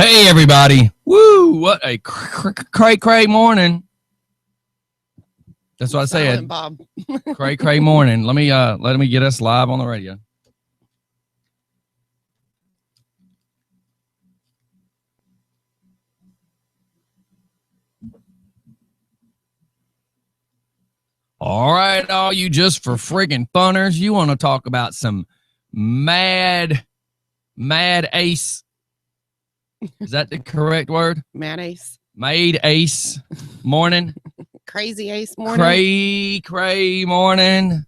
Hey, everybody. Woo, what a cray morning. That's what I said. Bob. Cray morning. Let me get us live on the radio. All right, all you just for friggin' funners, you want to talk about some mad ace. Is that the correct word? Mad ace. Made ace morning. Crazy ace morning. Cray morning.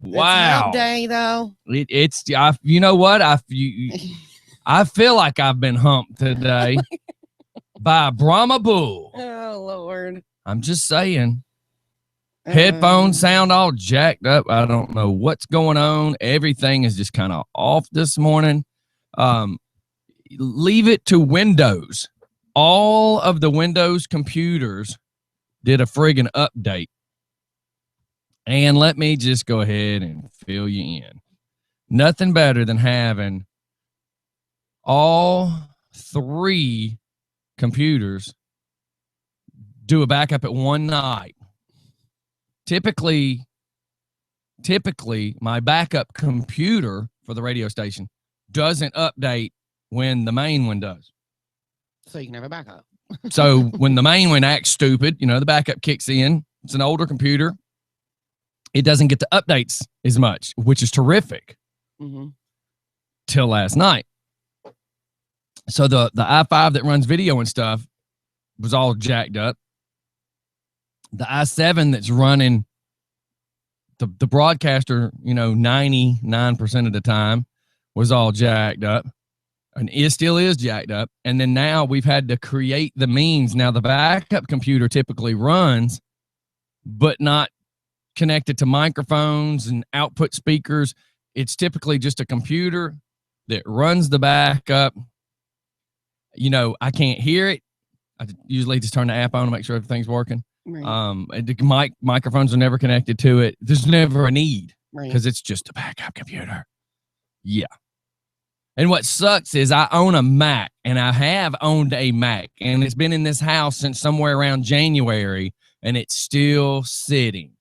Wow. It's day though. You know what? I feel like I've been humped today by a Brahma bull. Oh Lord. I'm just saying. Headphones sound all jacked up. I don't know what's going on. Everything is just kind of off this morning. Leave it to Windows. All of the Windows computers did a friggin' update. And let me just go ahead and fill you in. Nothing better than having all three computers do a backup at one night. Typically, my backup computer for the radio station doesn't update when the main one does. So you can have a backup. So when the main one acts stupid, the backup kicks in. It's an older computer. It doesn't get the updates as much, which is terrific. Mm-hmm. Till last night. So the i5 that runs video and stuff was all jacked up. The i7 that's running the broadcaster, 99% of the time was all jacked up. And it still is jacked up. And then now we've had to create the means. Now the backup computer typically runs, but not connected to microphones and output speakers. It's typically just a computer that runs the backup. I can't hear it. I usually just turn the app on to make sure everything's working. Right. The microphones are never connected to it. There's never a need because it's just a backup computer. Yeah. And what sucks is I own a Mac, and I have owned a Mac, and it's been in this house since somewhere around January, and it's still sitting,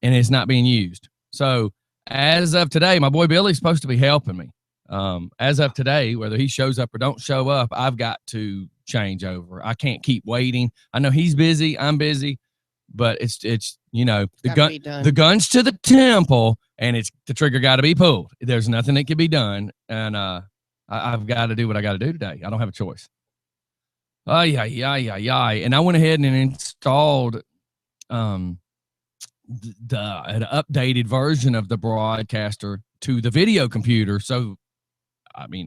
and it's not being used. So as of today, my boy Billy's supposed to be helping me. As of today, whether he shows up or don't show up, I've got to change over. I can't keep waiting. I know he's busy. I'm busy, but it's the gun's to the temple, and the trigger got to be pulled. There's nothing that can be done, and I've got to do what I got to do today. I don't have a choice. And I went ahead and installed an updated version of the broadcaster to the video computer. So,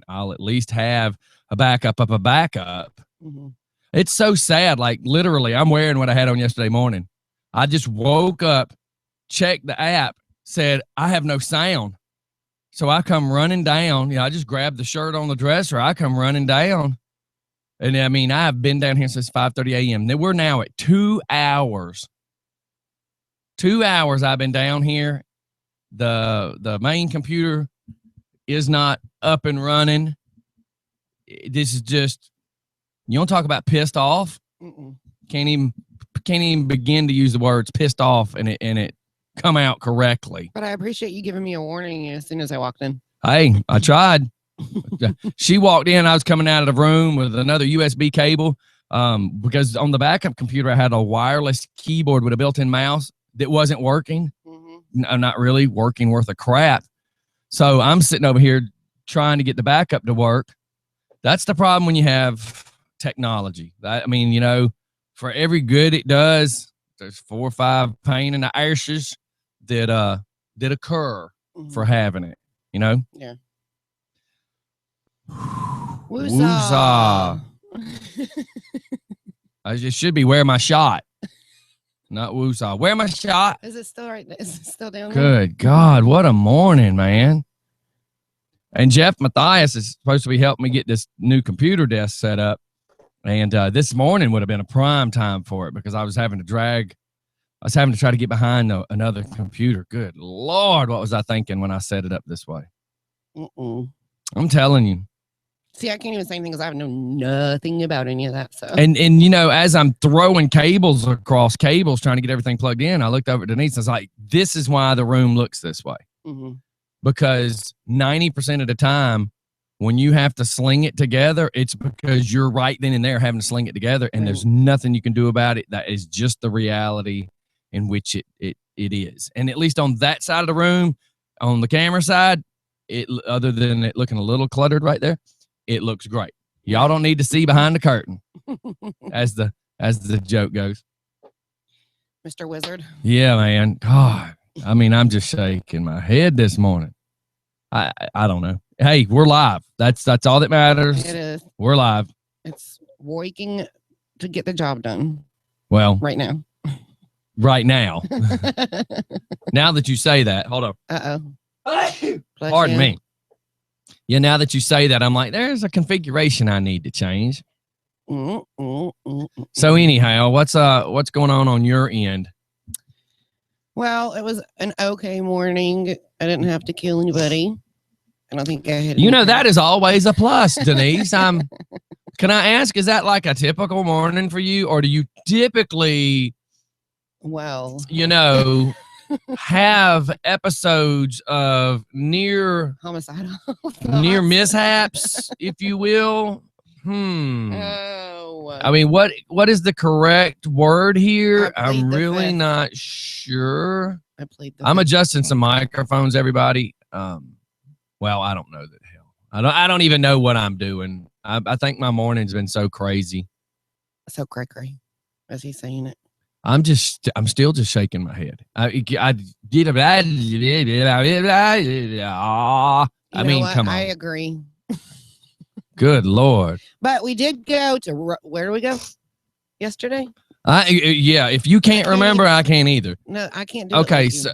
I'll at least have a backup of a backup. Mm-hmm. It's so sad. Like, literally, I'm wearing what I had on yesterday morning. I just woke up, checked the app, said, I have no sound. So I come running down. I just grabbed the shirt on the dresser. I come running down. And I've been down here since 5:30 a.m. Then we're now at 2 hours. 2 hours I've been down here. The main computer is not up and running. This is just, you want to talk about pissed off? Mm-mm. Can't even begin to use the words pissed off and it come out correctly. But I appreciate you giving me a warning as soon as I walked in. Hey, I tried. She walked in. I was coming out of the room with another USB cable because on the backup computer I had a wireless keyboard with a built-in mouse that wasn't working. Mm-hmm. Not really working worth a crap. So I'm sitting over here trying to get the backup to work. That's the problem when you have technology. For every good it does, there's 4 or 5 pain in the ashes that occur for having it. Yeah. Woosah. I just should be wear my shot. Not woosah. Wear my shot. Is it still right there? Is it still down there? Good God, what a morning, man. And Jeff Matthias is supposed to be helping me get this new computer desk set up. And this morning would have been a prime time for it because I was having to try to get behind another computer. Good Lord, what was I thinking when I set it up this way? I'm telling you. See, I can't even say anything because I know nothing about any of that. So And you know, as I'm throwing cables across cables trying to get everything plugged in, I looked over at Denise and I was like, this is why the room looks this way. Mhm. Because 90% of the time when you have to sling it together, it's because you're right then and there having to sling it together, and there's nothing you can do about it. That is just the reality in which it is. And at least on that side of the room, on the camera side, other than it looking a little cluttered right there, it looks great. Y'all don't need to see behind the curtain, as the joke goes. Mr. Wizard. Yeah, man. God, I mean, I'm just shaking my head this morning. I don't know. Hey, we're live. That's all that matters. It is. We're live. It's working to get the job done. Well, right now. Right now. Now that you say that, hold on. Uh-oh. Pardon me. Yeah, now that you say that, I'm like, there's a configuration I need to change. So anyhow, what's going on your end? Well, it was an okay morning. I didn't have to kill anybody. I don't think I had. You know, that is always a plus, Denise. Can I ask, is that like a typical morning for you, or do you typically, well, you know, have episodes of near homicidal, near mishaps, if you will? Oh. I mean, what is the correct word here? I'm really fifth. not sure. I'm adjusting some microphones, everybody. Well, I don't know the hell. I don't even know what I'm doing. I think my morning's been so crazy. So cray-cray, as he's saying it. I'm still just shaking my head. I mean, come on. I agree. Good Lord. But we did go to, where do we go? Yesterday? Yeah, if you can't remember, I can't either. No, I can't do okay, it. So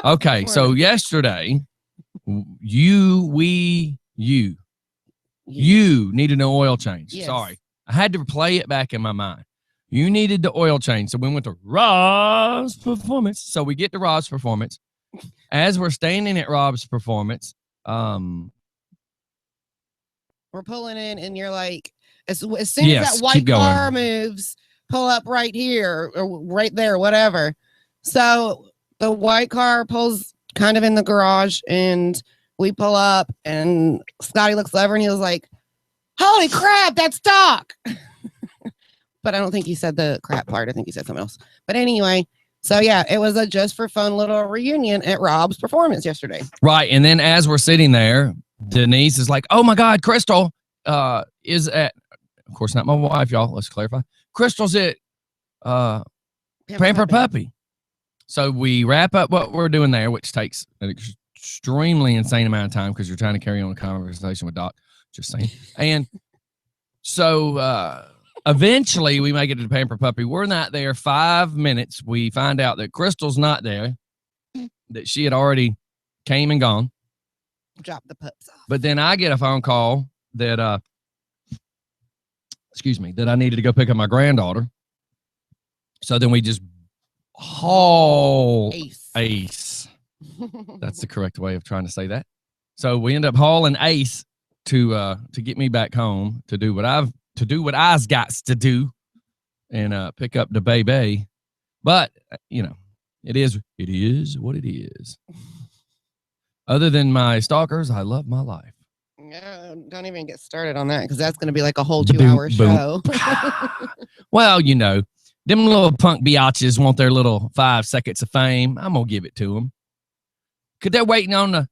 okay, so yesterday, you needed an oil change. Yes. Sorry. I had to play it back in my mind. You needed the oil change. So we went to Rob's Performance. So we get to Rob's Performance. As we're standing at Rob's Performance, we're pulling in, and you're like, as soon as that white car moves, pull up right here or right there, whatever. So the white car pulls kind of in the garage, and we pull up, and Scotty looks over and he was like, holy crap, that's Doc. But I don't think he said the crap part. I think he said something else. But anyway, so yeah, it was a just for fun little reunion at Rob's Performance yesterday. Right. And then as we're sitting there, Denise is like, oh my God, Crystal is at, of course, not my wife, y'all. Let's clarify. Crystal's at Pamper Puppy. So we wrap up what we're doing there, which takes an extremely insane amount of time because you're trying to carry on a conversation with Doc. Just saying. And so eventually we make it to the Pamper Puppy. We're not there 5 minutes. We find out that Crystal's not there, that she had already came and gone. Drop the pups off. But then I get a phone call that, that I needed to go pick up my granddaughter. So then we just haul Ace. That's the correct way of trying to say that. So we end up hauling Ace to get me back home to do what I've got to do and pick up the baby. But you know, it is what it is. Other than my stalkers, I love my life. Yeah, don't even get started on that because that's going to be like a whole 2-hour show. Well, you know, them little punk biatches want their little 5 seconds of fame. I'm going to give it to them. Because they're waiting on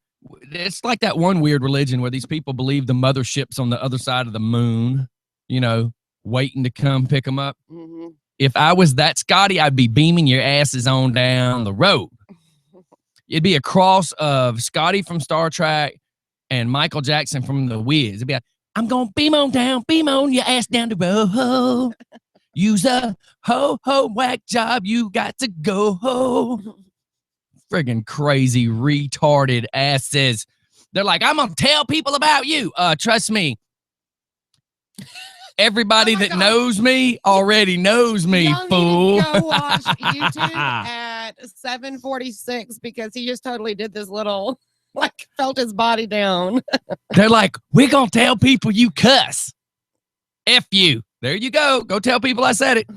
it's like that one weird religion where these people believe the mothership's on the other side of the moon, you know, waiting to come pick them up. Mm-hmm. If I was that Scotty, I'd be beaming your asses on down the road. It'd be a cross of Scotty from Star Trek and Michael Jackson from The Wiz. It'd be like, I'm going to beam on your ass down the road. Use a ho-ho whack job. You got to go. Friggin' crazy, retarded asses. They're like, I'm going to tell people about you. Trust me. Everybody that knows me already knows me, fool. Go watch YouTube at 7:46 because he just totally did this little like felt his body down. They're like, we're going to tell people you cuss. F you. There you go. Go tell people I said it.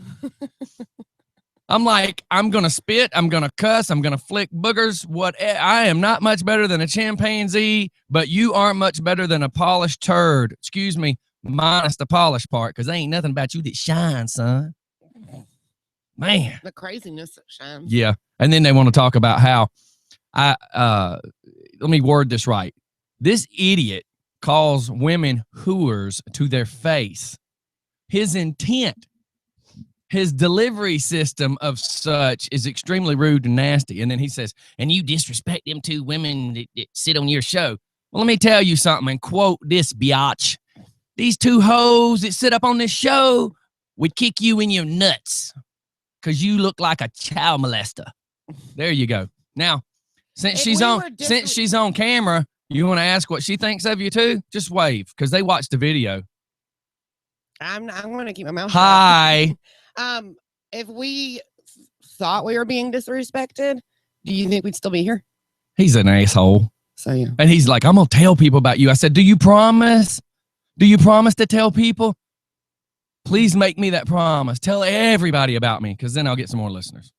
I'm like, I'm going to spit. I'm going to cuss. I'm going to flick boogers. I am not much better than a chimpanzee, but you aren't much better than a polished turd. Excuse me, minus the polished part, because there ain't nothing about you that shines, son. Man. The craziness that shines. Yeah. And then they want to talk about how let me word this right. This idiot calls women hooers to their face. His intent, his delivery system of such is extremely rude and nasty. And then he says, and you disrespect them two women that sit on your show. Well, let me tell you something and quote this biatch. These two hoes that sit up on this show would kick you in your nuts because you look like a child molester. There you go. Now, since she's on camera, you want to ask what she thinks of you too? Just wave because they watched the video. I'm going to keep my mouth shut. Hi. If we thought we were being disrespected, do you think we'd still be here? He's an asshole. So yeah. And he's like, I'm going to tell people about you. I said, do you promise? Do you promise to tell people? Please make me that promise. Tell everybody about me because then I'll get some more listeners.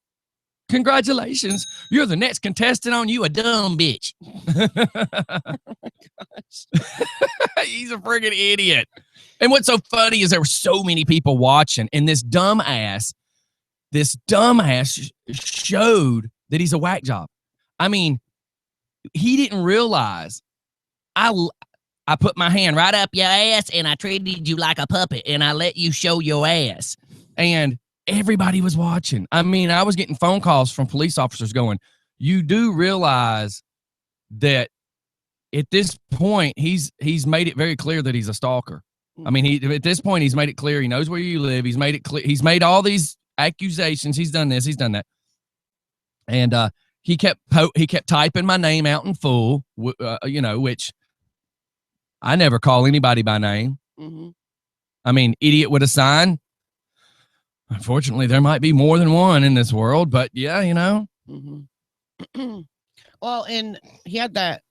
Congratulations. You're the next contestant on You a Dumb Bitch. Oh my gosh. He's a friggin' idiot. And what's so funny is there were so many people watching, and this dumbass showed that he's a whack job. I mean, he didn't realize I put my hand right up your ass and I treated you like a puppet and I let you show your ass. And everybody was watching. I mean, I was getting phone calls from police officers going, you do realize that at this point, he's made it very clear that he's a stalker. I mean, at this point, he's made it clear. He knows where you live. He's made it clear. He's made all these accusations. He's done this. He's done that. And he kept typing my name out in full, which I never call anybody by name. Mm-hmm. I mean, idiot with a sign. Unfortunately, there might be more than one in this world, but yeah, you know. Mm-hmm. Well, and he had that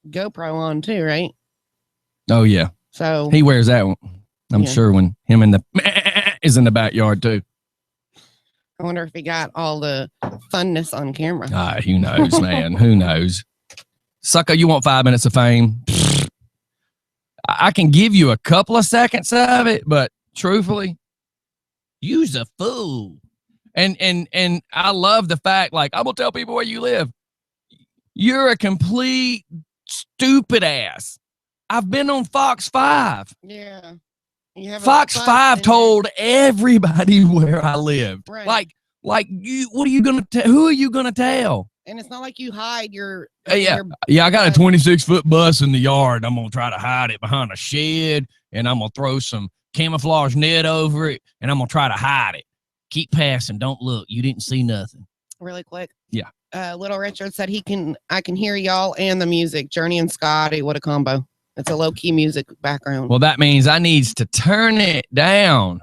GoPro on too, right? Oh, yeah. So he wears that one. I'm sure when him and the is in the backyard too. I wonder if he got all the funness on camera. Who knows, man? Who knows? Sucker, you want 5 minutes of fame? I can give you a couple of seconds of it, but truthfully, you's a fool. And I love the fact, like, I'm gonna tell people where you live. You're a complete stupid ass. I've been on Fox 5. Yeah. Fox 5 told everybody where I lived. Right. Like you, what are you going to who are you going to tell? And it's not like you hide your. Yeah, I got a 26-foot bus in the yard. I'm going to try to hide it behind a shed and I'm going to throw some camouflage net over it and I'm going to try to hide it. Keep passing. Don't look. You didn't see nothing. Really quick. Yeah. Little Richard said I can hear y'all and the music. Journey and Scotty, what a combo. It's a low-key music background. Well, that means I needs to turn it down.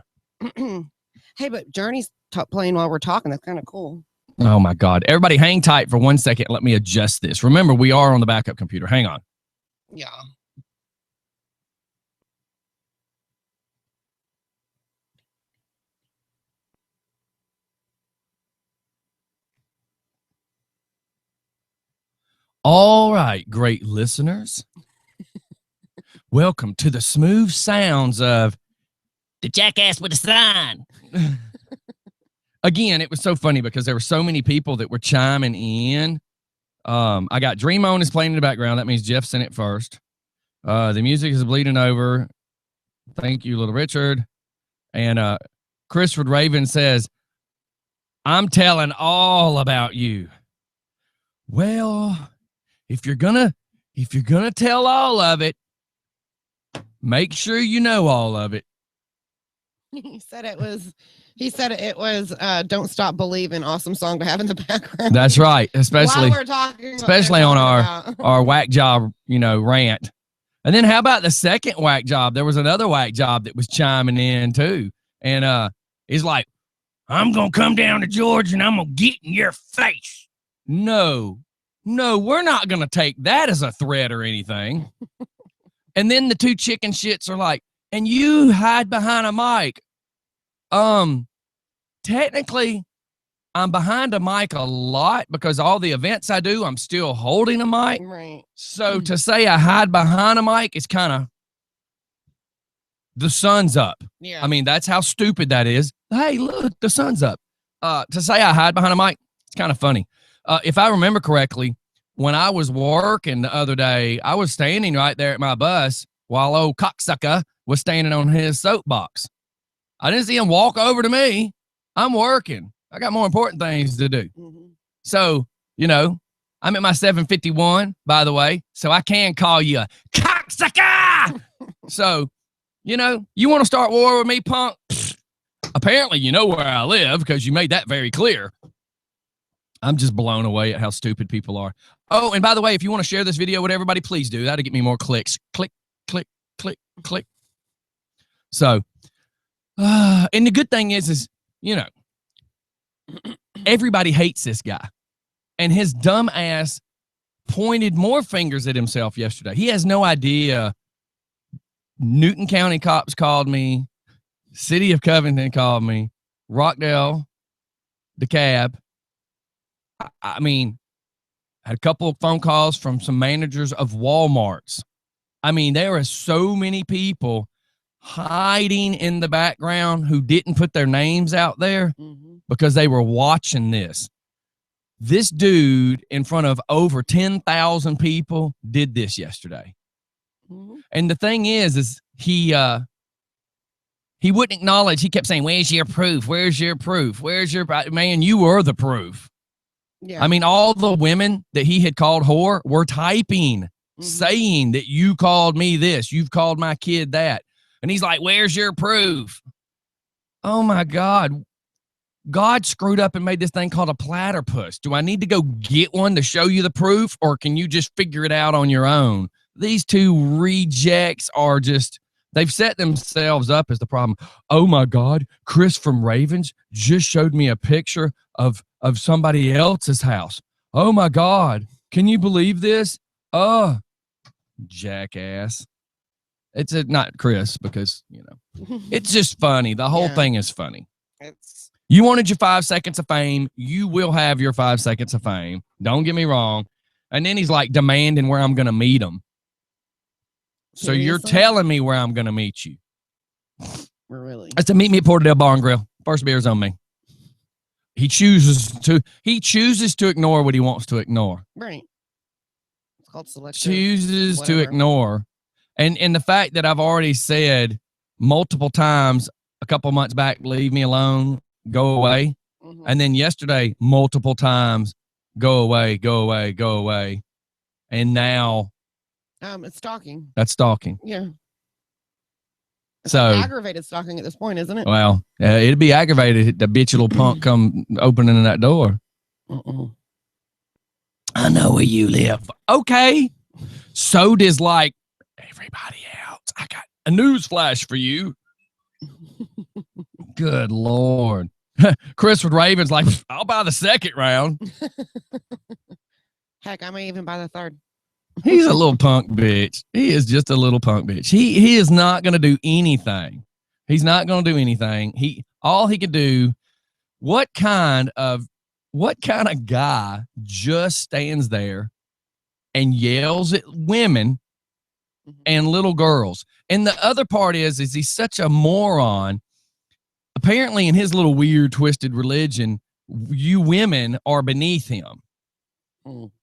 Hey, but Journey's playing while we're talking. That's kind of cool. Oh, my God. Everybody hang tight for 1 second. Let me adjust this. Remember, we are on the backup computer. Hang on. Yeah. All right, great listeners. Welcome to the smooth sounds of the jackass with a sign. Again, it was so funny because there were so many people that were chiming in. I got Dream On is playing in the background. That means Jeff sent it first. The music is bleeding over. Thank you, Little Richard. And Chrisford Raven says, I'm telling all about you. Well, if you're gonna tell all of it, make sure you know all of it. He said it was Don't Stop Believing, awesome song to have in the background. That's right, especially while we're talking, especially on our whack job, rant. And then how about the second whack job? There was another whack job that was chiming in too. And he's like, I'm gonna come down to Georgia and I'm gonna get in your face. No, no, we're not going to take that as a threat or anything. And then the two chicken shits are like, and you hide behind a mic. Technically, I'm behind a mic a lot because all the events I do, I'm still holding a mic. Right. So to say I hide behind a mic is kind of, the sun's up. Yeah. I mean, that's how stupid that is. Hey, look, the sun's up. To say I hide behind a mic, it's kind of funny. If I remember correctly, when I was working the other day, I was standing right there at my bus while old cocksucker was standing on his soapbox. I didn't see him walk over to me. I'm working. I got more important things to do. Mm-hmm. So, you know, I'm at my 751, by the way, so I can call you a cocksucker. So, you know, you want to start war with me, punk? Pfft. Apparently, you know where I live because you made that very clear. I'm just blown away at how stupid people are. Oh, and by the way, if you want to share this video with everybody, please do. That'll get me more clicks. Click, click, click, click. So, and the good thing is, you know, everybody hates this guy. And his dumb ass pointed more fingers at himself yesterday. He has no idea. Newton County cops called me. City of Covington called me. Rockdale, DeKalb. I mean, I had a couple of phone calls from some managers of Walmarts. I mean, there are so many people hiding in the background who didn't put their names out there because they were watching this. This dude in front of over 10,000 people did this yesterday. And the thing is he wouldn't acknowledge. He kept saying, where's your proof? Where's your proof? Where's your, man, you were the proof. Yeah. I mean, all the women that he had called whore were typing, saying that you called me this, you've called my kid that. And he's like, where's your proof? Oh my God. God screwed up and made this thing called a platypus. Do I need to go get one to show you the proof, or can you just figure it out on your own? These two rejects are just, they've set themselves up as the problem. Oh my God, Chris from Ravens just showed me a picture of somebody else's house. Oh my God, can you believe this? Oh, jackass. It's not Chris because, you know, it's just funny. The whole thing is funny. You wanted your 5 seconds of fame. You will have your 5 seconds of fame. Don't get me wrong. And then he's like demanding where I'm going to meet him. So you're telling me where I'm going to meet you. Really? That's to meet me at Porterdale Bar and Grill. First beer's on me. He chooses to ignore what he wants to ignore. Right. It's called selective. Chooses to ignore. And the fact that I've already said multiple times a couple months back, leave me alone, go away. And then yesterday, multiple times, go away, go away, go away. And now it's stalking. That's stalking. Yeah. It's so aggravated stalking at this point, isn't it? Well, it'd be aggravated. The bitch little punk come opening that door. I know where you live. Okay. So does like everybody else. I got a news flash for you. Good Lord. Chris with Ravens like, I'll buy the second round. Heck, I may even buy the third. He's a little punk bitch. He is just a little punk bitch. He is not going to do anything. He's not going to do anything. All he could do, what kind of guy just stands there and yells at women and little girls? And the other part is he's such a moron. Apparently in his little weird twisted religion, you women are beneath him.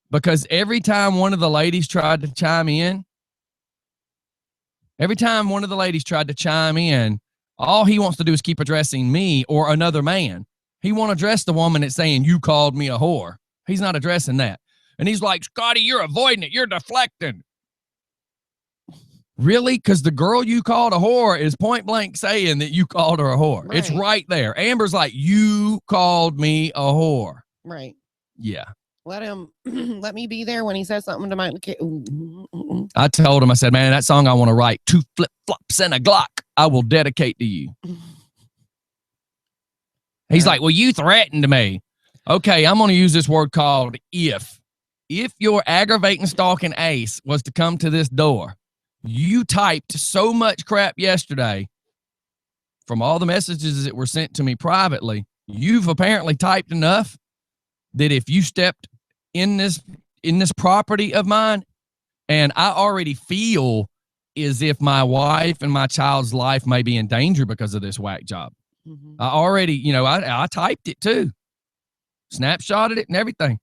Because every time one of the ladies tried to chime in, all he wants to do is keep addressing me or another man. He won't address the woman that's saying, you called me a whore. He's not addressing that. And he's like, Scotty, you're avoiding it. You're deflecting. Really? Because the girl you called a whore is point blank saying that you called her a whore. Right. It's right there. Amber's like, you called me a whore. Right. Yeah. Let me be there when he says something to my kid. I told him, I said, man, that song I want to write, 2 flip-flops and a Glock, I will dedicate to you. He's like, well, you threatened me. Okay, I'm going to use this word called if. if your aggravating stalking ace was to come to this door, you typed so much crap yesterday from all the messages that were sent to me privately. You've apparently typed enough that if you stepped in this property of mine, and I already feel as if my wife and my child's life may be in danger because of this whack job. Mm-hmm. I already, I typed it too, snapshotted it and everything.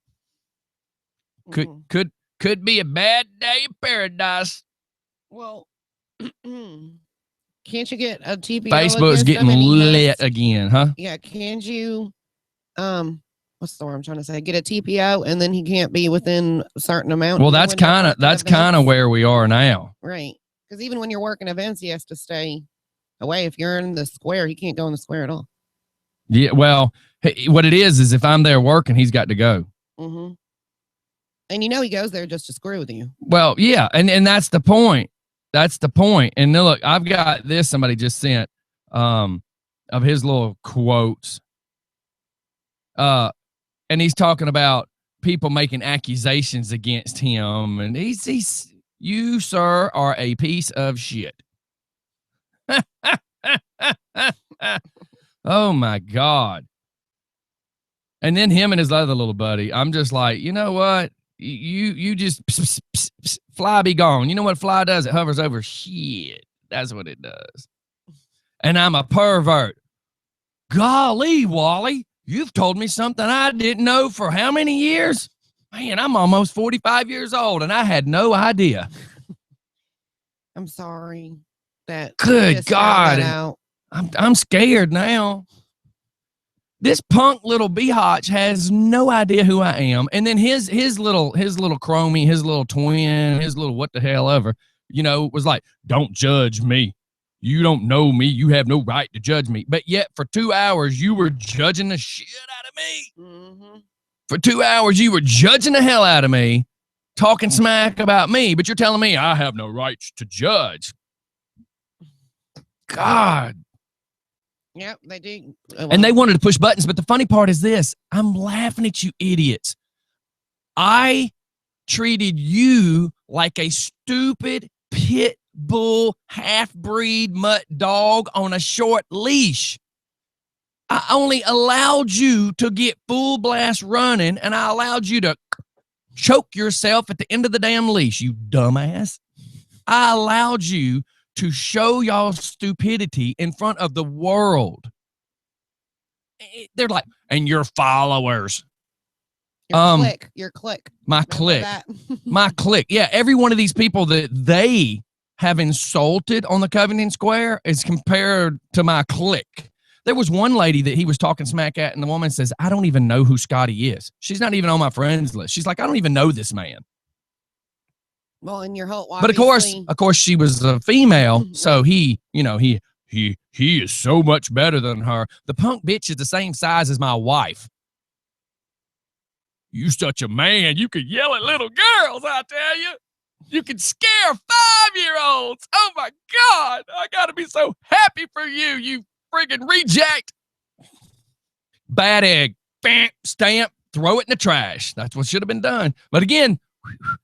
Could be a bad day in paradise. Well, can't you get a TPO? Facebook's getting lit again, huh? Yeah, can't you? What's the word I'm trying to say? Get a TPO, and then he can't be within a certain amount. Well, that's kind of where we are now, right? Because even when you're working events, he has to stay away. If you're in the square, he can't go in the square at all. Yeah, well, what it is if I'm there working, he's got to go. Mm-hmm. And he goes there just to screw with you. Well, yeah, and that's the point. That's the point. And look, I've got this somebody just sent of his little quotes. And he's talking about people making accusations against him. And he's you, sir, are a piece of shit. Oh, my God. And then him and his other little buddy, I'm just like, you know what? You just fly be gone. You know what fly does? It hovers over shit. That's what it does. And I'm a pervert. Golly, Wally, you've told me something I didn't know for how many years? Man, I'm almost 45 years old and I had no idea. I'm sorry that. Good God. I'm scared now. This punk little biatch has no idea who I am. And then his little chromie, his little twin, his little what the hell ever, was like, don't judge me. You don't know me. You have no right to judge me. But yet for 2 hours, you were judging the shit out of me. Mm-hmm. For 2 hours, you were judging the hell out of me, talking smack about me, but you're telling me I have no rights to judge. God. Yep, they do. And they wanted to push buttons, but the funny part is this. I'm laughing at you idiots. I treated you like a stupid pit bull half-breed mutt dog on a short leash. I only allowed you to get full blast running, and I allowed you to choke yourself at the end of the damn leash, you dumbass. I allowed you to show y'all stupidity in front of the world. They're like, and your followers. Your clique. My clique. My clique. Yeah, every one of these people that they have insulted on the Covington Square is compared to my clique. There was one lady that he was talking smack at, and the woman says, I don't even know who Scotty is. She's not even on my friends list. She's like, I don't even know this man. Well, in your whole, but of course, she was a female, so he is so much better than her. The punk bitch is the same size as my wife. You such a man, you could yell at little girls, I tell you. You could scare 5-year-olds. Oh my God, I gotta be so happy for you, you friggin' reject. Bad egg, stamp, throw it in the trash. That's what should have been done. But again,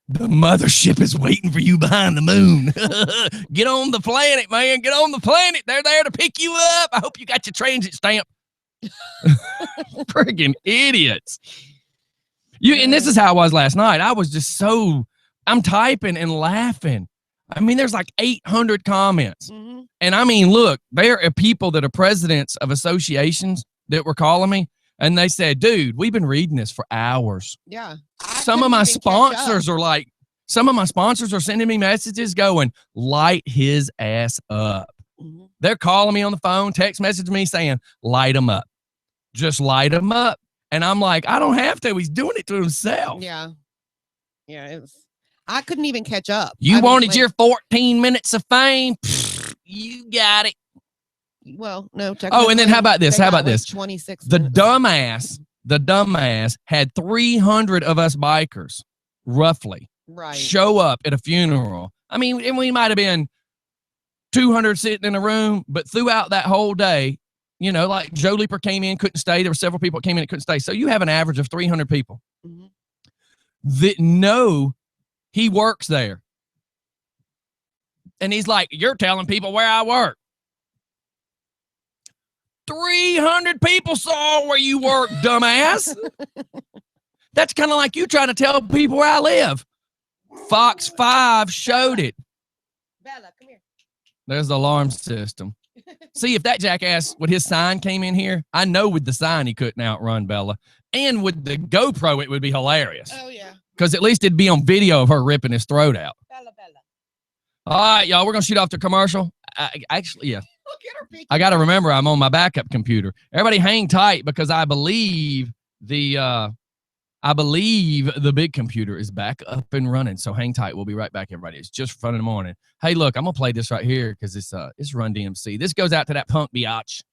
the mothership is waiting for you behind the moon. Get on the planet, man. Get on the planet. They're there to pick you up. I hope you got your transit stamp. Friggin' idiots. And this is how I was last night. I was just I'm typing and laughing. I mean, there's like 800 comments. Mm-hmm. And I mean, look, there are people that are presidents of associations that were calling me. And they said, dude, we've been reading this for hours. Yeah. Some of my sponsors are sending me messages going, light his ass up. Mm-hmm. They're calling me on the phone, text message me saying, light him up. Just light him up. And I'm like, I don't have to. He's doing it to himself. Yeah. Yeah. I couldn't even catch up. You wanted your 14 minutes of fame? Pfft, you got it. Well, no. Oh, and then how about this? 26 The dumbass had 300 of us bikers, roughly, show up at a funeral. I mean, and we might have been 200 sitting in a room, but throughout that whole day, like Joe Leaper came in, couldn't stay. There were several people that came in and couldn't stay. So you have an average of 300 people. Mm-hmm. that know he works there. And he's like, you're telling people where I work. 300 people saw where you work, dumbass. That's kind of like you trying to tell people where I live. Fox 5 showed it. Bella, come here. There's the alarm system. See, if that jackass with his sign came in here, I know with the sign he couldn't outrun Bella. And with the GoPro, it would be hilarious. Oh, yeah. Because at least it'd be on video of her ripping his throat out. Bella. All right, y'all, we're going to shoot off the commercial. Actually, yeah. Look at her I got to remember I'm on my backup computer. Everybody hang tight because I believe the big computer is back up and running. So hang tight. We'll be right back, everybody. It's just fun in the morning. Hey, look, I'm going to play this right here because it's Run DMC. This goes out to that punk biatch.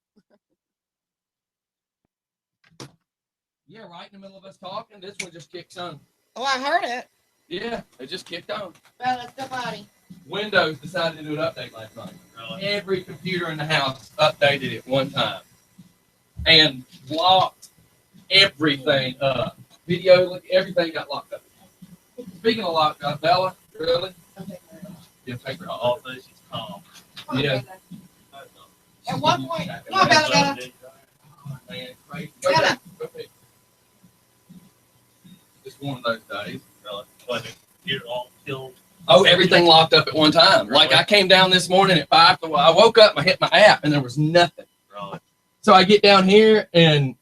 Yeah, right in the middle of us talking, this one just kicks on. Oh, I heard it. Yeah, it just kicked on. Well, let's go potty. Windows decided to do an update last night. Every computer in the house updated it one time. And locked everything up. Video, everything got locked up. Speaking of locked up, Bella, really? Yeah, take her all this is calm. Yeah. At one point, come on, Bella. Man, crazy. Bella. It's one of those days. Really? You're all killed. Oh, everything locked up at one time. Really? Like I came down this morning at 5. I woke up and I hit my app and there was nothing. Really? So I get down here and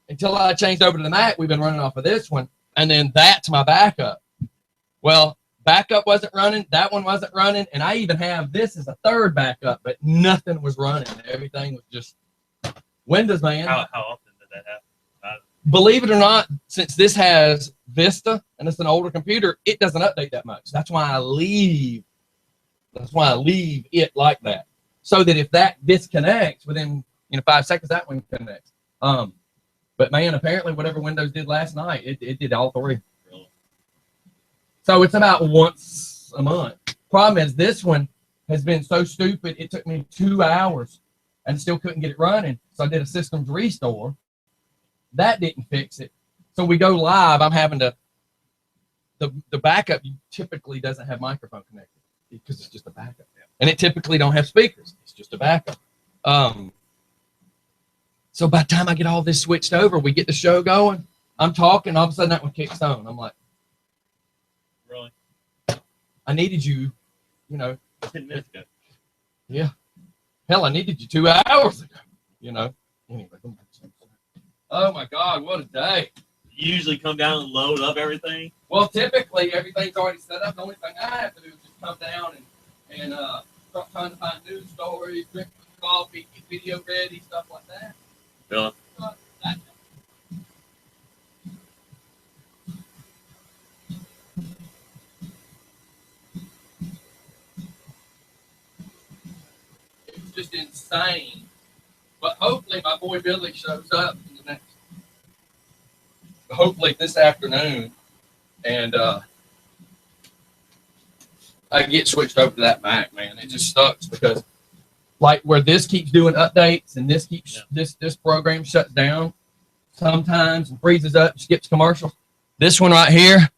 until I changed over to the Mac, we've been running off of this one. And then that's my backup. Well, backup wasn't running. That one wasn't running. And I even have this as a third backup, but nothing was running. Everything was just Windows, man. How often did that happen? Believe it or not, since this has Vista and it's an older computer, it doesn't update that much. That's why I leave it like that. So that if that disconnects within 5 seconds, that one connects. But man, apparently whatever Windows did last night, it did all three. Really? So it's about once a month. Problem is this one has been so stupid, it took me 2 hours and still couldn't get it running. So I did a systems restore. That didn't fix it. So we go live. I'm having to, the backup typically doesn't have microphone connected because it's just a backup. And it typically don't have speakers. It's just a backup. So by the time I get all this switched over, we get the show going. I'm talking, all of a sudden that one kicks on. I'm like, really? I needed you, 10 minutes ago. Yeah. Hell, I needed you 2 hours ago, Anyway, oh my God, what a day. You usually come down and load up everything? Well, typically everything's already set up. The only thing I have to do is just come down and start trying to find news stories, drink coffee, get video ready, stuff like that. Really? It's just insane. But hopefully my boy Billy shows up in the next. Hopefully this afternoon, and I get switched over to that Mac, man. It just sucks because, like, where this keeps doing updates and this keeps this program shuts down sometimes and freezes up, skips commercials. This one right here,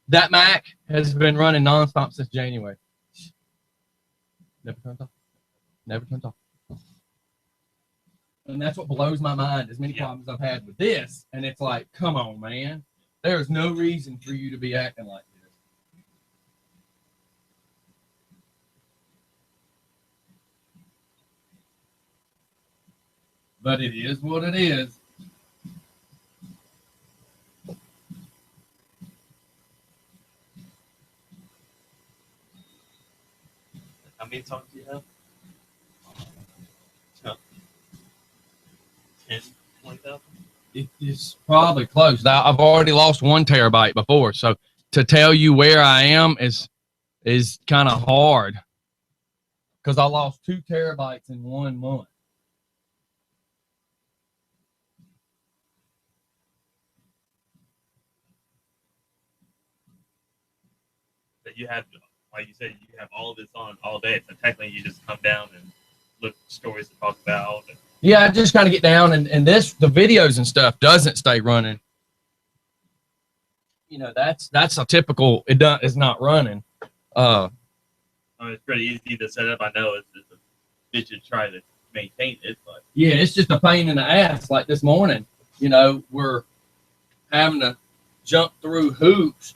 that Mac has been running nonstop since January. Never turns off. Never turns off. And that's what blows my mind, as many problems I've had with this. And it's like, come on, man. There's no reason for you to be acting like this. But it is what it is. How many songs do you have? 10, 20,000? It's probably close. I've already lost 1 terabyte before, so to tell you where I am is kind of hard because I lost 2 terabytes in 1 month. But you have, like you said, you have all this on all day. So technically, you just come down and look at stories to talk about. Yeah, I just kind of get down and the videos and stuff doesn't stay running. You know, that's a typical, is not running. It's pretty easy to set up. I know it's a bitch to try to maintain it, but yeah, it's just a pain in the ass. Like this morning, you know, we're having to jump through hoops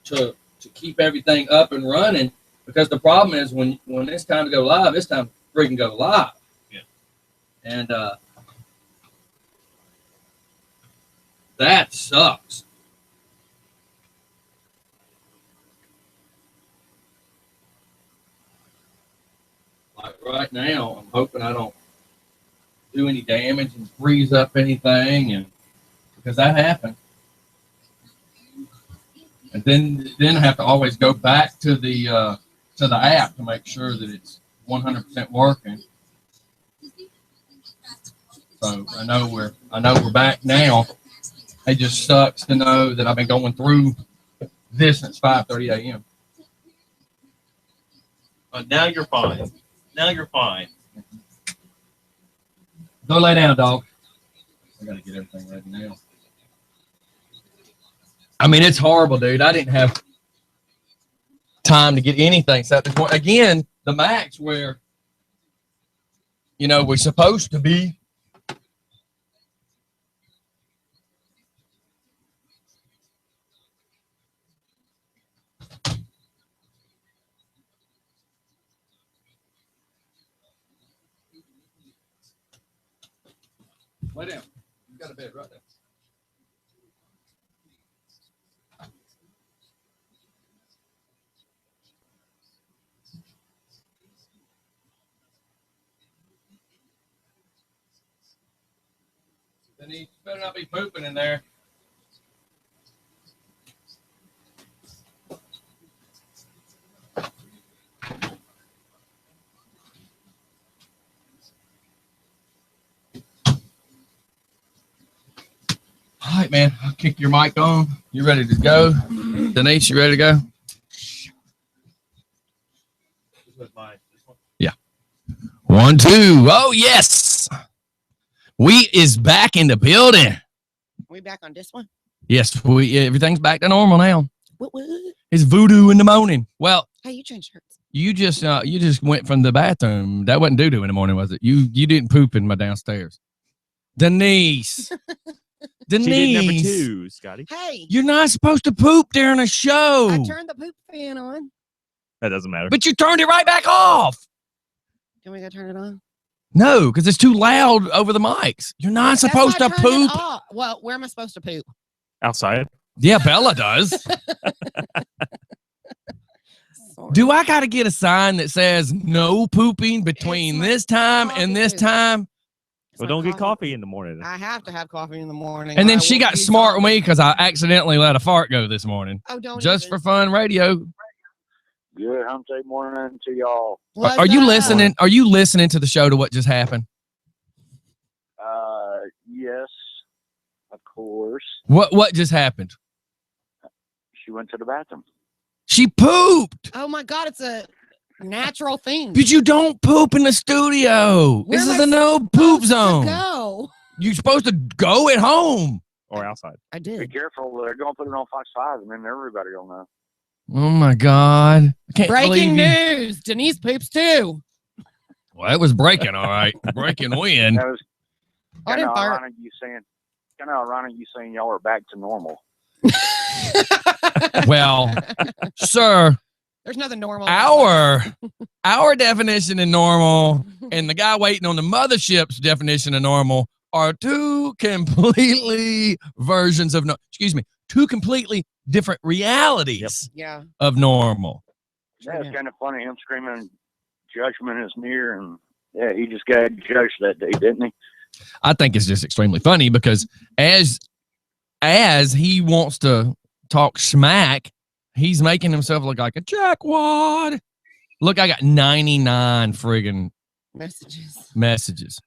to keep everything up and running, because the problem is when it's time to go live, it's time to freaking go live. Yeah. And that sucks. Like right now, I'm hoping I don't do any damage and freeze up anything, and because that happened. And then I have to always go back to the app to make sure that it's 100% working. So I know we're back now. It just sucks to know that I've been going through this since 5:30 a.m. But now you're fine. Now you're fine. Go lay down, dog. I gotta get everything ready now. I mean, it's horrible, dude. I didn't have time to get anything set this morning. Again, the max where, you know, we're supposed to be. Lay down. You got a bed right there. Then he better not be pooping in there. All right, man. I'll kick your mic on. You ready to go? Denise, you ready to go? Yeah. 1, 2. Oh, yes. We is back in the building. We back on this one? Yes, everything's back to normal now. What? It's voodoo in the morning. Well, hey, you changed shirts. You just went from the bathroom. That wasn't doo-doo in the morning, was it? You didn't poop in my downstairs. Denise. Denise. She did number 2, Scotty. Hey. You're not supposed to poop during a show. I turned the poop fan on. That doesn't matter. But you turned it right back off. Can we go turn it on? No, because it's too loud over the mics. You're not supposed to poop. Well, where am I supposed to poop? Outside. Yeah, Bella does. Do I got to get a sign that says no pooping between this time and this time? Well, don't get coffee in the morning. I have to have coffee in the morning. And then she got smart with me because I accidentally let a fart go this morning. Oh, don't just for fun radio. Good hump day morning to y'all. Are you listening? Are you listening to the show to what just happened? Yes, of course. What just happened? She went to the bathroom. She pooped. Oh my God, it's a natural thing. But you don't poop in the studio. This is a no poop zone. Go. You're supposed to go at home or outside. I did. Be careful. They're going to put it on Fox 5 and then everybody will know. Oh my God. I can't Breaking news. Denise poops too. Well, it was breaking, all right. Breaking when? That was kind of ironic you saying y'all are back to normal. Well, sir. There's nothing normal. Our definition of normal and the guy waiting on the mothership's definition of normal are two completely two completely different realities of normal. Yeah, it's kind of funny, him screaming judgment is near, and yeah, he just got judged that day, didn't he? I think it's just extremely funny because as he wants to talk smack, he's making himself look like a jackwad. Look, I got 99 friggin' messages.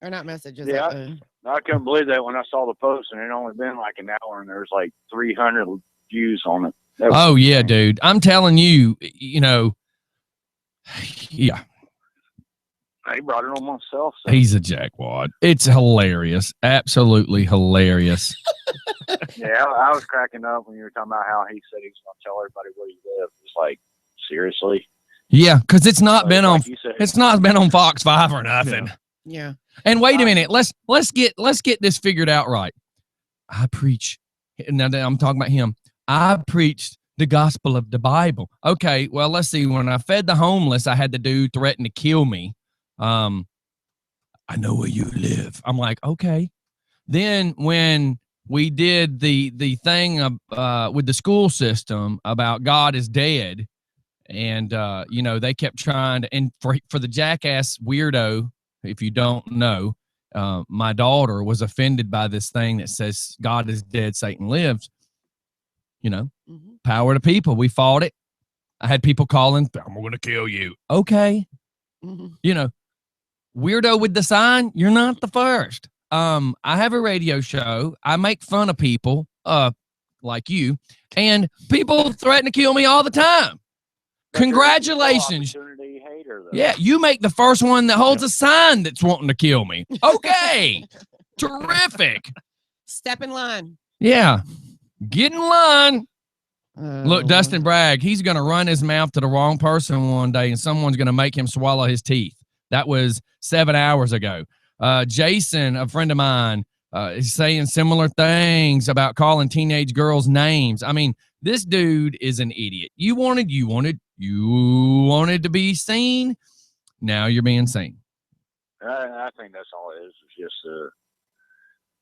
Or not messages. Yeah, I couldn't believe that when I saw the post, and it only been like an hour, and there's like 300 views on it. Oh yeah, dude. I'm telling you, yeah. I brought it on myself. So. He's a jackwad. It's hilarious. Absolutely hilarious. Yeah, I was cracking up when you were talking about how he said he was going to tell everybody where he lived. It's like, seriously? Yeah, because it's not been on. Like It's not been on Fox 5 or nothing. Yeah. And wait a minute. Let's get this figured out right. I preach. Now that I'm talking about him, I preached the gospel of the Bible. Okay, well, let's see. When I fed the homeless, I had the dude threaten to kill me. I know where you live. I'm like, okay. Then when we did the thing with the school system about God is dead, and they kept trying to, and for the jackass weirdo, if you don't know, my daughter was offended by this thing that says God is dead, Satan lives. Power to people. We fought it. I had people calling, I'm going to kill you. Okay. Weirdo with the sign, you're not the first. I have a radio show. I make fun of people like you, and people threaten to kill me all the time. Congratulations. Yeah, you make the first one that holds a sign that's wanting to kill me. Okay. Terrific. Step in line. Yeah. Get in line. Look, Dustin Bragg, he's going to run his mouth to the wrong person one day, and someone's going to make him swallow his teeth. That was 7 hours ago. Jason, a friend of mine, is saying similar things about calling teenage girls names. I mean, this dude is an idiot. You wanted to be seen. Now you're being seen. I think that's all it is. It's just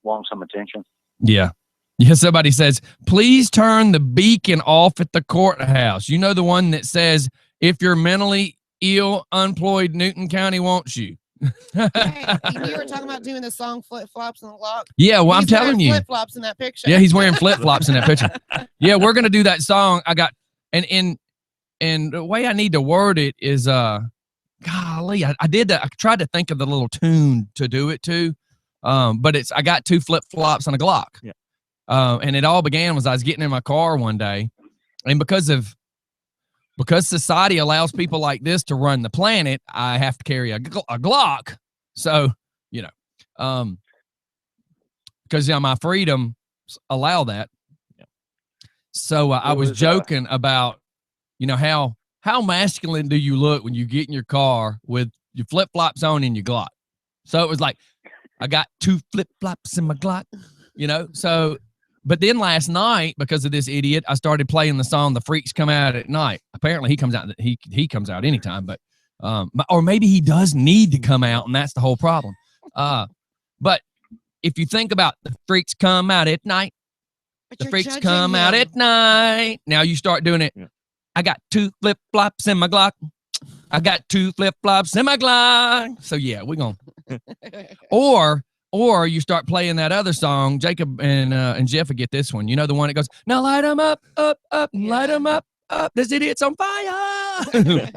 want some attention. Yeah. Yeah, somebody says, please turn the beacon off at the courthouse. You know, the one that says, if you're mentally ill, unemployed, Newton County wants you. Hey, you were talking about doing the song Flip Flops in the Lock. Yeah, well, I'm telling you. Flip flops in that picture. Yeah, he's wearing flip flops in that picture. Yeah, we're gonna do that song. I got and the way I need to word it is golly, I did that. I tried to think of the little tune to do it to. But I got 2 flip flops and a Glock. Yeah. And it all began was I was getting in my car one day, and because society allows people like this to run the planet, I have to carry a Glock. So, because my freedoms allow that. Yeah. So I was joking about, how masculine do you look when you get in your car with your flip flops on and your Glock? So it was like, I got 2 flip flops in my Glock, so. But then last night, because of this idiot, I started playing the song "The Freaks Come Out at Night." Apparently, he comes out. He comes out anytime, but or maybe he does need to come out, and that's the whole problem. But if you think about the freaks come out at night, the freaks come out at night. Now you start doing it. Yeah. I got 2 flip flops in my Glock. I got 2 flip flops in my Glock. So yeah, we're gonna. Or you start playing that other song. Jacob and Jeff will get this one. You know, the one that goes, now light them up, up, light them up. This idiot's on fire. Yeah.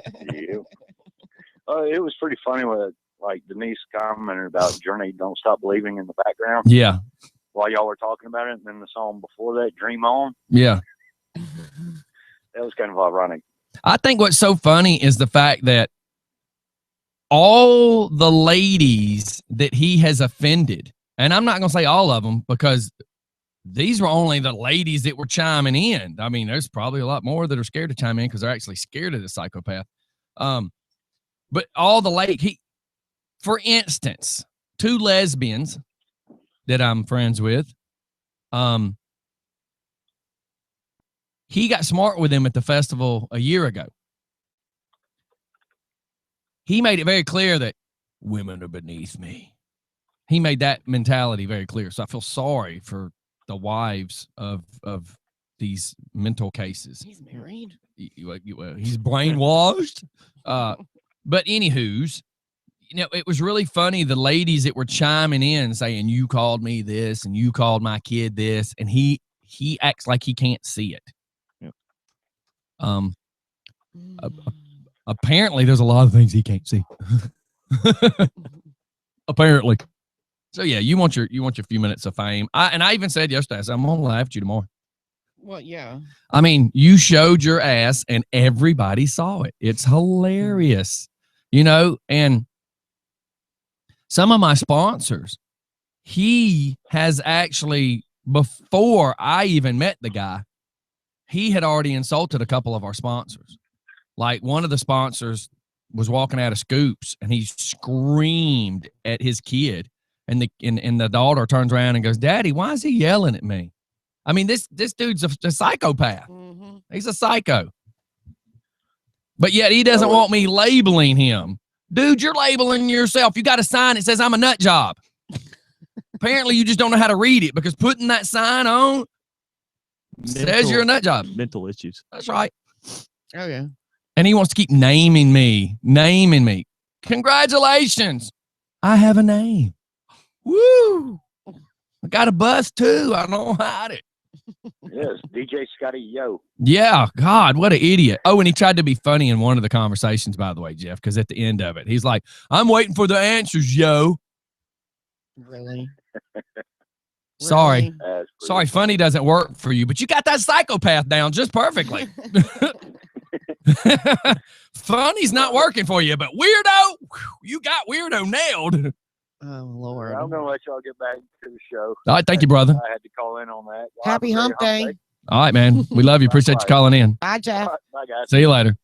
It was pretty funny when Denise commented about Journey Don't Stop Believing in the background. Yeah. While y'all were talking about it. And then the song before that, Dream On. Yeah. That was kind of ironic. I think what's so funny is the fact that all the ladies that he has offended, and I'm not going to say all of them because these were only the ladies that were chiming in. I mean, there's probably a lot more that are scared to chime in because they're actually scared of the psychopath. But all the for instance, 2 lesbians that I'm friends with, he got smart with them at the festival a year ago. He made it very clear that women are beneath me. He made that mentality very clear. So I feel sorry for the wives of these mental cases. He's married. He's brainwashed. But anywho's, it was really funny. The ladies that were chiming in saying, you called me this and you called my kid this. And he acts like he can't see it. Yeah. Apparently, there's a lot of things he can't see. Apparently. So yeah, you want your few minutes of fame. I even said yesterday, I said, I'm gonna laugh at you tomorrow. Well, yeah. I mean, you showed your ass and everybody saw it. It's hilarious. And some of my sponsors, he has actually, before I even met the guy, he had already insulted a couple of our sponsors. Like one of the sponsors was walking out of Scoops and he screamed at his kid, and the daughter turns around and goes, "Daddy, why is he yelling at me?" I mean, this dude's a psychopath. Mm-hmm. He's a psycho. But yet he doesn't want me labeling him. Dude, you're labeling yourself. You got a sign that says I'm a nut job. Apparently you just don't know how to read it, because putting that sign on says you're a nut job. Mental issues. That's right. Oh, yeah. And he wants to keep naming me. Congratulations. I have a name. Woo. I got a bus too. I don't hide it. Yes, DJ Scotty Yo. Yeah, God, what an idiot. Oh, and he tried to be funny in one of the conversations, by the way, Jeff, because at the end of it, he's like, "I'm waiting for the answers, yo." Really? Sorry. Sorry, funny doesn't work for you, but you got that psychopath down just perfectly. Funny's not working for you, but weirdo, you got weirdo nailed. Oh, Lord. I'm going to let y'all get back to the show. All right, thank you, brother. I had to call in on that. Happy hump day. All right, man. We love you. Appreciate you calling in. Bye, Jeff. Bye, guys. See you later.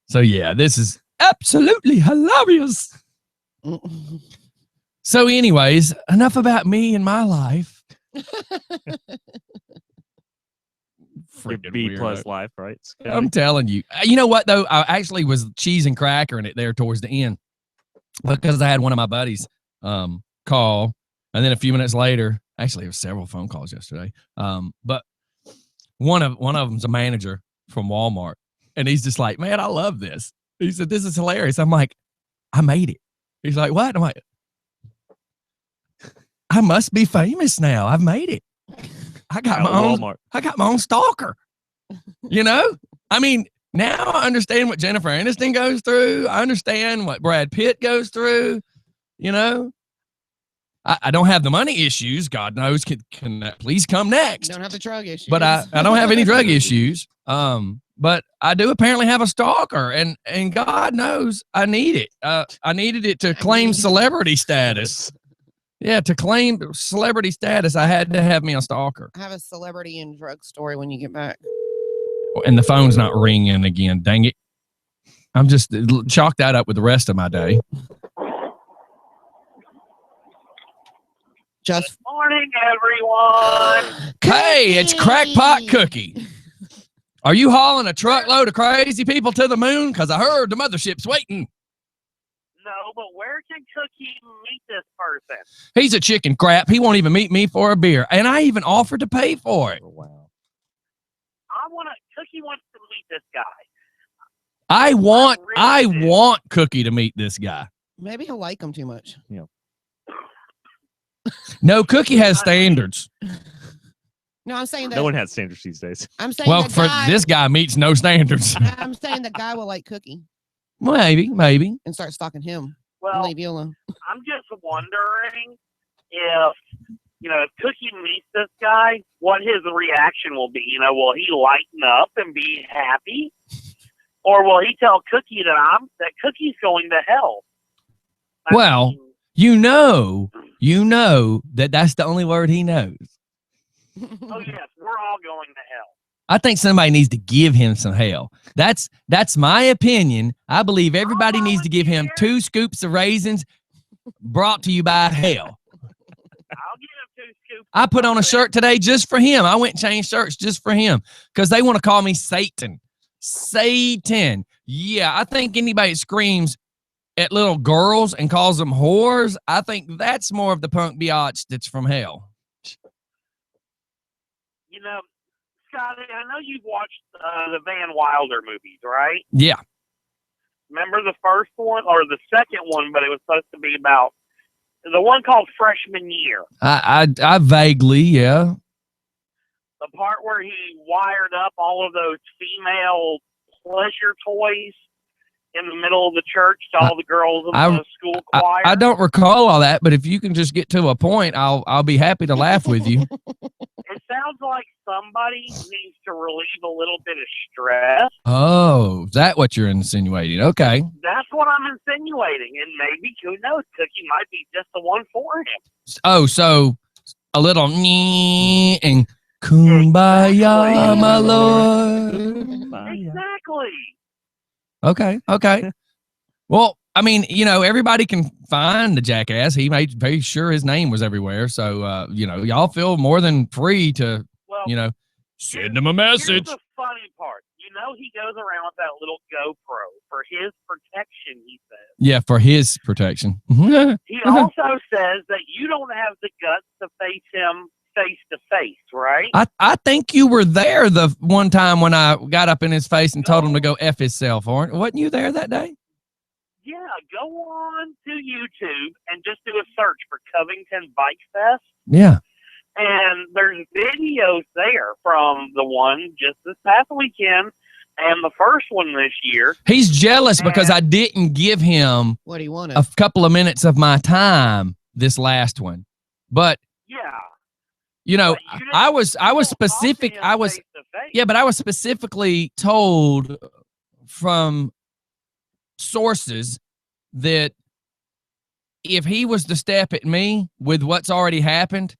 So, yeah, this is absolutely hilarious. So, anyways, enough about me and my life. Your B+ life, right? I'm telling you. You know what, though? I actually was cheese and crackering it there towards the end, because I had one of my buddies call, and then a few minutes later, actually, it was several phone calls yesterday. But one of them's a manager from Walmart, and he's just like, "Man, I love this." He said, "This is hilarious." I'm like, "I made it." He's like, "What?" I'm like, "I must be famous now. I've made it. I got my own Walmart. I got my own stalker." You know? I mean, now I understand what Jennifer Aniston goes through. I understand what Brad Pitt goes through. You know? I don't have the money issues. God knows, can please come next. Don't have the drug issues. But I don't have any drug issues. But I do apparently have a stalker, and God knows I need it. I needed it to claim celebrity status. Yeah, to claim celebrity status, I had to have me a stalker. I have a celebrity and drug story when you get back. And the phone's not ringing again. Dang it. I'm just chalk that up with the rest of my day. Good morning, everyone. Hey, it's Crackpot Cookie. Are you hauling a truckload of crazy people to the moon? Because I heard the mothership's waiting. No, but where can Cookie meet this person? He's a chicken crap. He won't even meet me for a beer. And I even offered to pay for it. Oh, wow. Cookie wants to meet this guy. I want Cookie to meet this guy. Maybe he'll like him too much. Yeah. No, Cookie has standards. No, I'm saying that no one has standards these days. I'm saying this guy meets no standards. I'm saying the guy will like Cookie. Maybe. And start stalking him. Well, and leave you alone. I'm just wondering if Cookie meets this guy, what his reaction will be. Will he lighten up and be happy? Or will he tell Cookie that Cookie's going to hell? I mean, you know that's the only word he knows. Oh, yes, we're all going to hell. I think somebody needs to give him some hell. That's my opinion. I believe everybody needs to give him 2 scoops of raisins brought to you by hell. I'll give him 2 scoops. I put on a shirt today just for him. I went and changed shirts just for him because they want to call me Satan. Satan. Yeah, I think anybody that screams at little girls and calls them whores, I think that's more of the punk biatch that's from hell. Scotty, I know you've watched the Van Wilder movies, right? Yeah. Remember the first one or the second one, but it was supposed to be about the one called Freshman Year. I vaguely, yeah. The part where he wired up all of those female pleasure toys in the middle of the church to all the girls in the school choir. I don't recall all that, but if you can just get to a point, I'll be happy to laugh with you. It sounds like somebody needs to relieve a little bit of stress. Oh, is that what you're insinuating? Okay. That's what I'm insinuating. And maybe, who knows, Cookie might be just the one for him. Oh, so a little and kumbaya, Exactly. my lord. Exactly. Okay. Well, I mean, everybody can find the jackass. He made very sure his name was everywhere. So, y'all feel more than free to, send him a message. Here's the funny part. He goes around with that little GoPro for his protection, he says. Yeah, for his protection. He also says that you don't have the guts to face him face to face, right? I think you were there the one time when I got up in his face and told him to go F himself, wasn't you there that day? Yeah, go on to YouTube and just do a search for Covington Bike Fest. Yeah. And there's videos there from the one just this past weekend and the first one this year. He's jealous because I didn't give him what he wanted. A couple of minutes of my time this last one. But yeah. I was specific. I was specifically told from sources that if he was to step at me with what's already happened,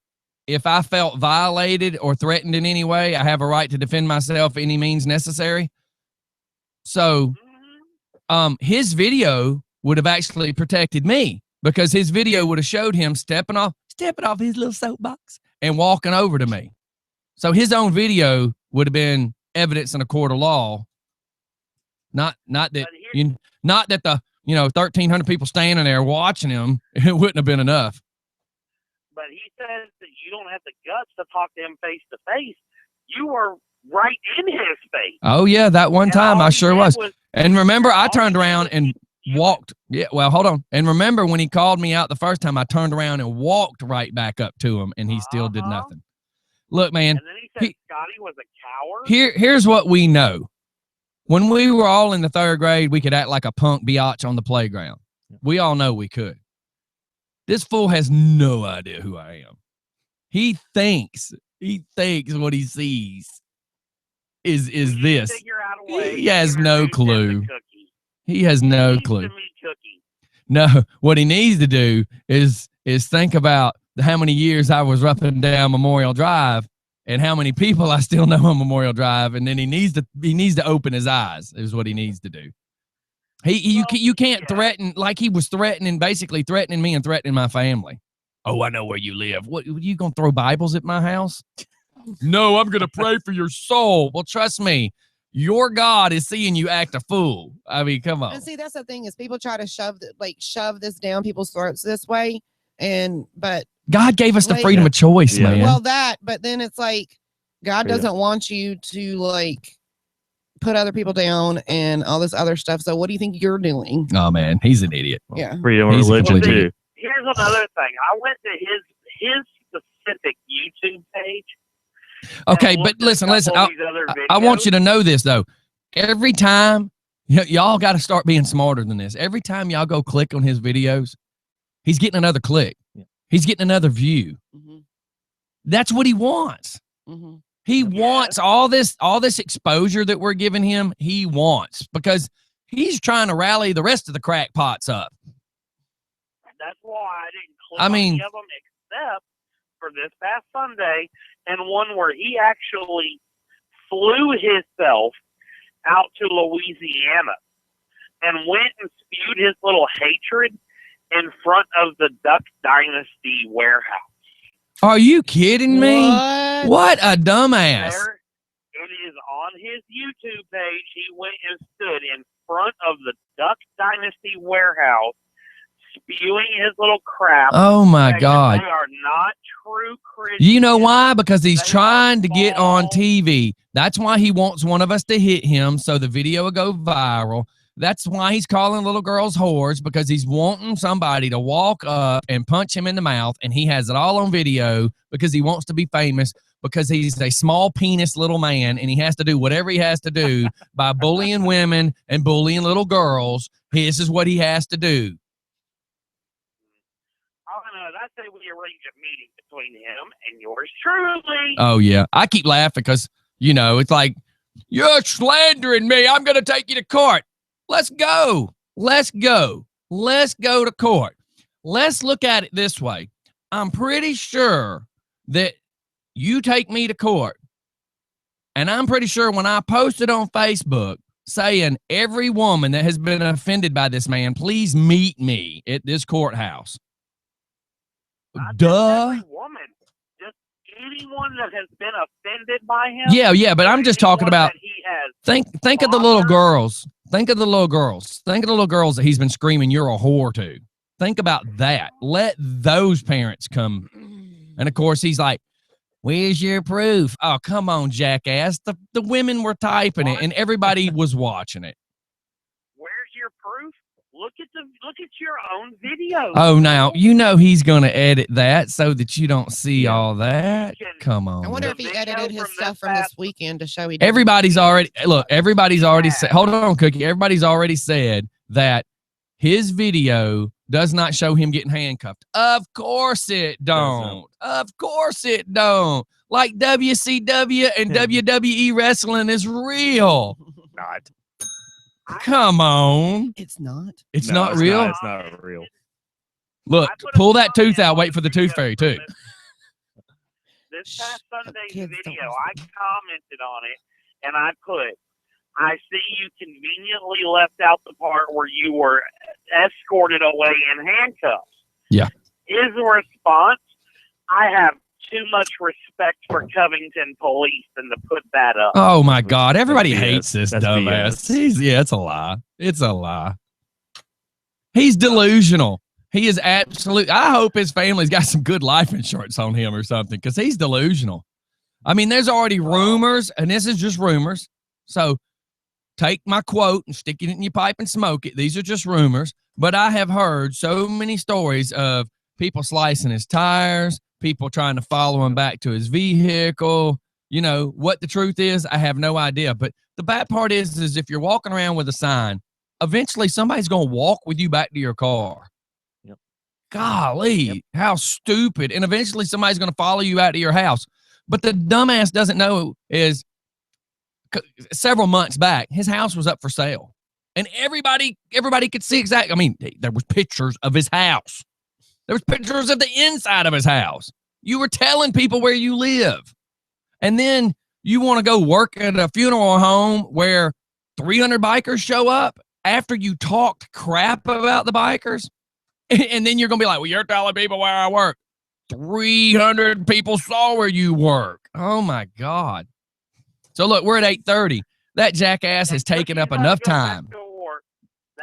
if I felt violated or threatened in any way, I have a right to defend myself any means necessary. So his video would have actually protected me because his video would have showed him stepping off his little soapbox and walking over to me. So his own video would have been evidence in a court of law. Not that the 1,300 people standing there watching him, it wouldn't have been enough. But he says that you don't have the guts to talk to him face to face. You were right in his face. Oh yeah, that one time I sure was. And remember, I turned around and walked. Yeah, well, hold on. And remember when he called me out the first time, I turned around and walked right back up to him, and he still did nothing. Look, man. And then he said Scotty was a coward. Here's what we know. When we were all in the 3rd grade, we could act like a punk biatch on the playground. We all know we could. This fool has no idea who I am. He thinks what he sees is this. He has no clue. He has no clue. No, what he needs to do is think about how many years I was up and down Memorial Drive and how many people I still know on Memorial Drive, and then he needs to open his eyes is what he needs to do. You can't threaten like he was basically threatening me and threatening my family. Oh, I know where you live. What, you gonna throw Bibles at my house? No, I'm gonna pray for your soul. Well, trust me, your God is seeing you act a fool. I mean, come on. And see, that's the thing is people try to shove this down people's throats this way, but God gave us the freedom of choice, man. Well, but then it's like God doesn't want you to put other people down and all this other stuff. So what do you think you're doing? Oh man, he's an idiot. Yeah, freedom of religion too. Here's another thing. I went to his specific YouTube page. Okay, but listen. I want you to know this though. Every time y'all got to start being smarter than this. Every time y'all go click on his videos, he's getting another click. Yeah. He's getting another view. Mm-hmm. That's what he wants. Mm-hmm. He wants all this exposure that we're giving him. He wants because he's trying to rally the rest of the crackpots up. That's why I didn't click on any of them except for this past Sunday and one where he actually flew himself out to Louisiana and went and spewed his little hatred in front of the Duck Dynasty warehouse. Are you kidding me? What a dumbass. It is on his YouTube page. He went and stood in front of the Duck Dynasty warehouse spewing his little crap. Oh my God. They are not true Christians. You know why? Because he's trying to get on TV. That's why he wants one of us to hit him so the video will go viral. That's why he's calling little girls whores, because he's wanting somebody to walk up and punch him in the mouth, and he has it all on video because he wants to be famous, because he's a small penis little man, and he has to do whatever he has to do by bullying women and bullying little girls. This is what he has to do. I don't know. That's it. arrange a meeting between him and yours truly. Oh, yeah. I keep laughing because, it's like, you're slandering me. I'm going to take you to court. Let's go. Let's go. Let's go to court. Let's look at it this way. I'm pretty sure that you take me to court, and I'm pretty sure when I posted on Facebook saying every woman that has been offended by this man, please meet me at this courthouse. Not Duh. Just every woman. Just anyone that has been offended by him. Yeah, but I'm just talking about think of the little girls. Think of the little girls. Think of the little girls that he's been screaming, "You're a whore" to. Think about that. Let those parents come. And of course, he's like, "Where's your proof?" Oh, come on, jackass. The women were typing it and everybody was watching it. Where's your proof? Look at your own video. Oh, now, he's going to edit that so that you don't see all that. Come on. I wonder if he edited his stuff from this weekend to show he did. Everybody's already said, hold on, Cookie. Everybody's already said that his video does not show him getting handcuffed. Of course it don't. Of course it don't. Like WCW and WWE wrestling is real. Not. Come on. It's not. It's not real? It's not real. Look, pull that tooth out. Wait for the tooth fairy, too. This past Sunday's video, I commented on it, and I put, I see you conveniently left out the part where you were escorted away in handcuffs. Yeah. His response, I have too much respect for Covington police than to put that up. Oh, my God. Everybody hates this That's dumbass. It's a lie. It's a lie. He's delusional. He is absolute. I hope his family's got some good life insurance on him or something because he's delusional. I mean, there's already rumors, and this is just rumors. So take my quote and stick it in your pipe and smoke it. These are just rumors. But I have heard so many stories of people slicing his tires, people trying to follow him back to his vehicle. What the truth is, I have no idea. But the bad part is if you're walking around with a sign, eventually somebody's going to walk with you back to your car. Yep. Golly, how stupid. And eventually somebody's going to follow you out to your house. But the dumbass doesn't know is several months back, his house was up for sale. And everybody could see exactly. I mean, there was pictures of his house. There was pictures of the inside of his house. You were telling people where you live. And then you want to go work at a funeral home where 300 bikers show up after you talked crap about the bikers. And then you're going to be like, well, you're telling people where I work. 300 people saw where you work. Oh, my God. So, look, we're at 8:30. That jackass has taken up enough time.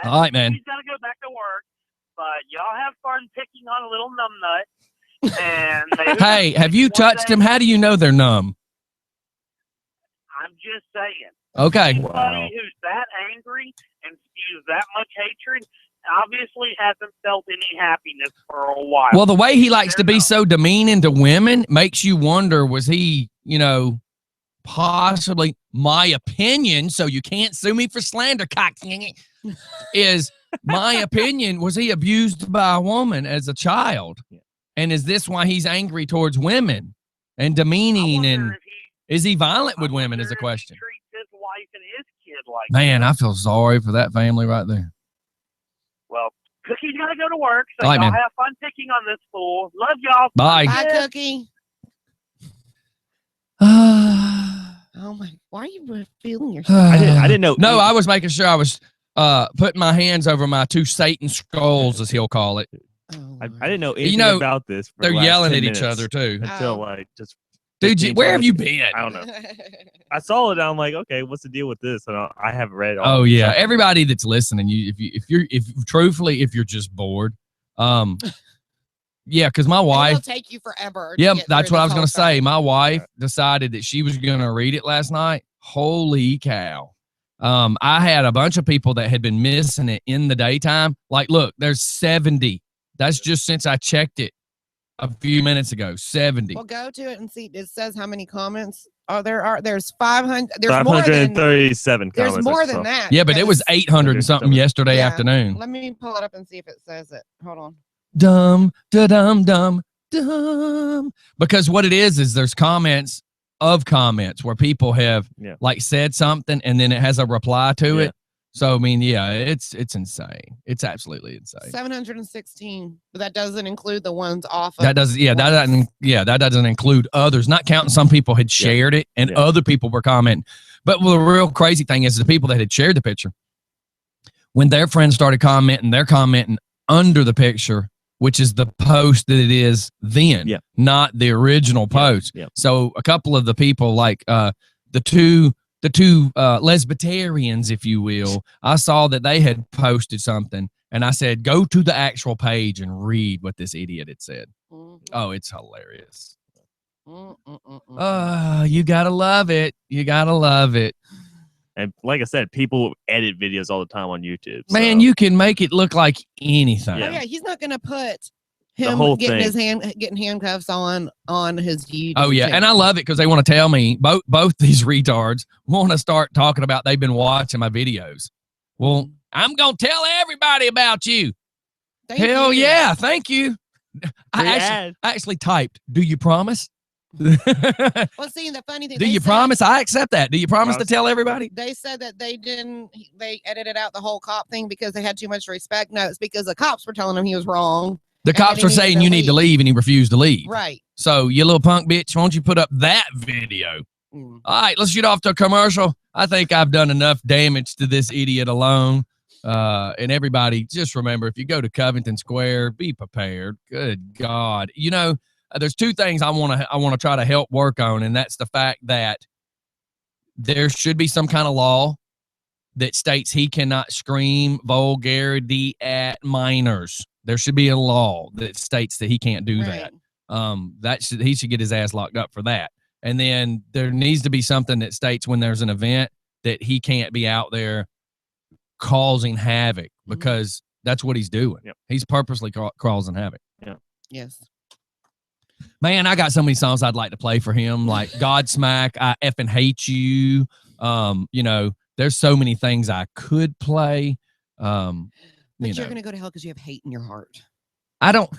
All right, man. He's got to go back to work. But y'all have fun picking on a little numbnut. And hey, have you touched them? How do you know they're numb? I'm just saying. Okay. Anybody who's that angry and spews that much hatred obviously hasn't felt any happiness for a while. Well, the way he likes to be so demeaning to women makes you wonder, was he, possibly, my opinion, so you can't sue me for slander, is my opinion, was he abused by a woman as a child? And is this why he's angry towards women and demeaning? And is he violent with women is a question. His wife and his kid like Man, I feel sorry for that family right there. Well, Cookie's got to go to work, so all right, y'all man. have fun picking on this fool. Love y'all. Bye. Bye, Cookie. Oh, my. Why are you feeling yourself? I didn't know. No, I was making sure I was putting my hands over my two Satan skulls, as he'll call it. Oh, I didn't know anything about this. For They're the last yelling 10 at each minutes other, too. Until just. Dude, where have you been? I don't know. I saw it. And I'm like, okay, what's the deal with this? And I haven't read. Oh yeah, everybody that's listening, if you're just bored, yeah, because my wife. It'll take you forever. Yep, that's what I was gonna say. My wife decided that she was gonna read it last night. Holy cow! I had a bunch of people that had been missing it in the daytime. Like, look, there's 70. That's just since I checked it a few minutes ago. 70. Well, go to it and see. It says how many comments there's 500. There's 537 comments. There's more than that. Yeah, but it was 800 and something yesterday afternoon. Let me pull it up and see if it says it. Hold on. Dum da dum dum dumb. Because what it is there's comments of comments where people have like said something and then it has a reply to it. So I mean, it's insane. It's absolutely insane. 716, but that doesn't include the ones off of that doesn't include others, not counting some people had shared it and other people were commenting. But the real crazy thing is the people that had shared the picture, when their friends started commenting, they're commenting under the picture, which is the post that it is then, not the original post. So a couple of the people, like the two lesbitarians, if you will, I saw that they had posted something, and I said, go to the actual page and read what this idiot had said. Oh, it's hilarious. You gotta love it. You gotta love it. And like I said, people edit videos all the time on YouTube. Man, you can make it look like anything. Yeah, he's not gonna put him getting handcuffs on his YouTube. Oh yeah, and I love it because they want to tell me both these retards want to start talking about they've been watching my videos. Well, I'm gonna tell everybody about you. Hell yeah, thank you. I actually typed, do you promise? Well, see, the funny thing. Do you promise? I accept that. Do you promise to tell everybody? They said that they edited out the whole cop thing because they had too much respect. No, it's because the cops were telling him he was wrong. The cops were saying you need to leave, and he refused to leave. Right. So, you little punk bitch, why don't you put up that video? All right, let's shoot off to a commercial. I think I've done enough damage to this idiot alone. And everybody, just remember, if you go to Covington Square, be prepared. Good God. You know, there's two things I want to try to help work on, and that's the fact that there should be some kind of law that states he cannot scream vulgarity at minors. There should be a law that states that he can't do that. He should get his ass locked up for that. And then there needs to be something that states when there's an event that he can't be out there causing havoc, because that's what he's doing. He's purposely causing havoc. Yes. Man, I got so many songs I'd like to play for him, like Godsmack, I Effing Hate You. You know, there's so many things I could play. But you're going to go to hell because you have hate in your heart. I don't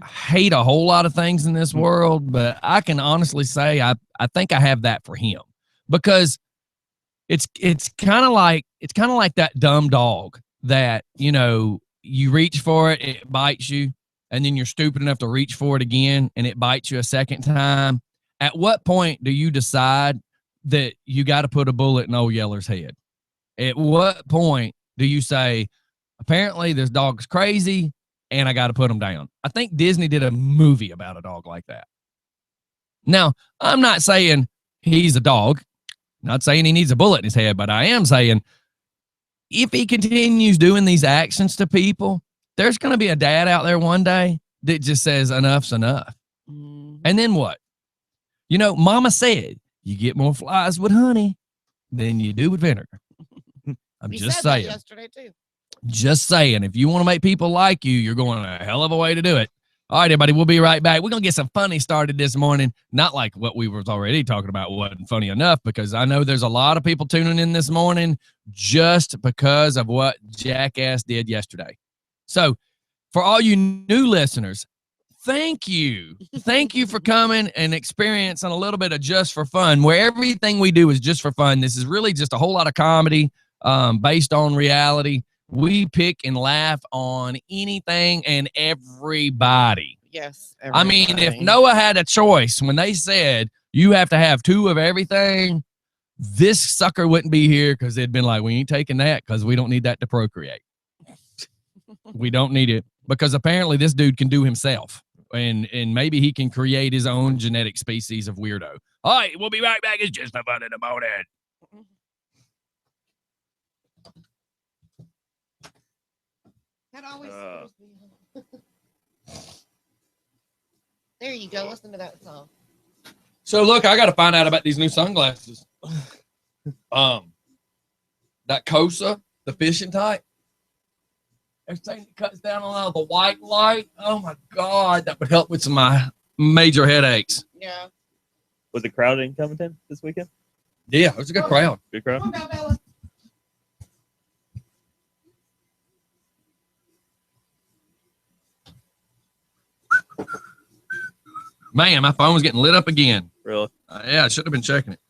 hate a whole lot of things in this world, but I can honestly say I think I have that for him, because it's kind of like that dumb dog that, you know, you reach for it, it bites you, and then you're stupid enough to reach for it again and it bites you a second time. At what point do you decide that you got to put a bullet in Old Yeller's head? At what point do you say, apparently this dog's crazy and I got to put him down? I think Disney did a movie about a dog like that. Now, I'm not saying he's a dog, not saying he needs a bullet in his head, but I am saying if he continues doing these actions to people, there's going to be a dad out there one day that just says enough's enough. And then what? You know, Mama said you get more flies with honey than you do with vinegar. I'm just saying. That yesterday too. Just saying, if you want to make people like you, you're going a hell of a way to do it. All right, everybody, we'll be right back. We're going to get some funny started this morning. Not like what we were already talking about wasn't funny enough, because I know there's a lot of people tuning in this morning just because of what Jackass did yesterday. So for all you new listeners, thank you. Thank you for coming and experiencing a little bit of Just for Fun, where everything we do is just for fun. This is really just a whole lot of comedy based on reality. We pick and laugh on anything and everybody. Yes. Everybody. I mean, if Noah had a choice when they said you have to have two of everything, this sucker wouldn't be here, because they'd been like, we ain't taking that because we don't need that to procreate. We don't need it, because apparently this dude can do himself, and maybe he can create his own genetic species of weirdo. All right, we'll be right back. It's Just for Fun in the Morning. That always there you go. Listen to that song. So look, I got to find out about these new sunglasses. That Kosa, the fishing type. They're saying it cuts down on all the white light. Oh my God, that would help with some of my major headaches. Yeah. Was the crowd in Covington this weekend? Yeah, it was a good crowd. Good crowd. Come on, Bella. Man, my phone was getting lit up again. Really? Yeah, I should have been checking it.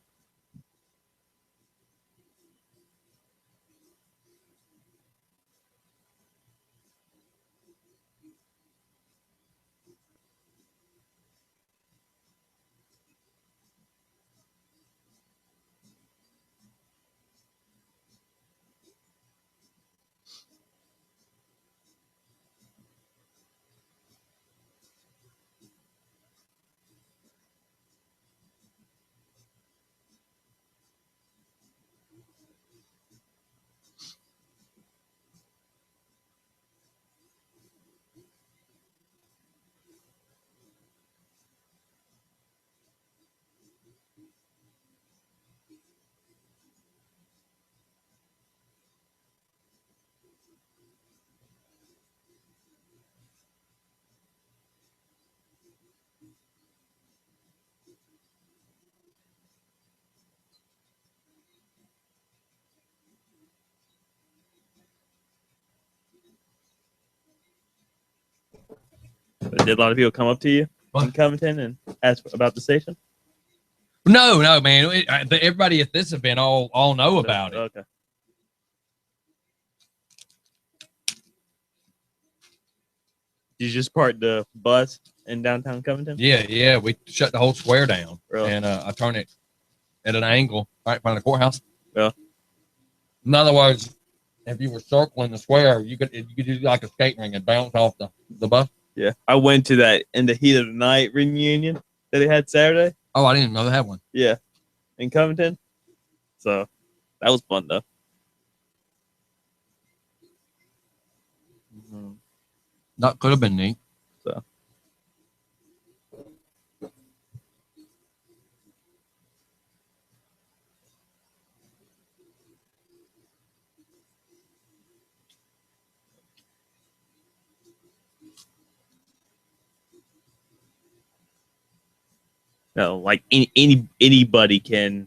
Did a lot of people come up to you in Covington and ask about the station? No, man. Everybody at this event all know about it. Okay. Did you just park the bus in downtown Covington? Yeah. We shut the whole square down. Really? And I turn it at an angle right in front of the courthouse. Yeah. In other words, if you were circling the square, you could do like a skate ring and bounce off the bus. Yeah. I went to that In the Heat of the Night reunion that they had Saturday. Oh, I didn't know they had one. Yeah. In Covington. So that was fun though. Mm-hmm. That could have been neat. So. No, like anybody can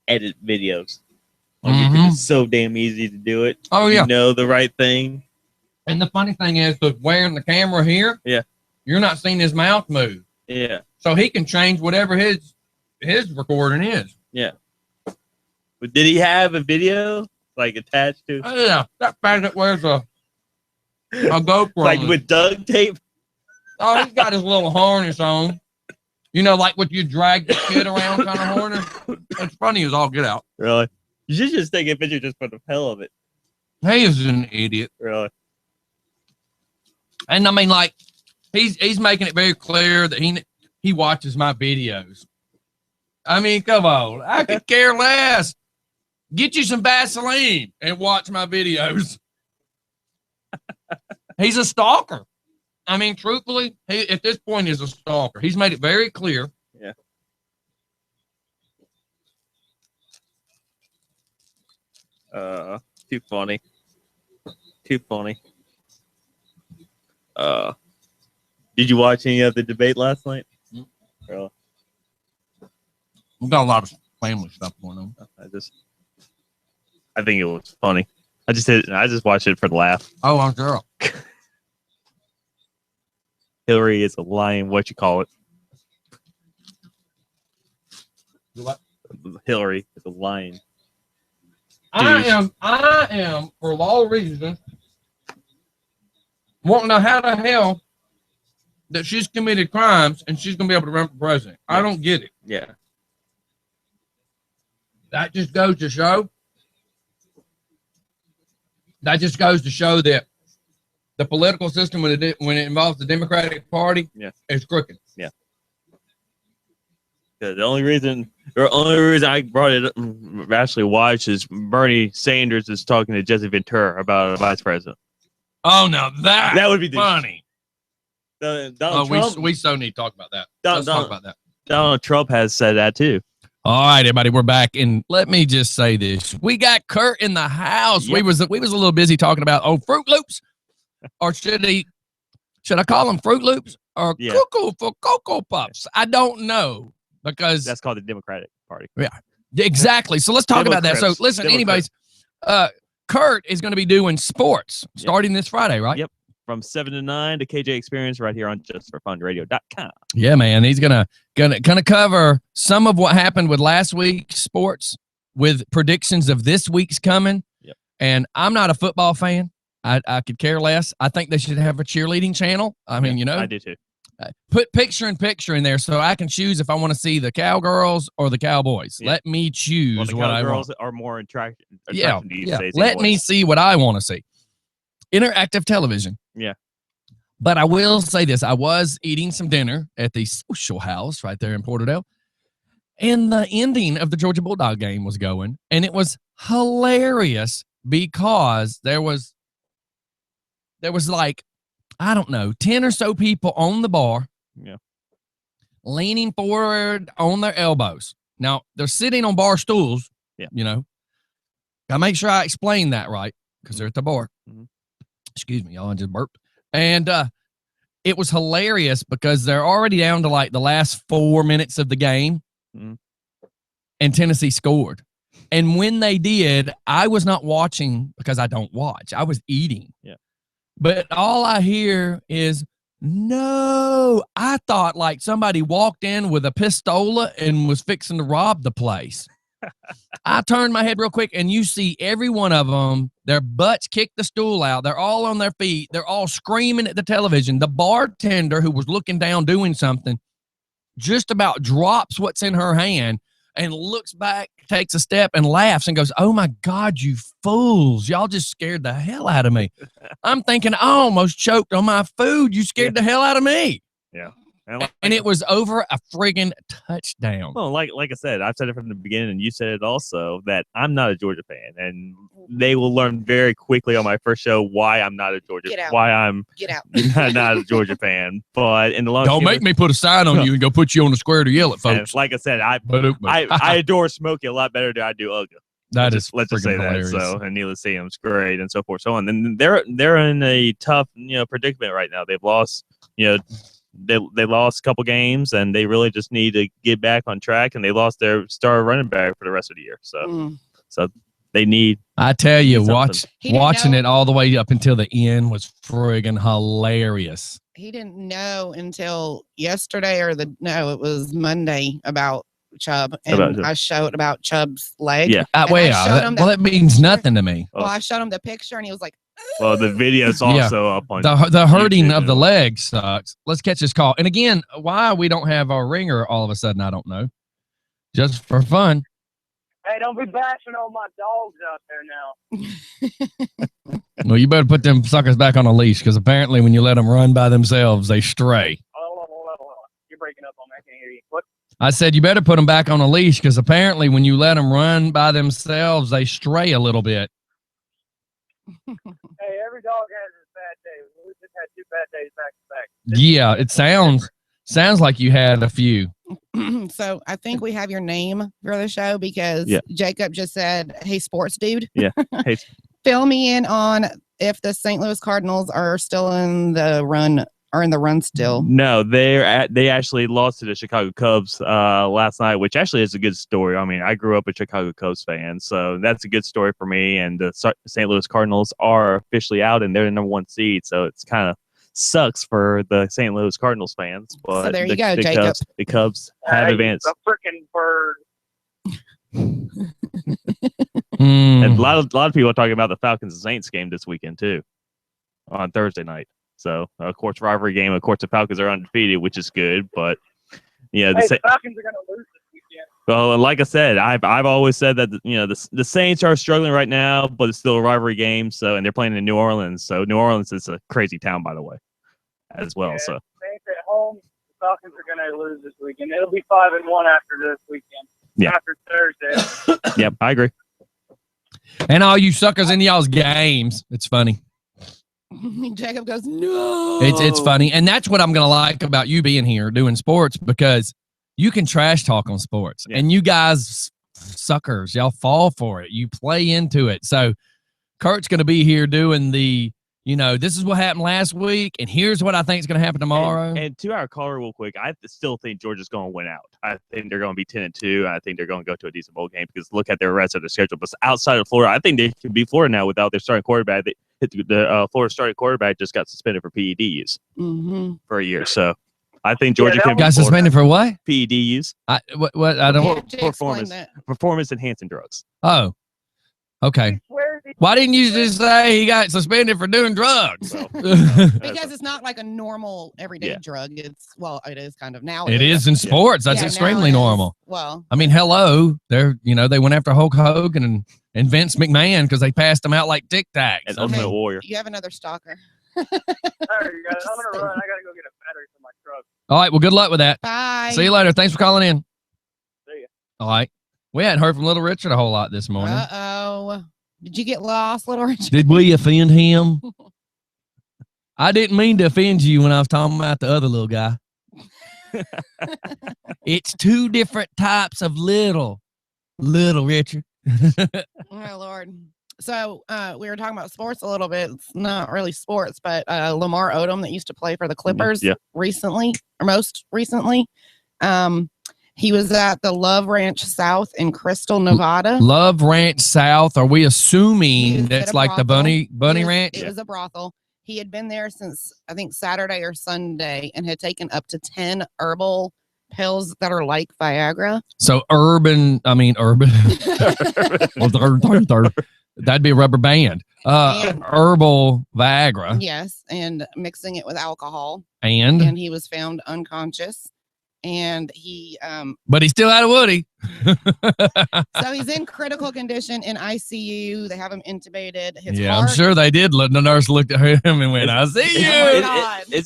edit videos. Like it's so damn easy to do it. Oh yeah, you know the right thing. And the funny thing is, that wearing the camera here, you're not seeing his mouth move. Yeah. So he can change whatever his recording is. Yeah. But did he have a video like attached to? Oh yeah, that faggot wears a GoPro, like with duct tape. Oh, he's got his little harness on. You know, like what you drag the kid around kind of harness. It's funny as all get out. Really? You should just take a picture just for the hell of it. He is an idiot. Really? And I mean, like, he's making it very clear that he watches my videos. I mean, come on. I could care less. Get you some Vaseline and watch my videos. He's a stalker. I mean, truthfully, he at this point is a stalker. He's made it very clear. Yeah. Too funny. Too funny. Did you watch any of the debate last night? Really? We've got a lot of family stuff going on. I think it was funny. I just watched it for the laugh. Oh, I'm sure. Hillary is a lying, what you call it? What? Hillary is a lying. I am, for law reasons, wanting to know how the hell that she's committed crimes and she's going to be able to run for president. Yeah. I don't get it. Yeah. That just goes to show that the political system, when it involves the Democratic Party, is crooked. Yeah. The only reason I brought it up, actually watched, is Bernie Sanders is talking to Jesse Ventura about a vice president. Oh, no, that would be funny. Donald Trump, we so need to talk about that. Let's talk about that. Donald Trump has said that too. All right, everybody, we're back, and let me just say this: we got Kurt in the house. Yep. We was a little busy talking about Fruit Loops, or should I call them Fruit Loops or Cuckoo for Cocoa Puffs? I don't know, because that's called the Democratic Party. Yeah, exactly. So let's talk about that. So listen, anyways, Kurt is going to be doing sports starting this Friday, right? Yep. from 7 to 9, the KJ Experience right here on JustForFunRadio.com. Yeah, man. He's gonna cover some of what happened with last week's sports with predictions of this week's coming. Yep. And I'm not a football fan. I could care less. I think they should have a cheerleading channel. I mean, I do too. Put picture in picture in there so I can choose if I want to see the Cowgirls or the Cowboys. Yeah. Let me choose Well, the what I want. Cowgirls are more attractive Yeah. these days. Let me anyways. see what I want to see. Interactive television. Yeah. But I will say this. I was eating some dinner at the Social House right there in Porterdale. And the ending of the Georgia Bulldog game was going. And it was hilarious because there was like, I don't know, 10 or so people on the bar. Yeah. Leaning forward on their elbows. Now, they're sitting on bar stools. Yeah. You know. I make sure I explain that right because they're at the bar. Mhm. Excuse me, y'all. I just burped. And it was hilarious because they're already down to like the last 4 minutes of the game. Mhm. And Tennessee scored. And when they did, I was not watching because I don't watch. I was eating. Yeah. But all I hear is, no. I thought like somebody walked in with a pistola and was fixing to rob the place. I turned my head real quick, and you see every one of them, their butts kick the stool out. They're all on their feet. They're all screaming at the television. The bartender who was looking down doing something just about drops what's in her hand and looks back, takes a step, and laughs and goes, "Oh, my God, you fools. Y'all just scared the hell out of me." I'm thinking, I almost choked on my food. You scared the hell out of me. Yeah. And it was over a friggin' touchdown. Well, like I said, I've said it from the beginning, and you said it also, that I'm not a Georgia fan, and they will learn very quickly on my first show why I'm not a Georgia, why I'm not a Georgia fan. But in the long don't make me put a sign on you and go put you on the square to yell at folks. Like I said, I adore Smokey a lot better than I do Uga. Let's just say hilarious. that. So, and Needless Sam's great, and so forth, so on. And they're in a tough predicament right now. They've lost They lost a couple games, and they really just need to get back on track. And they lost their star running back for the rest of the year. So they need. I tell you, watching it all the way up until the end was friggin' hilarious. He didn't know until yesterday it was Monday about Chubb, and I showed about Chubb's leg. Yeah, that means nothing to me. Well, I showed him the picture, and he was like, well, the video's also up on the hurting of the leg sucks. Let's catch this call. And again, why we don't have our ringer all of a sudden, I don't know. Just for fun. Hey, don't be bashing all my dogs out there now. Well, you better put them suckers back on a leash, because apparently when you let them run by themselves, they stray. Hold on. You're breaking up on me. I can't hear you. What? I said you better put them back on a leash, because apparently when you let them run by themselves, they stray a little bit. Hey, every dog has its bad day. We just had 2 bad days back to back. Yeah, it sounds like you had a few. So I think we have your name for the show, because Jacob just said, "Hey, sports dude." Yeah. Hey. Fill me in on if the St. Louis Cardinals are still in the run. Still? No, they actually lost to the Chicago Cubs last night, which actually is a good story. I mean, I grew up a Chicago Cubs fan, so that's a good story for me. And the St. Louis Cardinals are officially out, and they're the number 1 seed, so it's kind of sucks for the St. Louis Cardinals fans. But so there you go, Jacob. The Cubs have advanced. A freaking bird. And a lot of people are talking about the Falcons and Saints game this weekend too, on Thursday night. So, of course, rivalry game. Of course, the Falcons are undefeated, which is good. But yeah, the Falcons are going to lose this weekend. Well, like I said, I've always said that the Saints are struggling right now, but it's still a rivalry game. So, and they're playing in New Orleans. So, New Orleans is a crazy town, by the way, as well. Yeah, so, Saints at home. The Falcons are going to lose this weekend. It'll be 5-1 after this weekend. Yeah. After Thursday. Yep, I agree. And all you suckers in y'all's games. It's funny. Jacob goes, no. It's funny. And that's what I'm going to like about you being here doing sports, because you can trash talk on sports. Yeah. And you guys, suckers, y'all fall for it. You play into it. So Kurt's going to be here doing the, this is what happened last week, and here's what I think is going to happen tomorrow. And to our caller real quick, I still think Georgia's going to win out. I think they're going to be 10-2. I think they're going to go to a decent bowl game, because look at their rest of the schedule. But outside of Florida, I think they could beat Florida now without their starting quarterback. the Florida starting quarterback just got suspended for PED use for a year. So I think Georgia got suspended for what? PED use. What? I don't. Performance enhancing drugs. Oh, okay. Why didn't you just say he got suspended for doing drugs? Because it's not like a normal everyday drug. It is kind of now. It is in sports. That's extremely normal. Well, I mean, hello, they went after Hulk Hogan and Vince McMahon because they passed them out like Tic Tacs. And Ultimate Warrior. You have another stalker. All right, guys, I'm gonna run. I gotta go get a battery for my truck. All right. Well, good luck with that. Bye. See you later. Thanks for calling in. See ya. All right. We hadn't heard from Little Richard a whole lot this morning. Uh-oh. Did you get lost, Little Richard? Did we offend him? I didn't mean to offend you when I was talking about the other little guy. It's two different types of Little Richard. Oh, Lord. So we were talking about sports a little bit. It's not really sports, but Lamar Odom that used to play for the Clippers recently, or most recently, he was at the Love Ranch South in Crystal, Nevada. Love Ranch South. Are we assuming that's like the Bunny Ranch? It was a brothel. He had been there since, I think, Saturday or Sunday and had taken up to 10 herbal pills that are like Viagra. So urban. That'd be a rubber band. Herbal Viagra. Yes, and mixing it with alcohol. And he was found unconscious. And he but he still had a Woody. So he's in critical condition in ICU. They have him intubated. His heart, I'm sure they did. The nurse looked at him and went, I see you.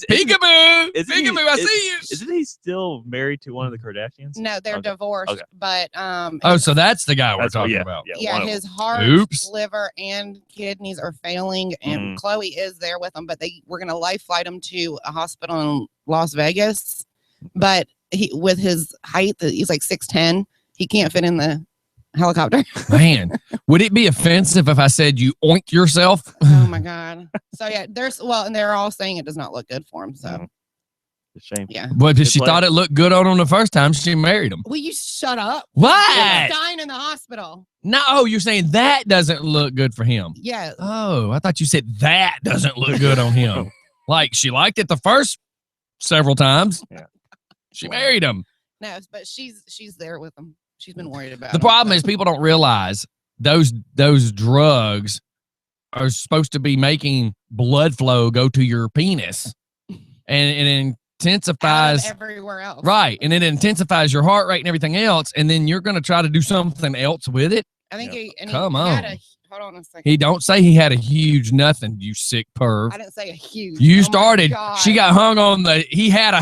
Peekaboo. Peekaboo, I see you. Isn't he still married to one of the Kardashians? No, they're divorced. Okay. But so that's the guy we're talking about. Yeah, his heart, liver, and kidneys are failing, and Chloe is there with him, but we're gonna life flight him to a hospital in Las Vegas. But he, with his height, he's like 6'10", he can't fit in the helicopter. Man, would it be offensive if I said you oinked yourself? Oh my God. So yeah, and they're all saying it does not look good for him. So it's a shame. Yeah. But if she thought it looked good on him the first time, she married him. Will you shut up? What? He's dying in the hospital. No, you're saying that doesn't look good for him. Yeah. Oh, I thought you said that doesn't look good on him. Like she liked it the first several times. Yeah. She married him. No, but she's there with him. She's been worried about the problem is people don't realize those drugs are supposed to be making blood flow go to your penis, and it intensifies everywhere else. Right, and it intensifies your heart rate and everything else, and then you're going to try to do something else with it. I think Come on. Hold on a second. He don't say he had a huge nothing, you sick perv. I didn't say a huge. You started. She got hung on he had a.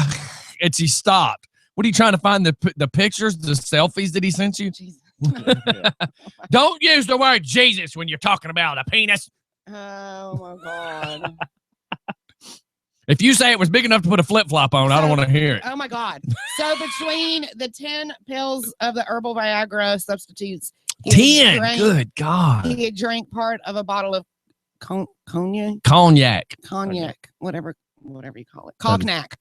And she stopped. What are you trying to find the pictures, the selfies that he sent you? Don't use the word Jesus when you're talking about a penis. Oh my God. If you say it was big enough to put a flip-flop on, I don't want to hear it. Oh my God. So between the 10 pills of the herbal Viagra substitutes, 10. Good God. He had drank part of a bottle of cognac. Whatever you call it. Cognac.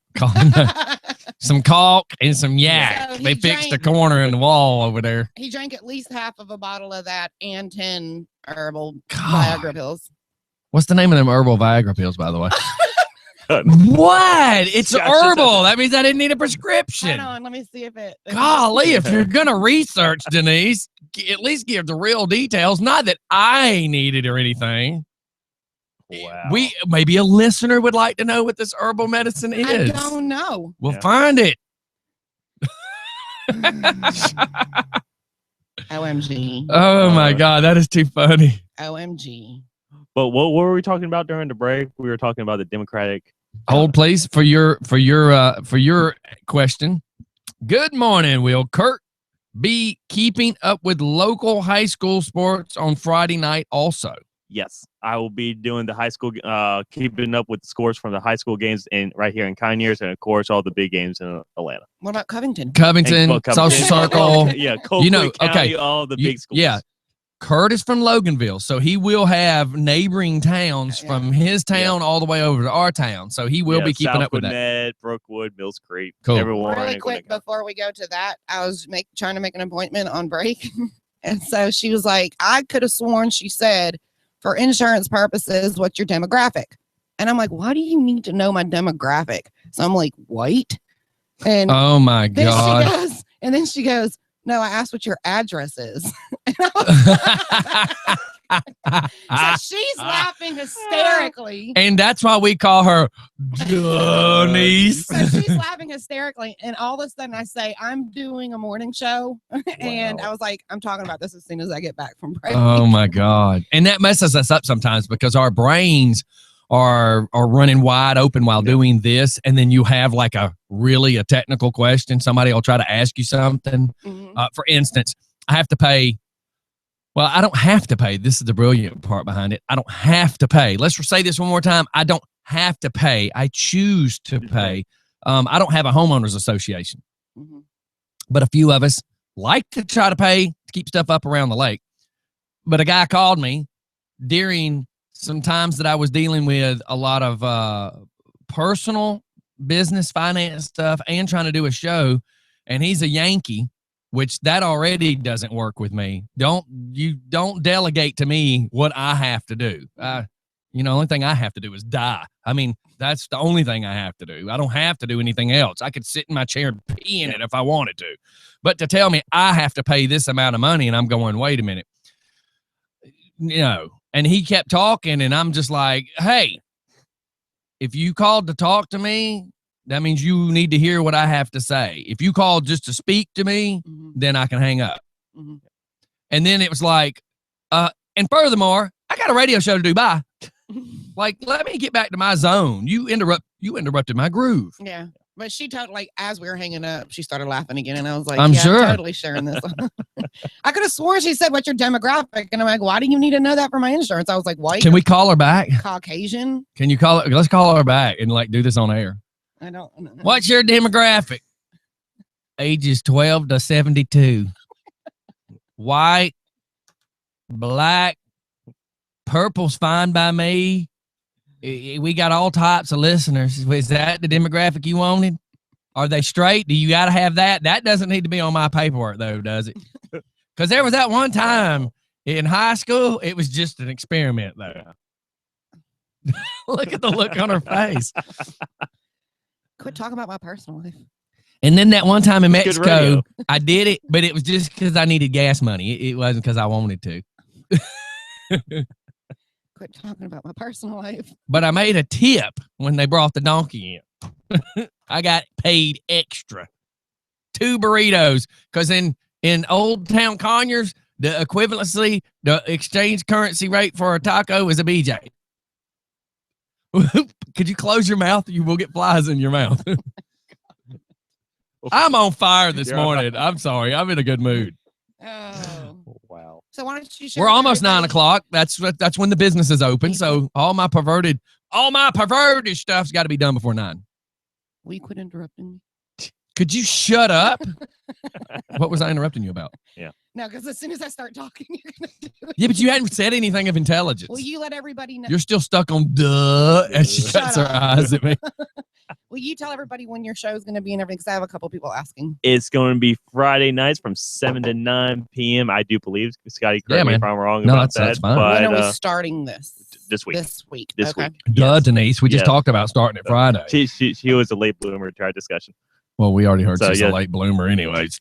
Some caulk and some yak. So they fixed the corner in the wall over there. He drank at least half of a bottle of that and 10 herbal Viagra pills. What's the name of them herbal Viagra pills, by the way? What? It's herbal. That means I didn't need a prescription. Hold on, let me see if it. Golly, if you're gonna research, Denise, at least give the real details. Not that I need it or anything. Wow. Maybe a listener would like to know what this herbal medicine is. I don't know. We'll find it. OMG. Oh my God, that is too funny. OMG. But what were we talking about during the break? We were talking about the Democratic. Hold please for your question. Good morning. Will Kurt be keeping up with local high school sports on Friday night also? Yes, I will be doing the high school, keeping up with the scores from the high school games right here in Conyers, and of course all the big games in Atlanta. What about Covington? Covington, Social Circle. Yeah, Copeland County, all the big schools. Yeah, Kurt is from Loganville, so he will have neighboring towns from his town all the way over to our town. So he will be keeping up with that. Brookwood, Mills Creek, cool. Everyone. Really quick before we go to that, I was trying to make an appointment on break, and so she was like, I could have sworn she said for insurance purposes, what's your demographic? And I'm like, why do you need to know my demographic? So I'm like, white. And oh my then God. she goes, no, I asked what your address is. So she's laughing hysterically. And that's why we call her Denise. So she's laughing hysterically. And all of a sudden I say, I'm doing a morning show. And I was like, I'm talking about this as soon as I get back from break. Oh my God. And that messes us up sometimes because our brains are running wide open while doing this. And then you have like a technical question. Somebody will try to ask you something. For instance, I have to pay. Well, I don't have to pay. This is the brilliant part behind it. I don't have to pay. Let's say this one more time. I don't have to pay. I choose to pay. I don't have a homeowners association, but a few of us like to try to pay to keep stuff up around the lake. But a guy called me during some times that I was dealing with a lot of personal business finance stuff and trying to do a show, and he's a Yankee, which that already doesn't work with me. Don't delegate to me what I have to do. The only thing I have to do is die. I mean, that's the only thing I have to do. I don't have to do anything else. I could sit in my chair and pee in it if I wanted to. But to tell me I have to pay this amount of money, and I'm going, wait a minute. And he kept talking, and I'm just like, hey, if you called to talk to me, that means you need to hear what I have to say. If you called just to speak to me, then I can hang up. And then it was like, and furthermore, I got a radio show to do. Bye. Like, let me get back to my zone. You interrupted my groove. Yeah. But she totally, as we were hanging up, she started laughing again. And I was like, I'm sure. I'm totally sharing this. I could have sworn she said, what's your demographic? And I'm like, why do you need to know that for my insurance? I was like, white. Can we call her back? Caucasian. Can you call her? Let's call her back and do this on air. I don't know. What's your demographic? Ages 12 to 72. White, black, purple's fine by me. We got all types of listeners. Is that the demographic you wanted? Are they straight? Do you got to have that? That doesn't need to be on my paperwork, though, does it? Because there was that one time in high school, it was just an experiment, though. Look at the look on her face. Quit talking about my personal life. And then that one time in Mexico, I did it, but it was just because I needed gas money. It wasn't because I wanted to. Quit talking about my personal life. But I made a tip when they brought the donkey in. I got paid extra. 2 burritos. Because in Old Town Conyers, the equivalency, the exchange currency rate for a taco is a BJ. Could you close your mouth? You will get flies in your mouth. I'm on fire this morning. I'm sorry. I'm in a good mood. Oh. Wow. So why don't you share? We're almost 9 o'clock. That's when the business is open. So all my perverted stuff's got to be done before 9. Will you quit interrupting me? Could you shut up? What was I interrupting you about? Yeah. No, because as soon as I start talking, you're going to do it. Yeah, but you hadn't said anything of intelligence. Will you let everybody know? You're still stuck on duh as she cuts her eyes at me. Will you tell everybody when your show is going to be and everything? Because I have a couple people asking. It's going to be Friday nights from 7 to 9 p.m. I do believe. Scotty, correct me if I'm wrong about that. That's fine. But, when are we starting this? This week. This week. This okay. week. Duh, Denise. We just talked about starting it Friday. She was a late bloomer to our discussion. Well, we already heard she's a late bloomer anyways.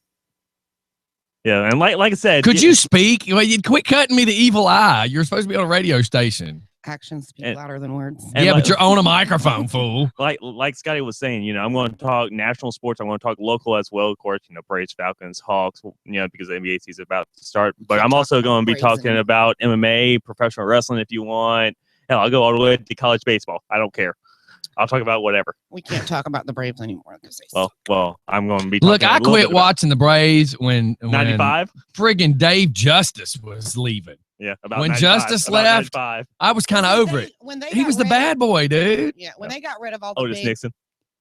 Yeah, and like I said. Could you speak? Well, you'd quit cutting me the evil eye. You're supposed to be on a radio station. Actions speak louder than words. Yeah, but you're on a microphone, fool. Like Scotty was saying, I'm going to talk national sports. I'm going to talk local as well. Of course, Braves, Falcons, Hawks, because the NBA season is about to start. But I'm also going to be talking about MMA, professional wrestling if you want. Hell, I'll go all the way to college baseball. I don't care. I'll talk about whatever. We can't talk about the Braves anymore because they well, I'm going to be. Look, I quit watching the Braves when 95. Friggin' Dave Justice was leaving. Yeah, about when 95, Justice left, I was kind of over it. He was the bad boy, dude. Yeah, when they got rid of all the Otis Nixon.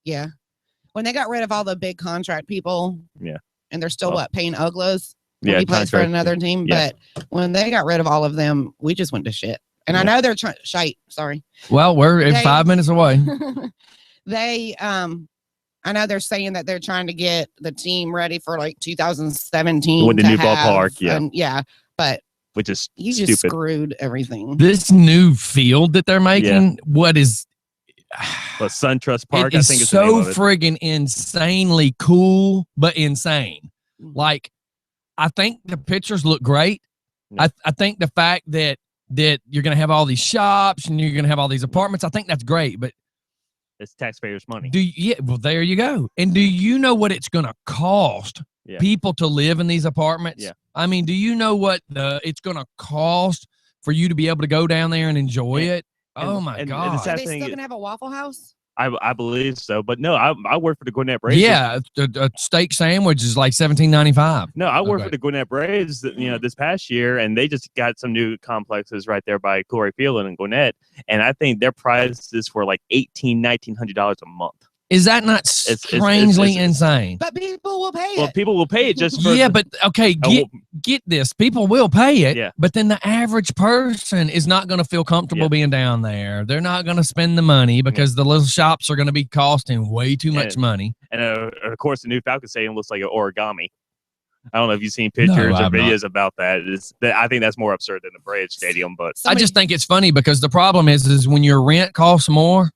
Yeah, when they got rid of all the big contract people. Yeah, and they're still paying Uglos. Yeah, he plays for another team. Yeah. But when they got rid of all of them, we just went to shit. And I know they're trying shite. Sorry. Well, we're 5 minutes away. I know they're saying that they're trying to get the team ready for like 2017 with the new ballpark. Yeah. Yeah. But which is you stupid. just screwed everything. This new field that they're making, what is But SunTrust Park, it is I think is so the name of it. friggin' insanely cool, but insane. Like, I think the pictures look great. Yeah. I think the fact that you're going to have all these shops and you're going to have all these apartments, I think that's great. But it's taxpayers' money. Well, there you go. And do you know what it's going to cost people to live in these apartments? Yeah. I mean, do you know what it's going to cost for you to be able to go down there and enjoy it? Oh my God! Are they still going to have a Waffle House? I believe so, but no, I work for the Gwinnett Braves. Yeah, a steak sandwich is like $17.95. No, I work for the Gwinnett Braves. This past year, and they just got some new complexes right there by Corey Field in Gwinnett, and I think their prices were like $1,900 a month. Is that not strangely insane? But people will pay it. Well, people will pay it just for. Yeah, but okay, get this. People will pay it, yeah. But then the average person is not going to feel comfortable being down there. They're not going to spend the money because the little shops are going to be costing way too much money. And of course, the new Falcon Stadium looks like an origami. I don't know if you've seen pictures or videos about that. I think that's more absurd than the Braves Stadium, but I just think it's funny because the problem is when your rent costs more,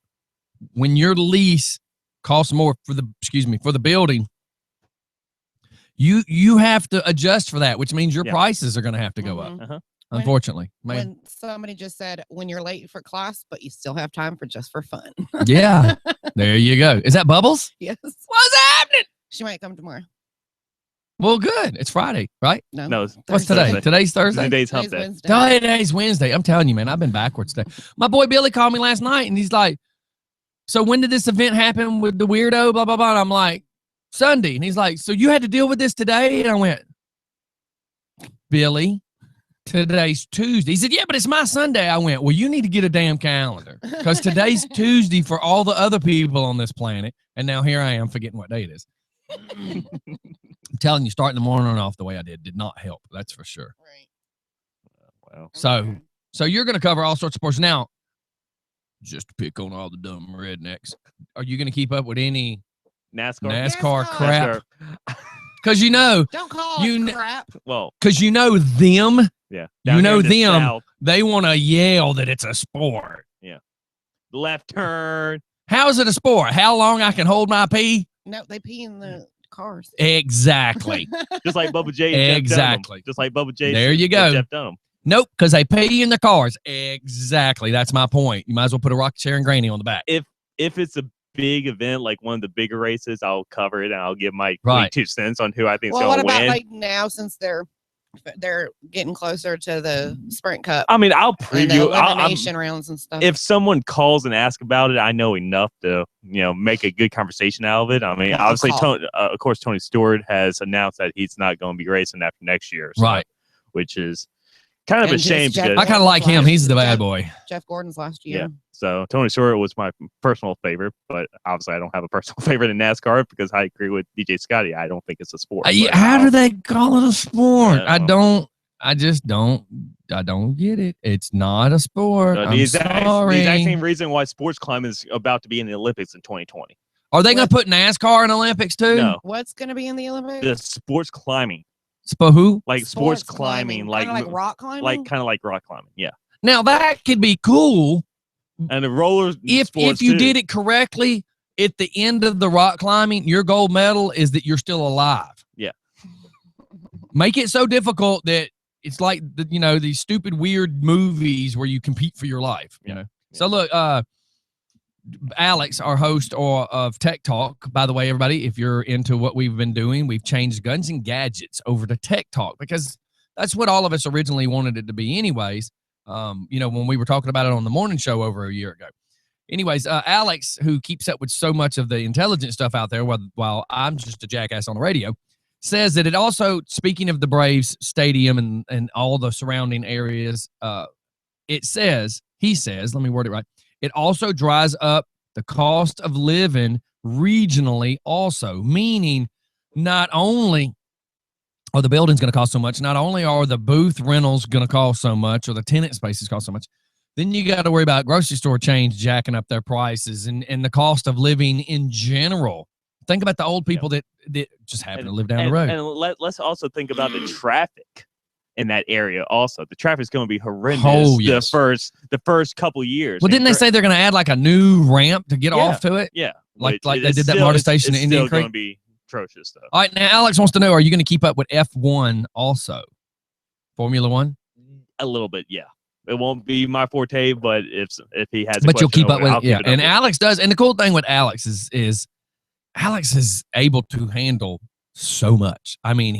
when your lease costs more for the building, you have to adjust for that, which means your prices are going to have to go up. Unfortunately, when somebody just said when you're late for class, but you still have time for fun. Yeah, there you go. Is that Bubbles? Yes. What's happening? She might come tomorrow. Well, good. It's Friday, right? No. What's today? Today's Thursday. Today's hump day. Today's Wednesday. I'm telling you, man, I've been backwards today. My boy Billy called me last night, and he's like, "So when did this event happen with the weirdo? Blah blah blah." And I'm like, "Sunday." And he's like, "So you had to deal with this today?" And I went, "Billy, today's Tuesday." He said, "Yeah, but it's my Sunday." I went, "Well, you need to get a damn calendar because today's Tuesday for all the other people on this planet." And now here I am forgetting what day it is. I'm telling you, starting the morning off the way I did not help. That's for sure. Right. Wow. So you're going to cover all sorts of sports now. Just to pick on all the dumb rednecks, are you going to keep up with any NASCAR crap? Because don't call it crap. Well, because them. Yeah. Them. They want to yell that it's a sport. Yeah. Left turn. How is it a sport? How long I can hold my pee? No, they pee in the cars. Exactly. Just like Bubba J. And exactly. Just like Bubba J. There you go. Jeff Dunham. Nope, because they pee in the cars. Exactly. That's my point. You might as well put a rocket chair and granny on the back. If it's a big event, like one of the bigger races, I'll cover it and I'll give my 2 cents on who I think is going to win. What about like now, since they're getting closer to the Sprint Cup? I mean, I'll preview elimination rounds and stuff. If someone calls and asks about it, I know enough to make a good conversation out of it. I mean, obviously, of course, Tony Stewart has announced that he's not going to be racing after next year, right? Which is kind of a shame because I kind of like him. He's the bad boy. Jeff Gordon's last year. Yeah. So Tony Stewart was my personal favorite, but obviously I don't have a personal favorite in NASCAR because I agree with DJ Scotty. I don't think it's a sport. How do they call it a sport? I just don't get it. It's not a sport. The exact same reason why sports climbing is about to be in the Olympics in 2020. Are they going to put NASCAR in Olympics too? No. What's going to be in the Olympics? The sports climbing. Who? Like sports climbing, like rock climbing, kind of like rock climbing. Yeah. Now that could be cool. And the rollers, if you did it correctly, at the end of the rock climbing, your gold medal is that you're still alive. Yeah. Make it so difficult that it's like these stupid weird movies where you compete for your life. You know. Yeah. So look, Alex, our host of Tech Talk, by the way, everybody, if you're into what we've been doing, we've changed Guns and Gadgets over to Tech Talk because that's what all of us originally wanted it to be anyways. When we were talking about it on the morning show over a year ago. Anyways, Alex, who keeps up with so much of the intelligent stuff out there while I'm just a jackass on the radio, says that it also, speaking of the Braves stadium and all the surrounding areas, he says, let me word it right, it also dries up the cost of living regionally also, meaning not only are the buildings going to cost so much, not only are the booth rentals going to cost so much or the tenant spaces cost so much, then you got to worry about grocery store chains jacking up their prices and the cost of living in general. Think about the old people that just happen to live down the road. And let's also think about the traffic in that area. Also, the traffic's going to be horrendous. Oh, yes. The first couple years. Well, didn't they say they're going to add like a new ramp to get off to it? Yeah, like they did that MARTA station in Indian Creek. It's going to be atrocious stuff. All right, now Alex wants to know: are you going to keep up with F1 also? Formula One? A little bit, yeah. It won't be my forte, but if he has, but you'll keep up with it, yeah. And Alex does. And the cool thing with Alex is Alex is able to handle so much. I mean,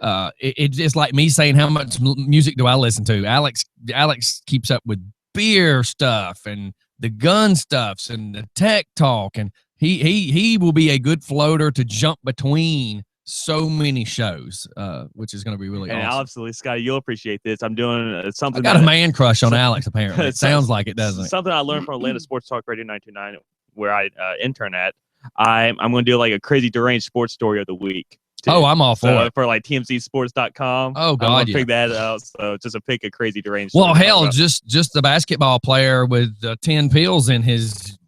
it's like me saying how much music do I listen to. Alex keeps up with beer stuff and the gun stuffs and the tech talk, and he will be a good floater to jump between so many shows, which is going to be really awesome. And absolutely, Scotty, you'll appreciate this. I'm doing something. I got a man crush on Alex. Apparently, it sounds like it, doesn't it? Something I learned from Atlanta Sports Talk Radio 929, where I intern at. I'm going to do like a crazy deranged sports story of the week. Too. Oh, I'm all for it. For like TMZsports.com. Oh, God, I'm gonna pick that out. So just a pick a crazy deranged. Well, hell, just the basketball player with 10 pills in his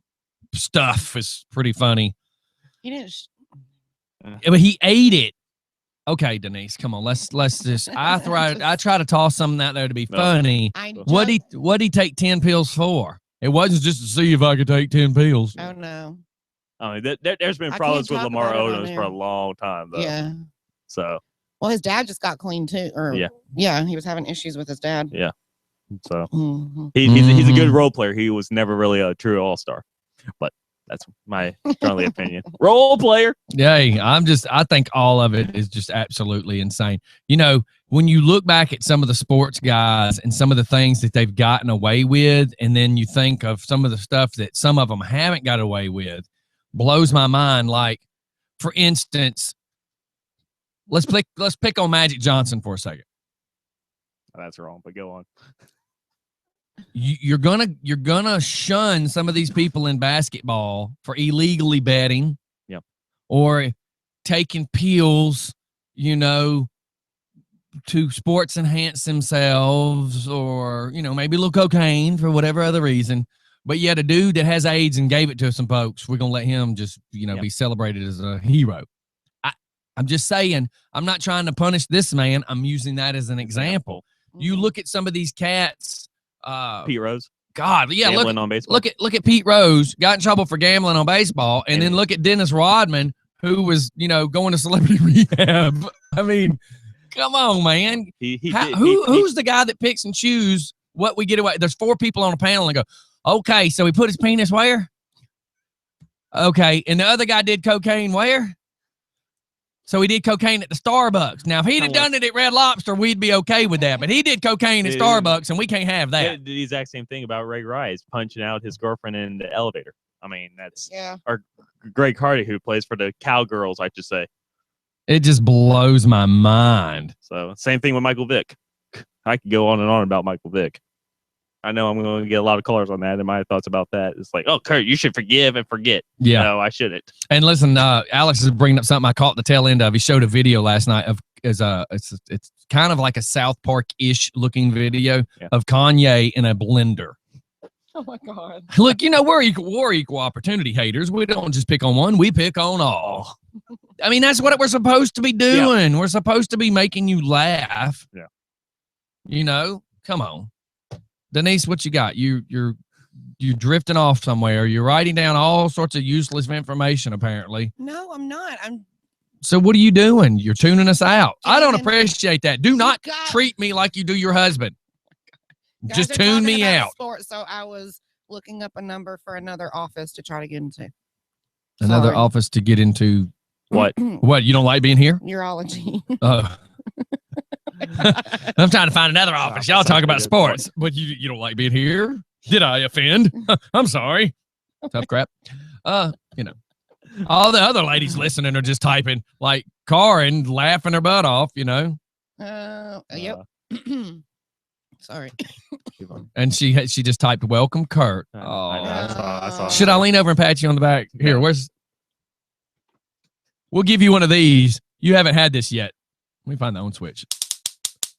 stuff is pretty funny. He didn't. But he ate it. Okay, Denise, come on. Let's just. I try to toss something out there to be funny. What'd he take 10 pills for? It wasn't just to see if I could take 10 pills. Oh no. I mean, there's been problems with Lamar Odom for a long time, though. Yeah. So. Well, his dad just got clean too. Yeah, he was having issues with his dad. Yeah. So he's a good role player. He was never really a true all-star, but that's my strongly opinion. Role player. Yeah, I think all of it is just absolutely insane. You know, when you look back at some of the sports guys and some of the things that they've gotten away with, and then you think of some of the stuff that some of them haven't got away with, blows my mind. Like, for instance, let's pick on Magic Johnson for a second. That's wrong, but go on. You're gonna shun some of these people in basketball for illegally betting, or taking pills, to sports enhance themselves, or maybe a little cocaine for whatever other reason. But yet a dude that has AIDS and gave it to some folks, we're gonna let him just be celebrated as a hero. I'm just saying, I'm not trying to punish this man. I'm using that as an example. You look at some of these cats. Pete Rose. God, yeah. Gambling on baseball. Look at Pete Rose, got in trouble for gambling on baseball, and then look at Dennis Rodman, who was going to celebrity rehab. I mean, come on, man. Who's the guy that picks and chooses what we get away? There's 4 people on a panel and go, okay, so he put his penis where? Okay, and the other guy did cocaine where? So he did cocaine at the Starbucks. Now, if he'd have done it at Red Lobster, we'd be okay with that. But he did cocaine at Starbucks, and we can't have that. He did the exact same thing about Ray Rice punching out his girlfriend in the elevator. I mean, that's or Greg Hardy, who plays for the Cowgirls, I should say. It just blows my mind. So same thing with Michael Vick. I could go on and on about Michael Vick. I know I'm going to get a lot of callers on that, and my thoughts about that. It's like, oh, Kurt, you should forgive and forget. Yeah. No, I shouldn't. And listen, Alex is bringing up something I caught the tail end of. He showed a video last night of it's kind of like a South Park-ish looking video of Kanye in a blender. Oh my God! Look, we're equal opportunity haters. We don't just pick on one; we pick on all. I mean, that's what we're supposed to be doing. Yeah. We're supposed to be making you laugh. Yeah. Come on. Denise, what you got? You're drifting off somewhere. You're writing down all sorts of useless information, apparently. No, I'm not. So what are you doing? You're tuning us out. I don't appreciate that. Do not treat me like you do your husband. Just tune me out. Sports, so I was looking up a number for another office to try to get into. Another office to get into what? What? You don't like being here? Urology. Oh. I'm trying to find another office. Y'all talk about sports, but you don't like being here? Did I offend? I'm sorry. Tough crap. All the other ladies listening are just typing like Karen, laughing her butt off. Yep. Sorry. And she just typed welcome, Kurt. I saw. Should I lean over and pat you on the back? Here, we'll give you one of these. You haven't had this yet. Let me find the on switch.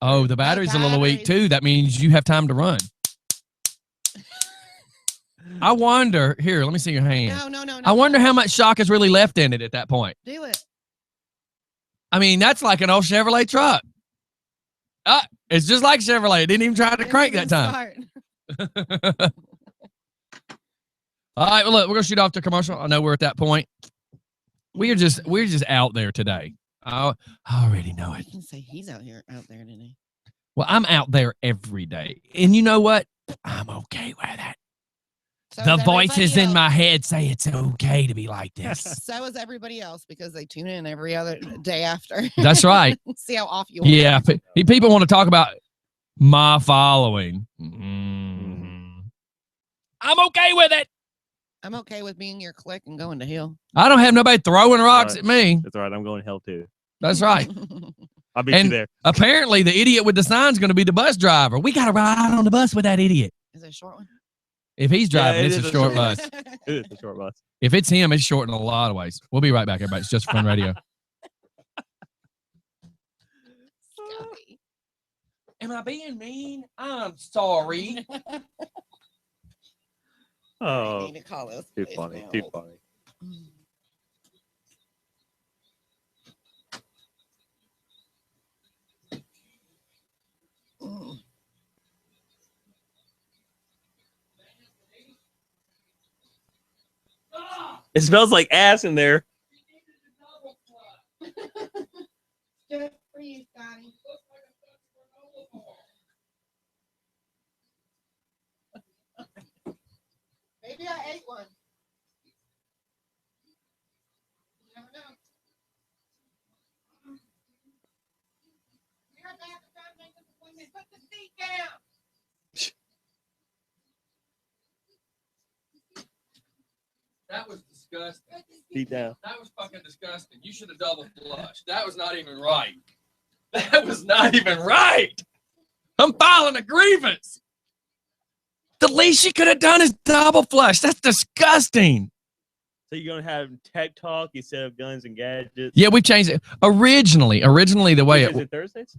Oh, the battery's a little weak too. That means you have time to run. I wonder. Here, let me see your hand. No. I wonder how much shock is really left in it at that point. Do it. I mean, that's like an old Chevrolet truck. It's just like Chevrolet. It didn't even try to crank that time. All right, well, look, we're gonna shoot off to commercial. I know we're at that point. We're just out there today. I already know it. I can say he's out there today. Well, I'm out there every day, and you know what? I'm okay with it. So the voices in my head say it's okay to be like this. So is everybody else because they tune in every other day after. That's right. See how off you are. Yeah, people want to talk about my following. Mm-hmm. I'm okay with it. I'm okay with being your clique and going to hell. I don't have nobody throwing rocks at me. That's right. I'm going to hell too. That's right. I'll beat you there. Apparently, the idiot with the sign's going to be the bus driver. We got to ride on the bus with that idiot. Is it a short one? If he's driving, it's a short bus. It is a short bus. If it's him, it's short in a lot of ways. We'll be right back, everybody. It's Just Fun Radio. Am I being mean? I'm sorry. Oh, need to call us too funny. Too funny. It smells like ass in there. Just for you, Scotty. Maybe I ate one. You never know. You're back to make this appointment. Put the seat down. That was disgusting. Deep down. That was fucking disgusting. You should have double flushed. That was not even right. That was not even right. I'm filing a grievance. The least you could have done is double flush. That's disgusting. So you're going to have tech talk instead of guns and gadgets? Yeah, we changed it. Originally the way Is it Thursdays?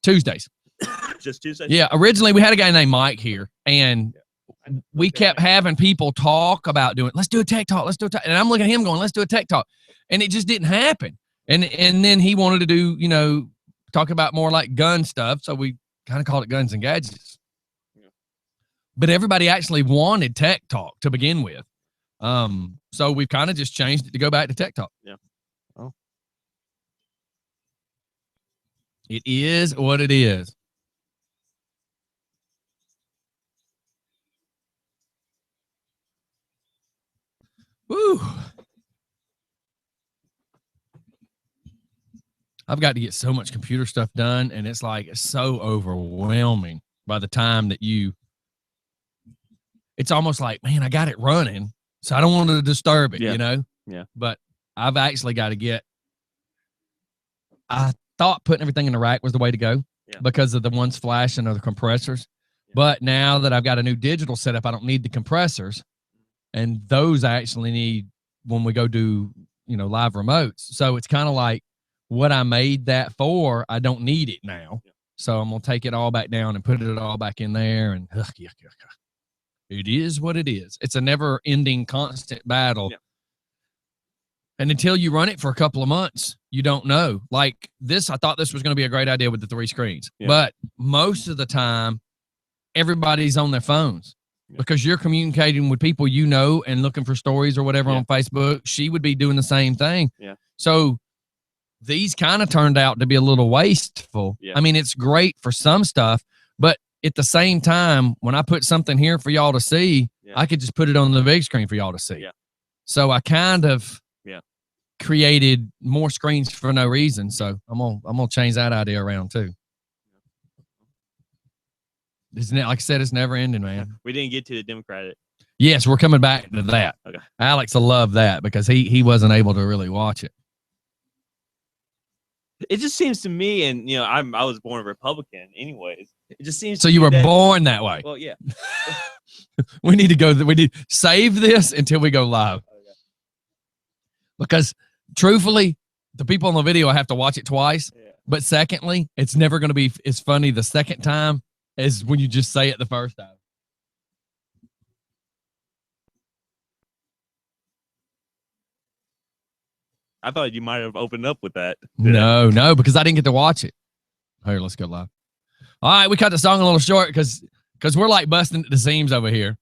Tuesdays. Just Tuesdays? Yeah, originally we had a guy named Mike here, and we kept having people talk about doing, let's do a tech talk, let's do a tech. And I'm looking at him going, let's do a tech talk. And it just didn't happen. And then he wanted to do, talk about more like gun stuff. So we kind of called it Guns and Gadgets. Yeah. But everybody actually wanted tech talk to begin with. So we've kind of just changed it to go back to tech talk. Yeah. Oh. It is what it is. Woo. I've got to get so much computer stuff done, and it's so overwhelming by the time that it's almost like, man, I got it running, so I don't want to disturb it, Yeah. But I've actually got to I thought putting everything in the rack was the way to go because of the ones flashing or the compressors. Yeah. But now that I've got a new digital setup, I don't need the compressors. And those I actually need when we go do, live remotes. So it's kind of like what I made that for, I don't need it now. Yeah. So I'm going to take it all back down and put it all back in there. And it is what it is. It's a never ending constant battle. Yeah. And until you run it for a couple of months, you don't know. Like this, I thought this was going to be a great idea with the 3 screens. Yeah. But most of the time, everybody's on their phones. Because you're communicating with people and looking for stories or whatever on Facebook. She would be doing the same thing. Yeah. So these kind of turned out to be a little wasteful. Yeah. I mean, it's great for some stuff, but at the same time, when I put something here for y'all to see, I could just put it on the big screen for y'all to see. Yeah. So I kind of created more screens for no reason. So I'm gonna change that idea around too. Isn't it, like I said, it's never ending, man. We didn't get to the Democratic. Yes, we're coming back to that. Okay. Alex will love that because he wasn't able to really watch it. It just seems to me, and I was born a Republican, anyways. It just seems. So you were born that way. Well, yeah. We need to save this until we go live. Okay. Because truthfully, the people on the video have to watch it twice. Yeah. But secondly, it's never going to be as funny the second time as when you just say it the first time. I thought you might have opened up with that. No, because I didn't get to watch it. Here, let's go live. All right, we cut the song a little short because we're like busting at the seams over here.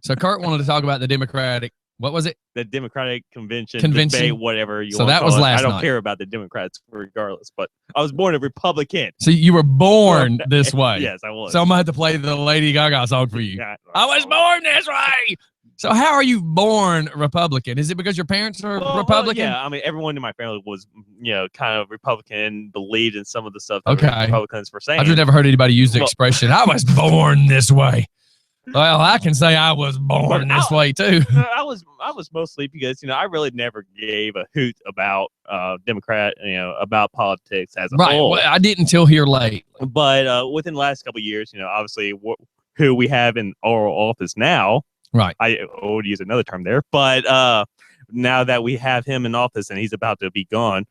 So Kurt wanted to talk about the Democratic. What was it? The Democratic convention, debate, whatever you so want to that call was it. last I don't night. care about the Democrats regardless, but I was born a Republican. So you were born this way. Yes, I was. So I'm going to have to play the Lady Gaga song for you. Yeah, I was born this way. So how are you born Republican? Is it because your parents are Republican? Yeah, I mean, everyone in my family was, kind of Republican, believed in some of the stuff that Okay. Republicans were saying. I've just never heard anybody use the expression, I was born this way. Well, I can say I was born this way too. I was mostly because I really never gave a hoot about Democrat, about politics as a whole. Well, I didn't until here late. But within the last couple of years, obviously who we have in our office now. Right. I would use another term there, but now that we have him in office and he's about to be gone,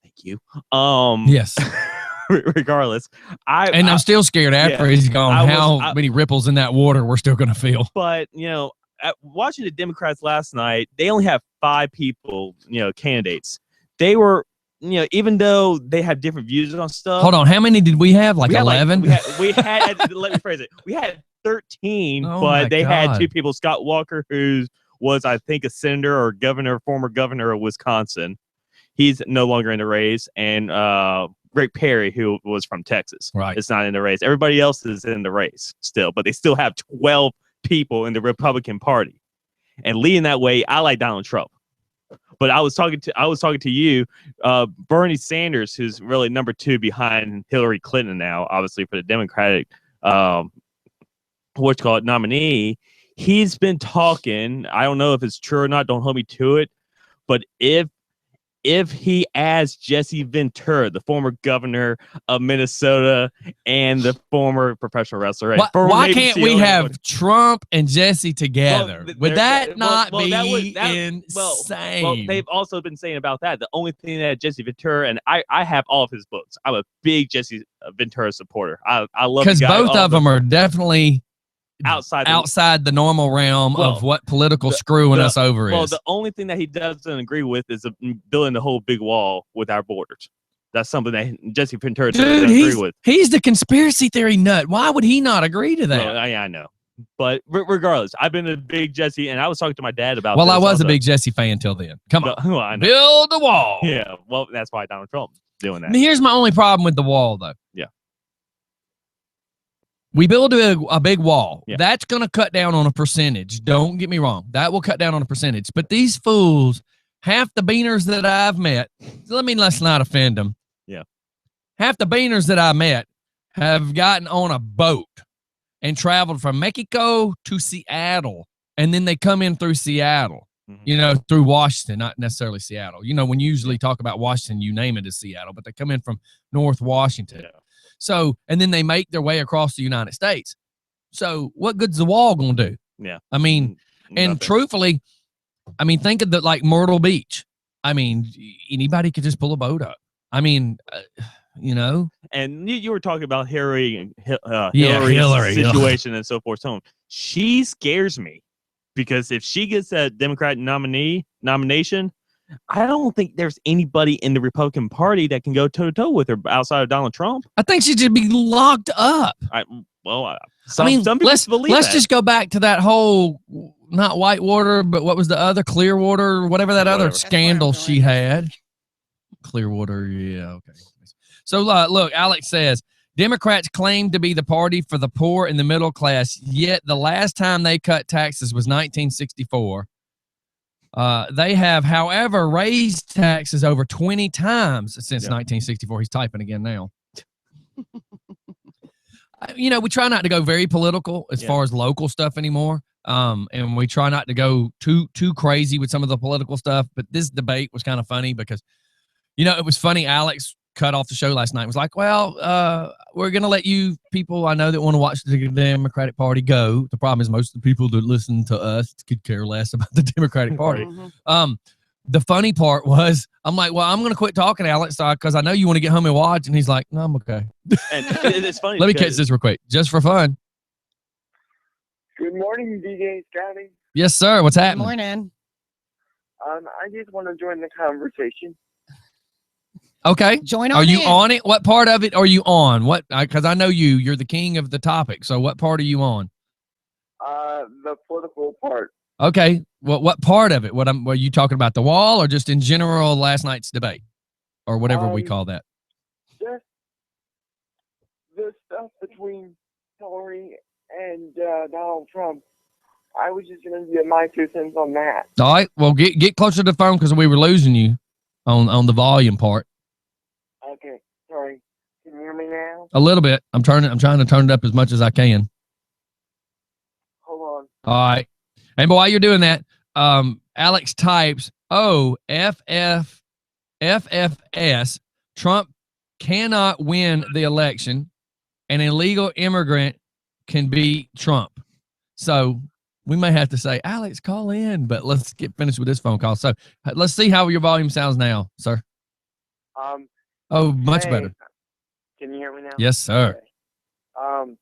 thank you. Yes. Regardless, I'm still scared after he's gone. How many ripples in that water we're still going to feel? But watching the Democrats last night, they only have 5 people, candidates. They were, even though they have different views on stuff. Hold on, how many did we have? Like 11? We had let me phrase it. We had 13, but they had 2 people. Scott Walker, who was, I think, a senator or former governor of Wisconsin. He's no longer in the race, and Greg Perry, who was from Texas. Right. It's not in the race. Everybody else is in the race still, but they still have 12 people in the Republican Party. And leading that way, I like Donald Trump. But I was talking to you, Bernie Sanders, who's really number 2 behind Hillary Clinton now, obviously for the Democratic nominee. He's been talking. I don't know if it's true or not. Don't hold me to it. But if he adds Jesse Ventura, the former governor of Minnesota and the former professional wrestler. Why can't we have Trump and Jesse together? Would that not be insane? Well, they've also been saying about that. The only thing that Jesse Ventura, and I have all of his books. I'm a big Jesse Ventura supporter. I love, because both of them are definitely outside the normal realm of what political screwing us over is. Well, the only thing that he doesn't agree with is building the whole big wall with our borders. That's something that Jesse Ventura doesn't agree with. He's the conspiracy theory nut. Why would he not agree to that? Well, I know. But regardless, I've been a big Jesse, and I was talking to my dad about this. Well, I was a big Jesse fan till then. Come on. Well, I know. Build the wall. Yeah, well, that's why Donald Trump's doing that. Here's my only problem with the wall, though. Yeah. We build a big wall. Yeah. That's going to cut down on a percentage. Don't get me wrong. That will cut down on a percentage. But these fools, half the beaners that I've met, let's not offend them. Yeah. Half the beaners that I met have gotten on a boat and traveled from Mexico to Seattle. And then they come in through Seattle, through Washington, not necessarily Seattle. When you usually talk about Washington, you name it as Seattle, but they come in from North Washington. Yeah. So, and then they make their way across the United States. So what good's the wall going to do? Yeah. I mean, and truthfully, think of Myrtle Beach. Anybody could just pull a boat up. And you were talking about Hillary's Hillary situation and so forth. So she scares me because if she gets a Democratic nomination, I don't think there's anybody in the Republican Party that can go toe-to-toe with her outside of Donald Trump. I think she should be locked up. Some people believe let's that. just go back to that whole, not Whitewater, but what was the other, Clearwater, whatever that other scandal she had. Clearwater, yeah, okay. So, look, Alex says, Democrats claim to be the party for the poor and the middle class, yet the last time they cut taxes was 1964. They have, however, raised taxes over 20 times since 1964. He's typing again now. We try not to go very political as far as local stuff anymore. And we try not to go too crazy with some of the political stuff. But this debate was kind of funny because, it was funny. Alex cut off the show last night. It was like, well, we're going to let you people I know that want to watch the Democratic Party go. The problem is most of the people that listen to us could care less about the Democratic Party. The funny part was, I'm like, well, I'm going to quit talking, Alex, because I know you want to get home and watch. And he's like, no, I'm okay. And it's funny. Let me catch this real quick, just for fun. Good morning, DJ Scotty. Yes, sir. What's happening? Good morning. I just want to join the conversation. Okay. Join on Are you in. on it? What part of it are you on? What? Because I know you're the king of the topic. So what part are you on? The political part. Okay. Well, what part of it? Were you talking about the wall or just in general last night's debate or whatever we call that? Just the stuff between Hillary and Donald Trump. I was just going to give my 2 cents on that. All right. Well, get closer to the phone because we were losing you on the volume part. Okay. Sorry. Can you hear me now? A little bit. I'm trying to turn it up as much as I can. Hold on. All right. And while you're doing that, Alex types, FFS, Trump cannot win the election. An illegal immigrant can beat Trump. So we may have to say, Alex, call in, but let's get finished with this phone call. So let's see how your volume sounds now, sir. Much better. Can you hear me now? Yes, sir. Okay.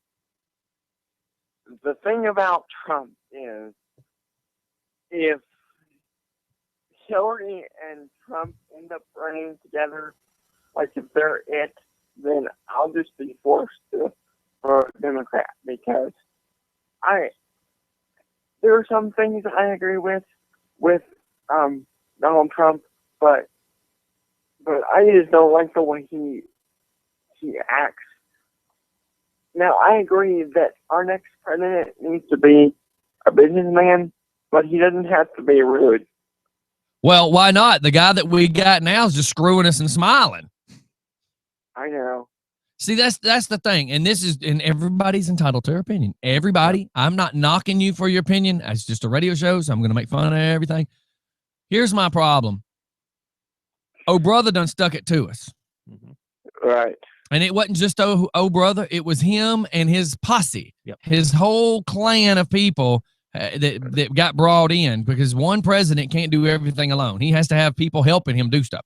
The thing about Trump is, if Hillary and Trump end up running together, like if they're it, then I'll just be forced to vote Democrat because there are some things I agree with Donald Trump, but I just don't like the way he acts. Now, I agree that our next president needs to be a businessman, but he doesn't have to be rude. Well, why not? The guy that we got now is just screwing us and smiling. I know. See, that's the thing. And everybody's entitled to their opinion. Everybody. I'm not knocking you for your opinion. It's just a radio show, so I'm going to make fun of everything. Here's my problem. Oh, brother done stuck it to us. Right. And it wasn't just oh brother. It was him and his posse. Yep. His whole clan of people that got brought in because one president can't do everything alone. He has to have people helping him do stuff.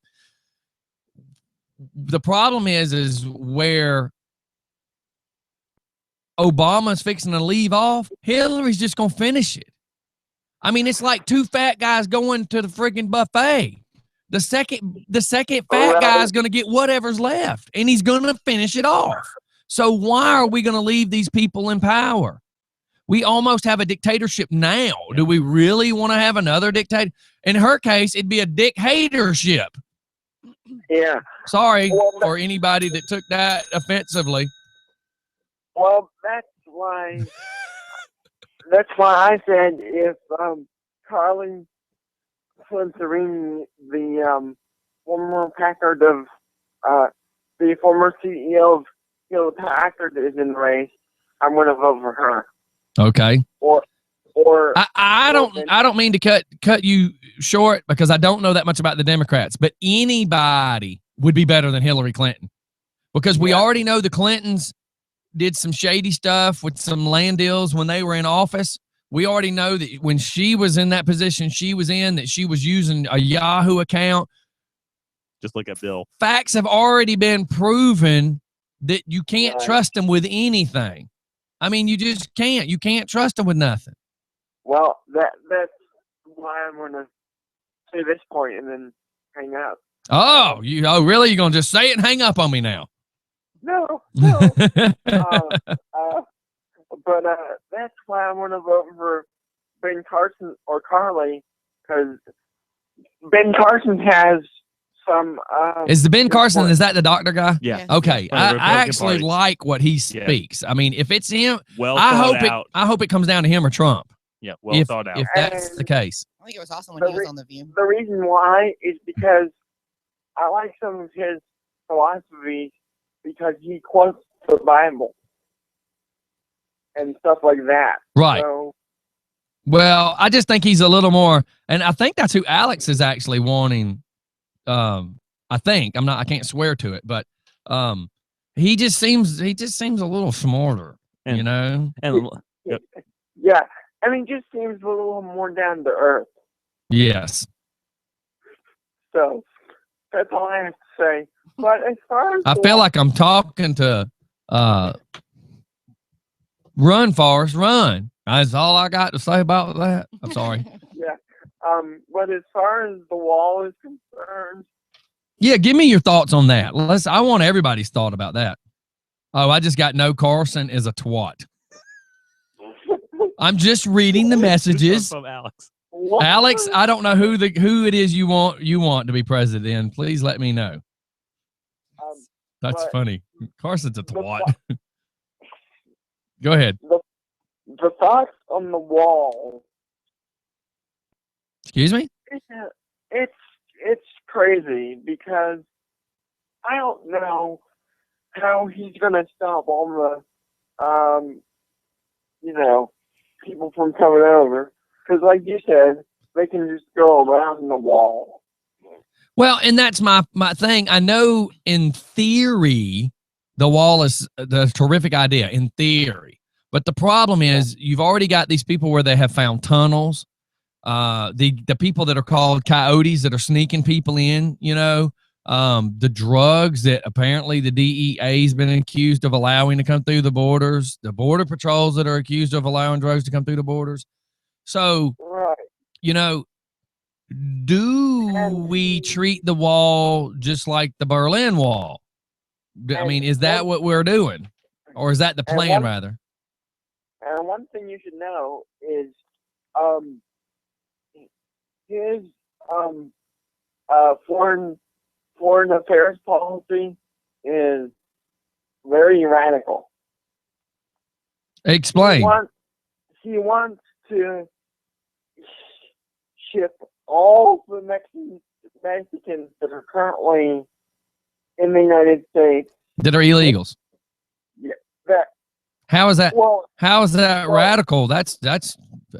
The problem is where Obama's fixing to leave off, Hillary's just going to finish it. I mean, it's like two fat guys going to the freaking buffet. The second fat guy is going to get whatever's left, and he's going to finish it off. So why are we going to leave these people in power? We almost have a dictatorship now. Do we really want to have another dictator? In her case, it'd be a dick-hatership. Yeah. Sorry for anybody that took that offensively. Well, that's why I said if Carly Flynn-Serene, the former Packard of the former CEO of Hewlett Packard is in the race, I'm going to vote for her. Okay. Or I don't mean to cut you short because I don't know that much about the Democrats, but anybody would be better than Hillary Clinton because we already know the Clintons did some shady stuff with some land deals when they were in office. We already know that when she was in that position she was in, that she was using a Yahoo account. Just look at Bill. Facts have already been proven that you can't trust them with anything. I mean, you just can't. You can't trust them with nothing. Well, that's why I'm going to say this point and then hang up. Oh, really? You're going to just say it and hang up on me now? No. But that's why I'm going to vote for Ben Carson or Carly, because Ben Carson has some... is the Ben Carson, is that the doctor guy? Yeah. Okay. I actually like what he speaks. I mean, if it's him, I hope it comes down to him or Trump. Yeah, well thought out. If that's the case. I think it was awesome when he was on The View. The reason why is because I like some of his philosophies because he quotes the Bible and stuff like that. Right. So, well, I just think he's a little more, and I think that's who Alex is actually wanting. I can't swear to it, but he just seems a little smarter, you know? And yeah. I mean, just seems a little more down to earth. Yes. So that's all I have to say. But as far as I feel like I'm talking to Run, Forrest, run. That's all I got to say about that. I'm sorry. Yeah. But as far as the wall is concerned, Yeah, give me your thoughts on that. I want everybody's thought about that. Oh, I just got no. Carson is a twat. I'm just reading the messages from Alex. What? Alex, I don't know who it is you want to be president. Please let me know. That's funny. Carson's a twat. Go ahead. The thoughts on the wall. Excuse me? It's crazy because I don't know how he's gonna stop all the people from coming over. Because like you said, they can just go around the wall. Well, and that's my thing. I know in theory, the wall is the terrific idea in theory. But the problem is you've already got these people where they have found tunnels. The people that are called coyotes that are sneaking people in, the drugs that apparently the DEA has been accused of allowing to come through the borders, the border patrols that are accused of allowing drugs to come through the borders. So, do we treat the wall just like the Berlin Wall? I mean, is that what we're doing? Or is that the plan, rather? And one thing you should know is his foreign affairs policy is very radical. Explain. He wants to ship all the Mexicans that are currently in the United States that are illegals. Yeah. How is that? How is that radical? That's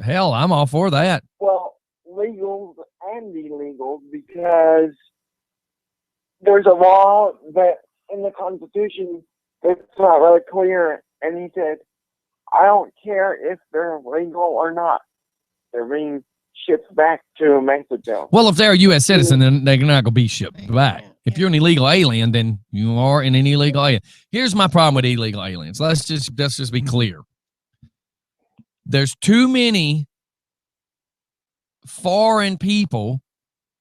hell. I'm all for that. Well, legals and illegals, because there's a law that in the Constitution that's not really clear, and he said, I don't care if they're legal or not. They're being shipped back to Mexico. Well, if they're a U.S. citizen, then they're not going to be shipped back. If you're an illegal alien, then you are an illegal alien. Here's my problem with illegal aliens. Let's just be clear. There's too many foreign people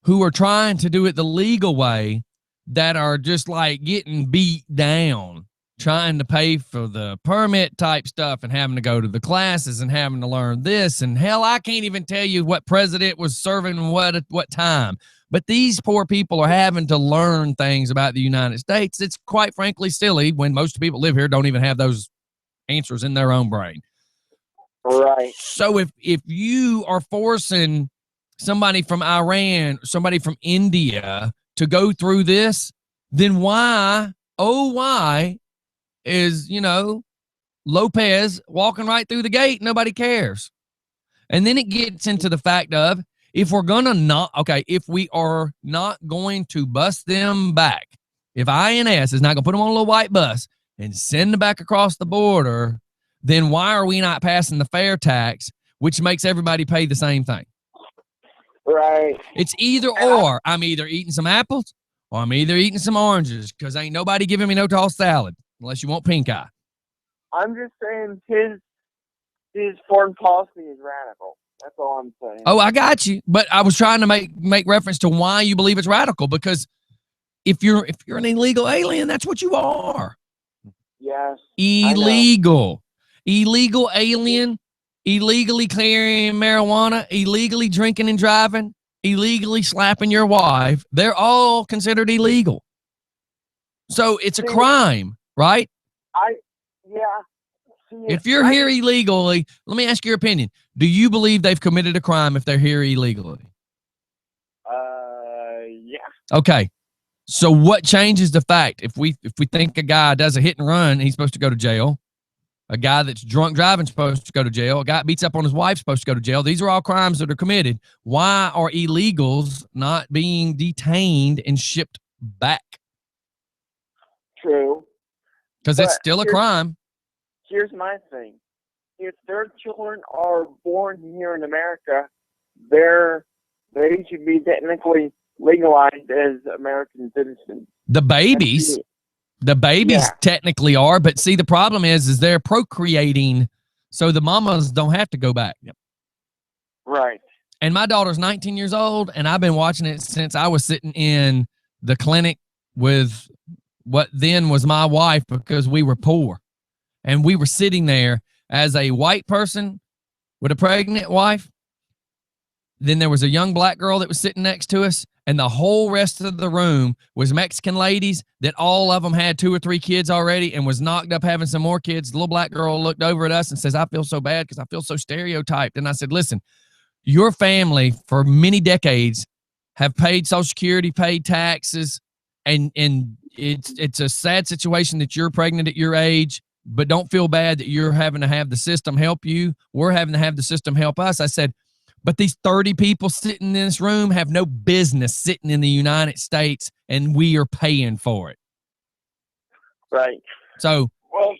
who are trying to do it the legal way that are just like getting beat down, trying to pay for the permit type stuff and having to go to the classes and having to learn this. And hell, I can't even tell you what president was serving what time. But these poor people are having to learn things about the United States. It's quite frankly silly when most people live here don't even have those answers in their own brain. Right. So if you are forcing somebody from Iran, somebody from India to go through this, then why is, Lopez walking right through the gate? Nobody cares. And then it gets into the fact of, if we are not going to bus them back, if INS is not going to put them on a little white bus and send them back across the border, then why are we not passing the fair tax, which makes everybody pay the same thing? Right. It's either or. I'm either eating some apples or I'm either eating some oranges, because ain't nobody giving me no tossed salad unless you want pink eye. I'm just saying his foreign policy is radical. That's all I'm saying. Oh, I got you. But I was trying to make reference to why you believe it's radical, because if you're an illegal alien, that's what you are. Yes. Illegal alien, illegally carrying marijuana, illegally drinking and driving, illegally slapping your wife. They're all considered illegal. So it's a crime, right? If you're here illegally, let me ask your opinion. Do you believe they've committed a crime if they're here illegally? Yeah. Okay. So what changes the fact? If we think a guy does a hit and run, he's supposed to go to jail. A guy that's drunk driving is supposed to go to jail. A guy beats up on his wife is supposed to go to jail. These are all crimes that are committed. Why are illegals not being detained and shipped back? True. Because it's still a crime. Here's my thing. If their children are born here in America, they should be technically legalized as American citizens. The babies technically are, but see, the problem is they're procreating, so the mamas don't have to go back. Right. And my daughter's 19 years old, and I've been watching it since I was sitting in the clinic with what then was my wife because we were poor. And we were sitting there as a white person with a pregnant wife. Then there was a young black girl that was sitting next to us, and the whole rest of the room was Mexican ladies that all of them had 2 or 3 kids already and was knocked up having some more kids. The little black girl looked over at us and says, I feel so bad because I feel so stereotyped. And I said, listen, your family for many decades have paid Social Security, paid taxes, and it's a sad situation that you're pregnant at your age, but don't feel bad that you're having to have the system help you. We're having to have the system help us. I said, but these 30 people sitting in this room have no business sitting in the United States, and we are paying for it. Right. So well,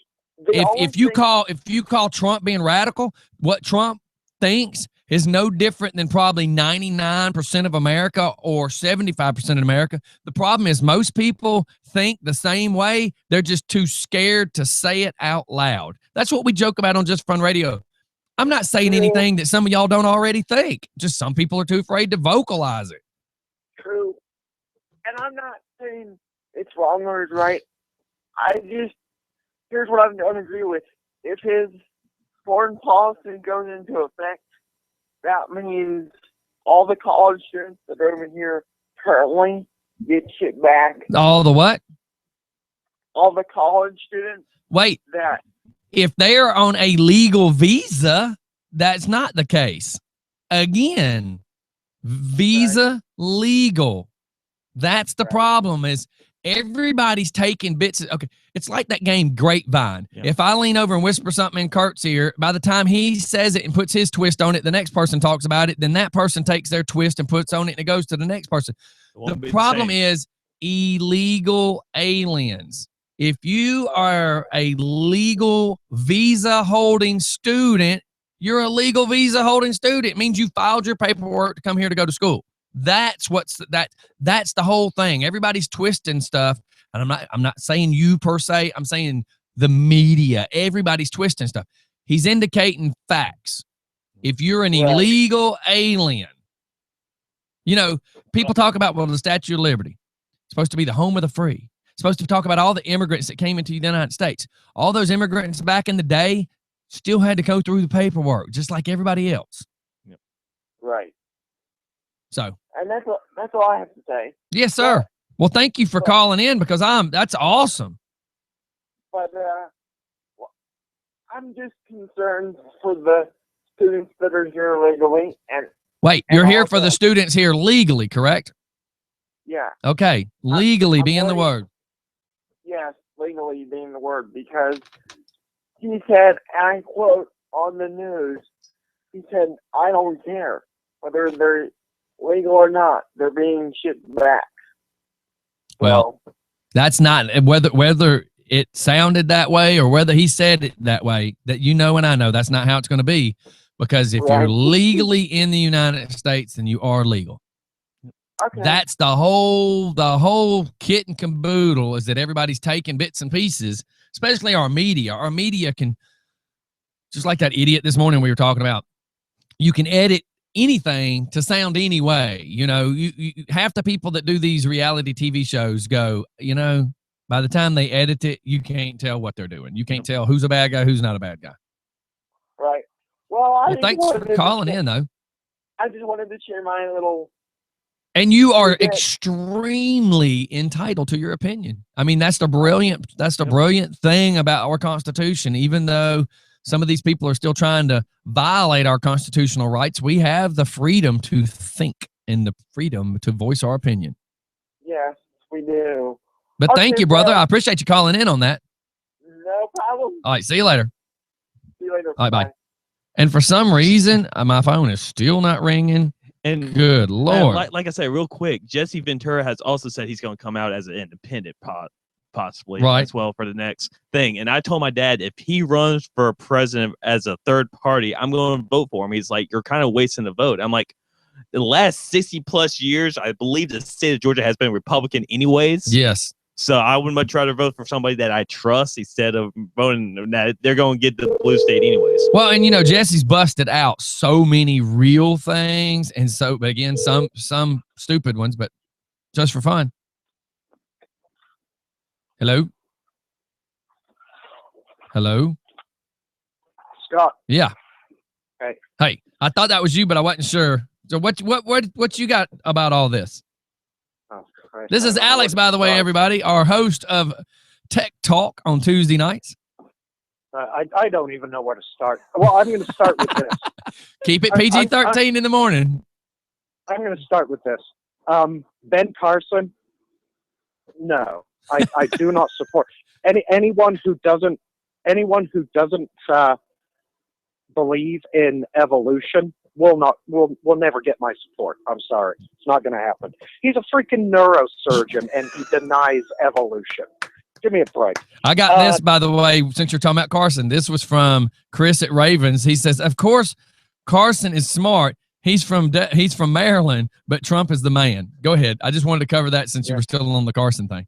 if you call Trump being radical, what Trump thinks is no different than probably 99% of America or 75% of America. The problem is most people think the same way. They're just too scared to say it out loud. That's what we joke about on Just Fun Radio. I'm not saying anything that some of y'all don't already think. Just some people are too afraid to vocalize it. True. And I'm not saying it's wrong or it's right. Here's what I don't agree with. If his foreign policy goes into effect, that means all the college students that are over here currently get shit back. All the what? All the college students. Wait. That. If they're on a legal visa, that's not the case. Again, visa legal. That's the problem is everybody's taking bits. Okay, it's like that game Grapevine. Yeah. If I lean over and whisper something in Kurt's ear, by the time he says it and puts his twist on it, the next person talks about it, then that person takes their twist and puts on it, and it goes to the next person. The problem is illegal aliens. If you are a legal visa-holding student, you're a legal visa-holding student. It means you filed your paperwork to come here to go to school. That's that's the whole thing. Everybody's twisting stuff, and I'm not saying you per se. I'm saying the media. Everybody's twisting stuff. He's indicating facts. If you're an illegal alien, people talk about the Statue of Liberty, it's supposed to be the home of the free. Supposed to talk about all the immigrants that came into the United States. All those immigrants back in the day still had to go through the paperwork, just like everybody else. Yep. Right. So. And that's all I have to say. Yes, sir. Well, thank you for calling in because that's awesome. But I'm just concerned for the students that are here legally. Wait, you're here for the students here legally, correct? Yeah. Okay, legally being the word. Yes, legally being the word, because he said, and I quote on the news, he said, I don't care whether they're legal or not, they're being shipped back. Well, that's not whether it sounded that way or whether he said it that way, that and I know that's not how it's going to be, because if you're legally in the United States, then you are legal. Okay. That's the whole kit and caboodle, is that everybody's taking bits and pieces, especially our media. Our media can, just like that idiot this morning we were talking about, you can edit anything to sound any way. You half the people that do these reality TV shows go, by the time they edit it, you can't tell what they're doing. You can't tell who's a bad guy, who's not a bad guy. Right. Well, thanks for calling in, though. I just wanted to share my little. And you are extremely entitled to your opinion. I mean, that's the brilliant thing about our Constitution. Even though some of these people are still trying to violate our constitutional rights, we have the freedom to think and the freedom to voice our opinion. Yes, we do. But thank you, brother. I appreciate you calling in on that. No problem. All right, see you later. See you later. All right, bye. And for some reason, my phone is still not ringing. And good Lord. Like I said, real quick, Jesse Ventura has also said he's going to come out as an independent possibly as well for the next thing. And I told my dad, if he runs for president as a third party, I'm going to vote for him. He's like, you're kind of wasting the vote. I'm like, the last 60 plus years, I believe the state of Georgia has been Republican anyways. Yes. So I would much rather vote for somebody that I trust instead of voting that they're going to get the blue state anyways. Well, and Jesse's busted out so many real things, and but again, some stupid ones, but just for fun. Hello? Hello? Scott. Yeah. Hey. Hey, I thought that was you, but I wasn't sure. So what you got about all this? Oh, Christ, This is Alex, by the way, everybody, our host of Tech Talk on Tuesday nights. I don't even know where to start. Well, I'm going to start with this. Keep it PG-13 in the morning. I'm going to start with this. Ben Carson, no, I do not support anyone who doesn't believe in evolution will never get my support. I'm sorry, it's not going to happen. He's a freaking neurosurgeon and he denies evolution. Give me a break. I got this, by the way, since you're talking about Carson. This was from Chris at Ravens. He says, of course, Carson is smart. He's from Maryland, but Trump is the man. Go ahead. I just wanted to cover that since you were still on the Carson thing.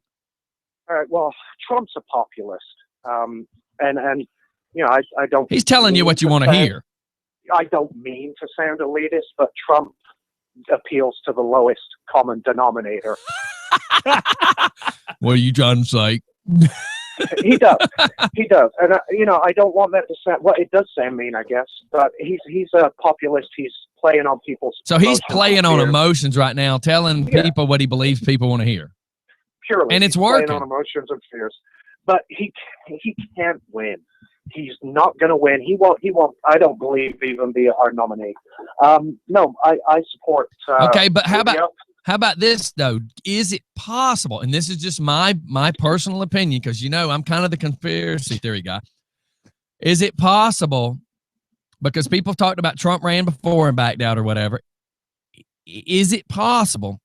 All right. Well, Trump's a populist. And you know, I don't. He's telling you what you want to hear. I don't mean to sound elitist, but Trump appeals to the lowest common denominator. What are you trying to say? He does. And, you know, I don't want that to sound, well, it does sound mean, I guess, but he's a populist. He's playing on people's So he's playing on emotions right now, telling people what he believes people want to hear. Purely. And it's working. Playing on emotions and fears. But he can't win. He's not going to win. He won't, I don't believe, even be our nominee. No, I support. Okay, but how about this, though? Is it possible, and this is just my personal opinion, because, you know, I'm kind of the conspiracy theory guy. Is it possible, because people talked about Trump ran before and backed out or whatever, is it possible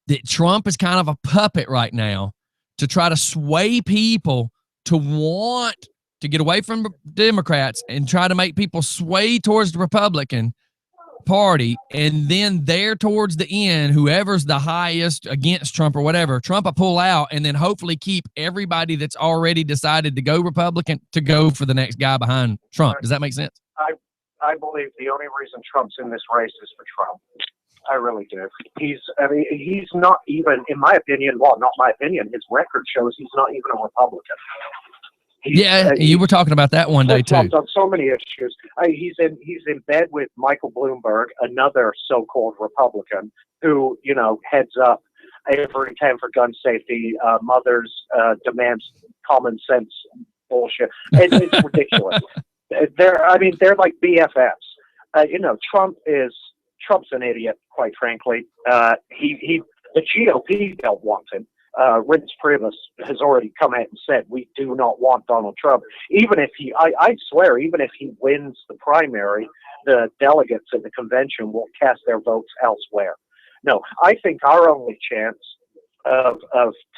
that Trump is kind of a puppet right now to try to sway people to want to get away from Democrats and try to make people sway towards the Republican Party, and then there towards the end, whoever's the highest against Trump or whatever, Trump will pull out and then hopefully keep everybody that's already decided to go Republican to go for the next guy behind Trump. Does that make sense? I believe the only reason Trump's in this race is for Trump. I really do. He's not even, in my opinion, well, not my opinion, his record shows he's not even a Republican. You were talking about that one day too. On so many issues. He's in bed with Michael Bloomberg, another so-called Republican, who, you know, heads up every time for gun safety. Mothers demands common sense bullshit. It's ridiculous. They're like BFFs. You know, Trump's an idiot, quite frankly. The GOP don't want him. Reince Priebus has already come out and said, we do not want Donald Trump. Even if I swear, even if he wins the primary, the delegates at the convention will cast their votes elsewhere. No, I think our only chance of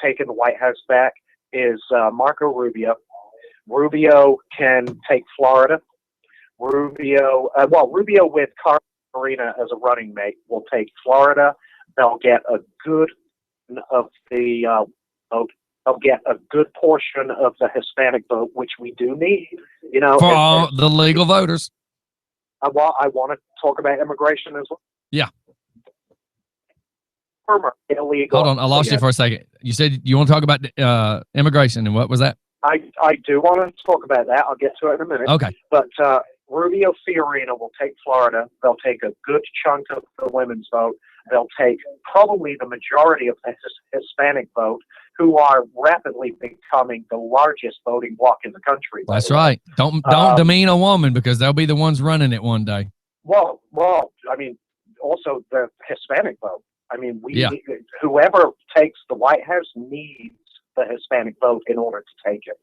taking the White House back is Marco Rubio. Rubio can take Florida. Rubio with Karina as a running mate will take Florida. They'll get a good of the vote. They'll get a good portion of the Hispanic vote, which we do need. You know, for all the legal voters. I want to talk about immigration as well. Yeah. Illegal. Hold on, I lost you for a second. You said you want to talk about immigration, and what was that? I do want to talk about that. I'll get to it in a minute. Okay. But Rubio Fiorina will take Florida. They'll take a good chunk of the women's vote. They'll take probably the majority of the Hispanic vote, who are rapidly becoming the largest voting bloc in the country. That's right. Don't demean a woman, because they'll be the ones running it one day. Well, I mean, also the Hispanic vote. I mean, whoever takes the White House needs the Hispanic vote in order to take it.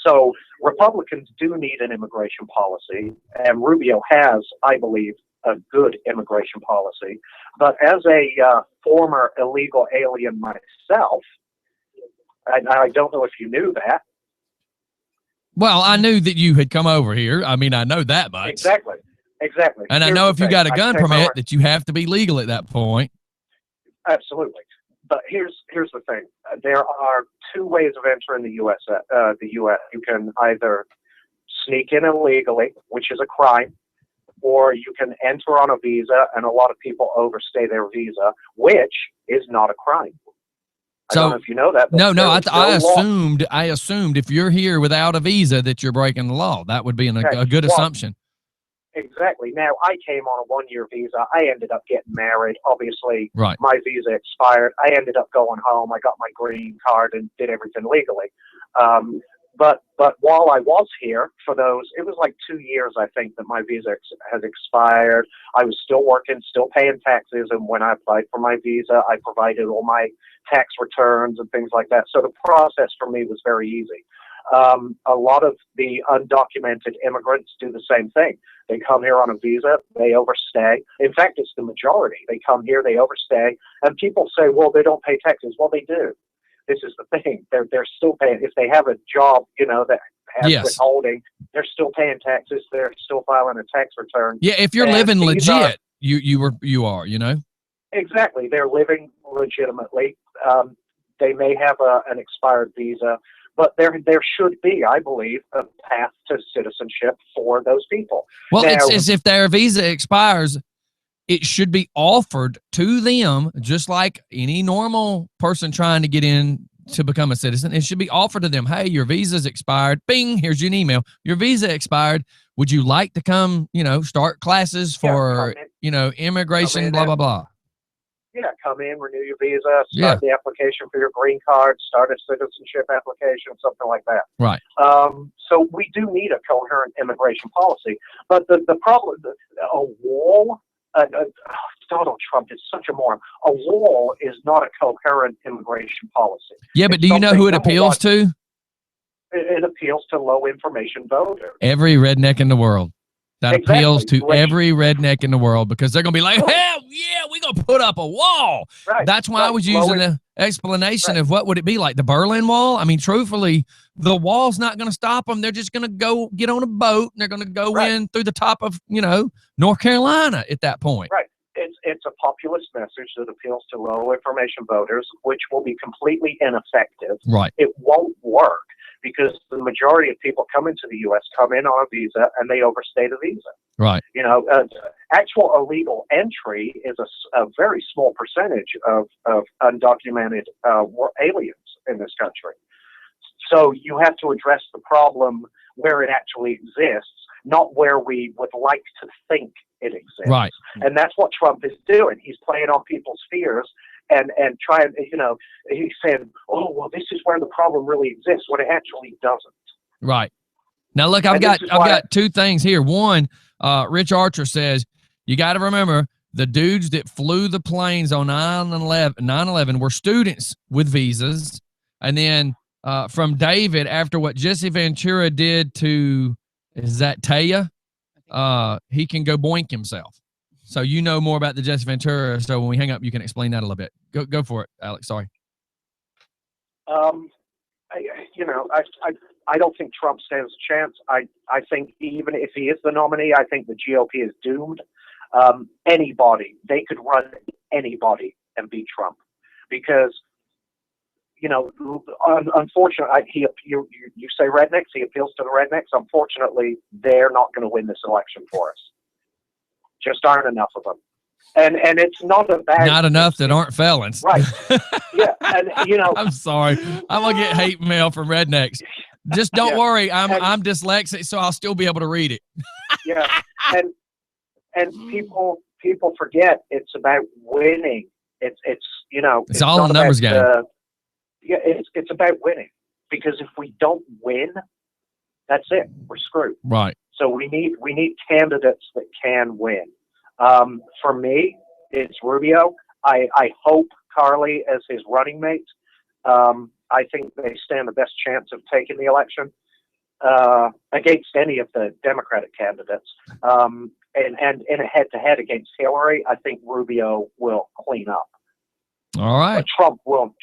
So Republicans do need an immigration policy, and Rubio has, I believe, a good immigration policy. But as a former illegal alien myself, I don't know if you knew that. Well, I knew that you had come over here. I mean, I know that much. Exactly. And I know if you got a gun permit that you have to be legal at that point. Absolutely. But here's the thing. There are two ways of entering the U.S. You can either sneak in illegally, which is a crime, or you can enter on a visa, and a lot of people overstay their visa, which is not a crime. I don't know if you know that. No, I assumed if you're here without a visa that you're breaking the law. That would be a good assumption. Exactly. Now, I came on a 1-year visa. I ended up getting married. Obviously, right. My visa expired. I ended up going home. I got my green card and did everything legally. But while I was here for those, it was like 2 years, I think, that my visa has expired. I was still working, still paying taxes. And when I applied for my visa, I provided all my tax returns and things like that. So the process for me was very easy. A lot of the undocumented immigrants do the same thing. They come here on a visa, they overstay. In fact, it's the majority. They come here, they overstay, and people say, well, they don't pay taxes. Well, they do. This is the thing. They're still paying. If they have a job, that has withholding, they're still paying taxes. They're still filing a tax return. Yeah, if you're living legit, you are. Exactly. They're living legitimately. They may have an expired visa. But there should be, I believe, a path to citizenship for those people. Well, now, it's if their visa expires, it should be offered to them, just like any normal person trying to get in to become a citizen. It should be offered to them. Hey, your visa's expired. Bing, here's your email. Your visa expired. Would you like to come, start classes for, immigration, blah, blah, blah. Yeah, come in, renew your visa, start the application for your green card, start a citizenship application, something like that. Right. So we do need a coherent immigration policy. But the problem, a wall, Donald Trump is such a moron. A wall is not a coherent immigration policy. Yeah, but do you know who it appeals to? It appeals to low information voters. Every redneck in the world. That appeals to every redneck in the world because they're going to be like, hell yeah, we're going to put up a wall. Right. That's why I was using the explanation of what would it be like the Berlin Wall. I mean, truthfully, the wall's not going to stop them. They're just going to go get on a boat and they're going to go in through the top of, North Carolina at that point. Right. It's a populist message that appeals to low information voters, which will be completely ineffective. Right. It won't work. Because the majority of people coming to the U.S. come in on a visa and they overstay the visa. Right. Actual illegal entry is a very small percentage of undocumented aliens in this country. So you have to address the problem where it actually exists, not where we would like to think it exists. Right. And that's what Trump is doing. He's playing on people's fears. And trying, he's saying, oh, well, this is where the problem really exists, when it actually doesn't. Right. Now, look, I've got two things here. One, Rich Archer says, you got to remember, the dudes that flew the planes on 9/11 were students with visas. And then from David, after what Jesse Ventura did to, is that Taya? He can go boink himself. So you know more about the Jesse Ventura. So when we hang up, you can explain that a little bit. Go for it, Alex. Sorry. I don't think Trump stands a chance. I think even if he is the nominee, I think the GOP is doomed. They could run anybody and beat Trump, because unfortunately, you say rednecks. He appeals to the rednecks. Unfortunately, they're not going to win this election for us. Just aren't enough of them, and it's not enough that aren't felons, right? Yeah, and I'm sorry, I'm gonna get hate mail from rednecks. Just don't worry, I'm dyslexic, so I'll still be able to read it. Yeah, and people forget it's about winning. It's all a numbers game. It's about winning, because if we don't win, that's it. We're screwed. Right. So we need candidates that can win. For me, it's Rubio. I hope Carly as his running mate. I think they stand the best chance of taking the election against any of the Democratic candidates. And in a head-to-head against Hillary, I think Rubio will clean up. All right. But Trump will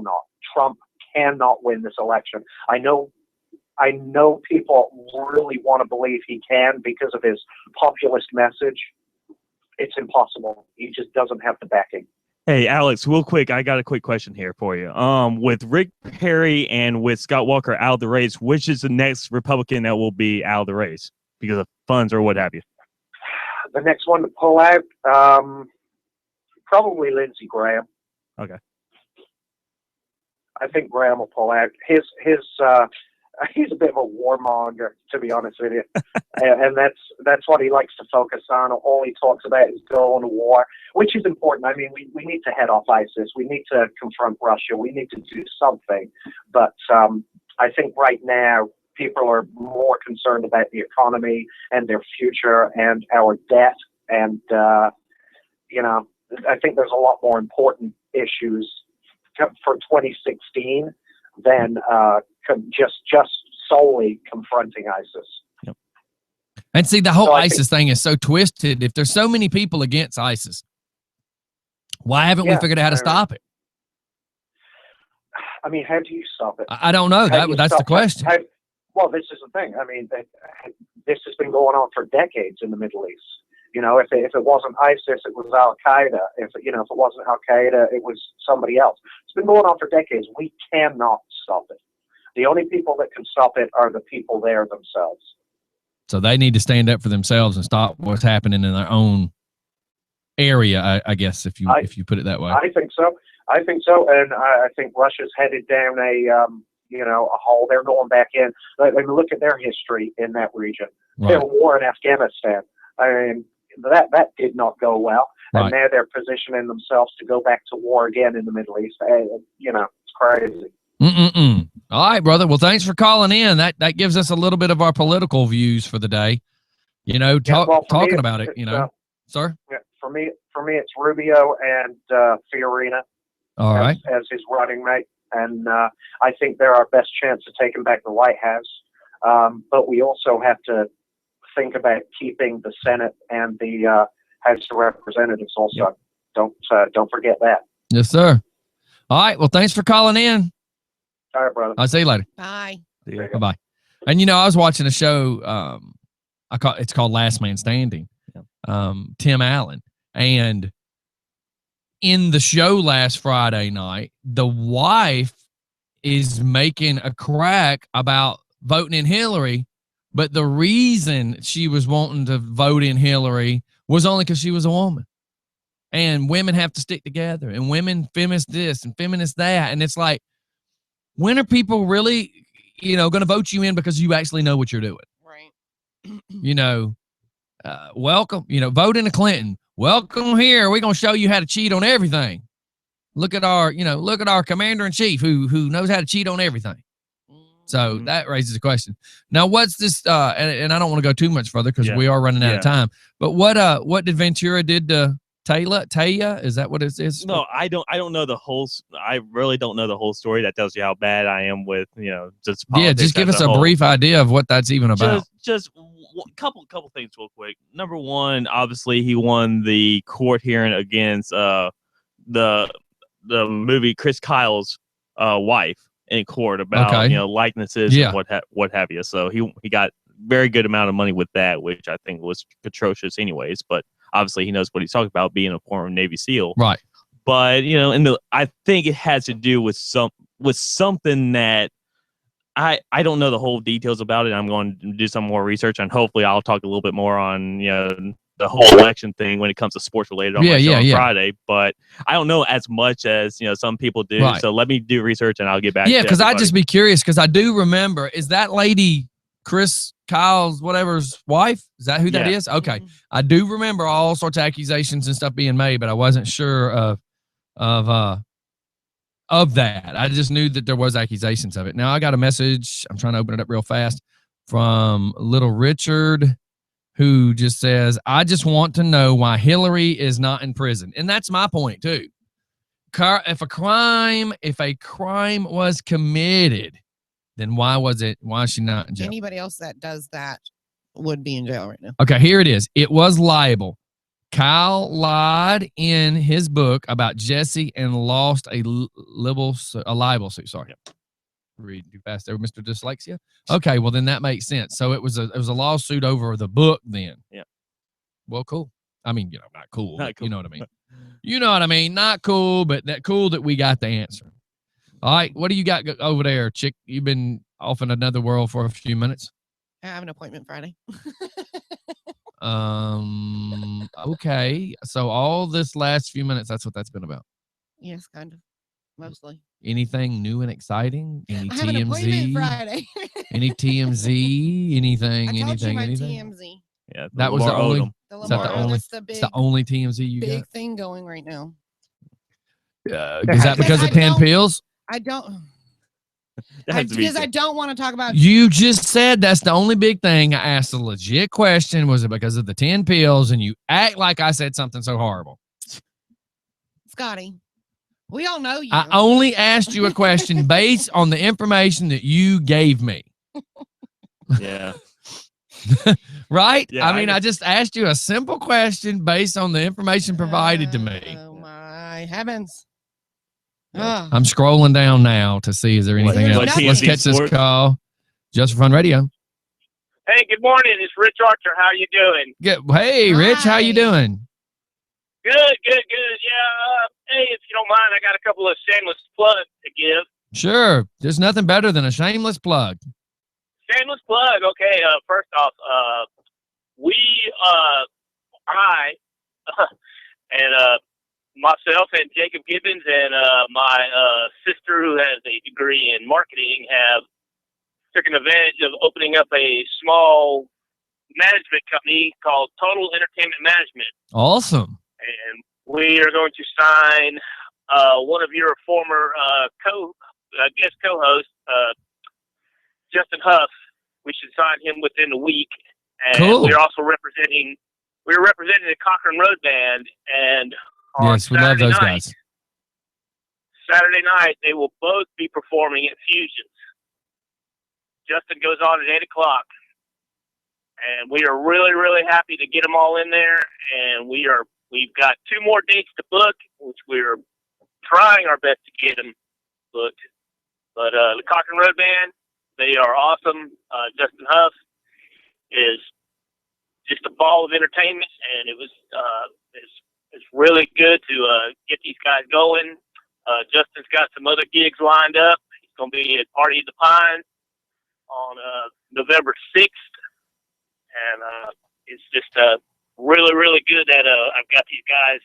not. Trump cannot win this election. I know people really want to believe he can because of his populist message. It's impossible. He just doesn't have the backing. Hey, Alex, real quick, I got a quick question here for you. With Rick Perry and with Scott Walker out of the race, which is the next Republican that will be out of the race because of funds or what have you? The next one to pull out, probably Lindsey Graham. Okay. I think Graham will pull out. He's a bit of a warmonger, to be honest with you, and that's what he likes to focus on. All he talks about is going to war, which is important. I mean, we need to head off ISIS. We need to confront Russia. We need to do something. But I think right now people are more concerned about the economy and their future and our debt. And I think there's a lot more important issues for 2016 than just solely confronting ISIS. Yep. And see, the whole ISIS thing is so twisted. If there's so many people against ISIS, why haven't we figured out how to stop it? I mean, how do you stop it? I don't know. That's the question. Well, this is the thing. I mean, this has been going on for decades in the Middle East. If it wasn't ISIS, it was Al Qaeda. If it wasn't Al Qaeda, it was somebody else. It's been going on for decades. We cannot stop it. The only people that can stop it are the people there themselves. So they need to stand up for themselves and stop what's happening in their own area, I guess, if you put it that way. I think so. And I think Russia's headed down a hole. They're going back in. Look at their history in that region. Right. Their war in Afghanistan. I mean, that did not go well. Right. And now they're positioning themselves to go back to war again in the Middle East. It's crazy. All right, brother. Well, thanks for calling in. That gives us a little bit of our political views for the day. Talking about it. Sir. Yeah, for me, it's Rubio and Fiorina. All right. As his running mate, and I think they're our best chance of taking back the White House. But we also have to think about keeping the Senate and the House of Representatives also. Yep. Don't forget that. Yes, sir. All right. Well, thanks for calling in. All right, brother. I'll see you later. Bye. Bye-bye. And, I was watching a show, it's called Last Man Standing, Tim Allen. And in the show last Friday night, the wife is making a crack about voting in Hillary, but the reason she was wanting to vote in Hillary was only because she was a woman. And women have to stick together, and women feminist this and feminist that. And it's like, when are people really, going to vote you in because you actually know what you're doing? Right. Welcome, vote in a Clinton. Welcome here. We're going to show you how to cheat on everything. Look at our commander in chief who knows how to cheat on everything. So that raises a question. Now, what's this? And I don't want to go too much further because we are running out of time. But what did Ventura did to Taya? Is that what it is? No, I don't know the whole. I really don't know the whole story. That tells you how bad I am with just politics. Just give us a brief idea of what that's even about. Just a couple things real quick. Number one, obviously he won the court hearing against the movie Chris Kyle's wife in court about likenesses and what have you. So he got very good amount of money with that, which I think was atrocious anyways. But obviously he knows what he's talking about, being a former Navy SEAL. Right. But I think it has to do with something that I don't know the whole details about it. I'm going to do some more research, and hopefully I'll talk a little bit more on the whole election thing when it comes to sports related on my show on Friday. But I don't know as much as some people do. Right. So let me do research and I'll get back. Yeah, because I'd just be curious because I do remember, is that lady Chris Kyle's whatever's wife? Is that who that is? Okay. Mm-hmm. I do remember all sorts of accusations and stuff being made, but I wasn't sure of that. I just knew that there was accusations of it. Now I got a message. I'm trying to open it up real fast from Little Richard, who just says, I just want to know why Hillary is not in prison. And that's my point too. If a crime was committed, then why is she not in jail? Anybody else that does that would be in jail right now. Okay, here it is. It was libel. Kyle lied in his book about Jesse and lost a libel suit. Sorry. Read too fast there, Mr. Dyslexia. Okay, well then that makes sense. So it was a lawsuit over the book then. Yeah. Well, cool. I mean, not cool. Not cool. You know what I mean? You know what I mean? Not cool, but cool that we got the answer. All right, what do you got over there, chick? You've been off in another world for a few minutes. I have an appointment Friday. Okay. So all this last few minutes, that's what that's been about. Yes, kind of. mostly. Anything new and exciting? Any I have an appointment TMZ? Friday. Any TMZ? Anything? I told you my anything? TMZ. Yeah, That was the Lamar only. Odom. Is that the only? That's the It's the only TMZ you big got. thing going right now. Is that because of 10 pills? I don't. That has to be Because I don't want to talk about. You just said that's the only big thing. I asked a legit question. Was it because of the 10 pills? And you act like I said something so horrible. Scotty, we all know you. I only asked you a question based on the information that you gave me. Yeah. Right? Yeah, I mean, I just asked you a simple question based on the information provided to me. Oh, my heavens. Yeah. I'm scrolling down now to see is there anything What else. TMZ Let's catch this call. Just for Fun Radio. Hey, good morning. It's Rich Archer. How you doing? Hey, Rich, how you doing? Good. Yeah. Hey, if you don't mind, I got a couple of shameless plugs to give. Sure. There's nothing better than a shameless plug. Shameless plug. Okay. First off, I and myself and Jacob Gibbons and my sister, who has a degree in marketing, have taken advantage of opening up a small management company called Total Entertainment Management. Awesome. And we are going to sign one of your former guest co-hosts, Justin Huff. We should sign him within a week. And cool. We're also representing the Cochrane Road Band. And yes, we love those guys. Saturday night, they will both be performing at Fusions. Justin goes on at 8 o'clock. And we are really, really happy to get them all in there. And we've got 2 more dates to book, which we're trying our best to get them booked. But the Cochrane Road Band, they are awesome. Justin Huff is just a ball of entertainment, and it's really good to get these guys going. Justin's got some other gigs lined up. He's going to be at Party at the Pines on November 6th, and it's just really, really good that I've got these guys.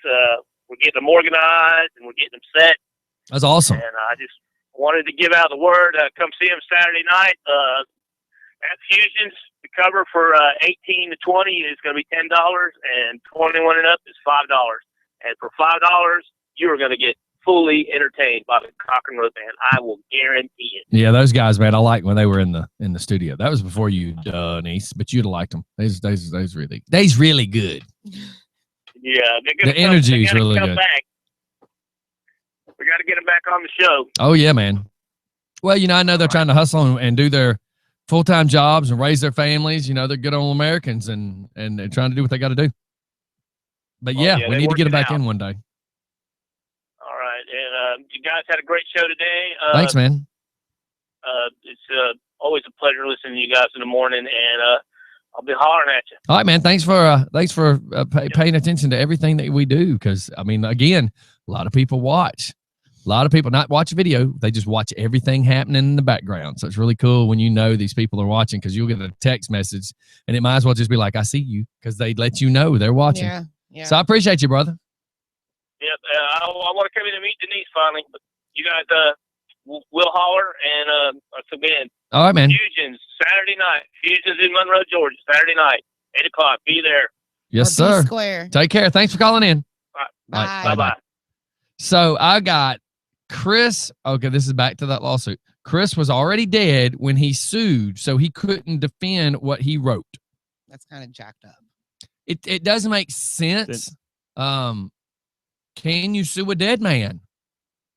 We're getting them organized and we're getting them set. That's awesome. And I just wanted to give out the word. Come see them Saturday night at Fusions. The cover for 18 to 20 is going to be $10, and 21 and up is $5. And for $5, you are going to get fully entertained by the Cochrane Road Band. I will guarantee it. Yeah, those guys, man, I liked when they were in the studio. That was before you, Niece, but you'd have liked them. They's really good. Yeah, the energy is really good. Back. We got to get them back on the show. Oh yeah, man. Well, I know they're trying to hustle and do their full-time jobs and raise their families. They're good old Americans and they're trying to do what they got to do. But we need to get them back in one day. All right, and you guys had a great show today. Thanks, man. It's always a pleasure listening to you guys in the morning, and I'll be hollering at you. All right, man. Thanks for paying attention to everything that we do. Because again, a lot of people watch. A lot of people not watch video. They just watch everything happening in the background. So it's really cool when these people are watching, because you'll get a text message and it might as well just be like, I see you, because they let you know they're watching. Yeah. So I appreciate you, brother. Yep. I want to come in and meet Denise finally. But you guys will holler. And again, all right, man. Fusions, Saturday night. Fusions in Monroe, Georgia, Saturday night, 8 o'clock. Be there. Yes, sir. Square. Take care. Thanks for calling in. All right. Bye-bye. So I got Chris. Okay, this is back to that lawsuit. Chris was already dead when he sued, so he couldn't defend what he wrote. That's kind of jacked up. It doesn't make sense. Can you sue a dead man?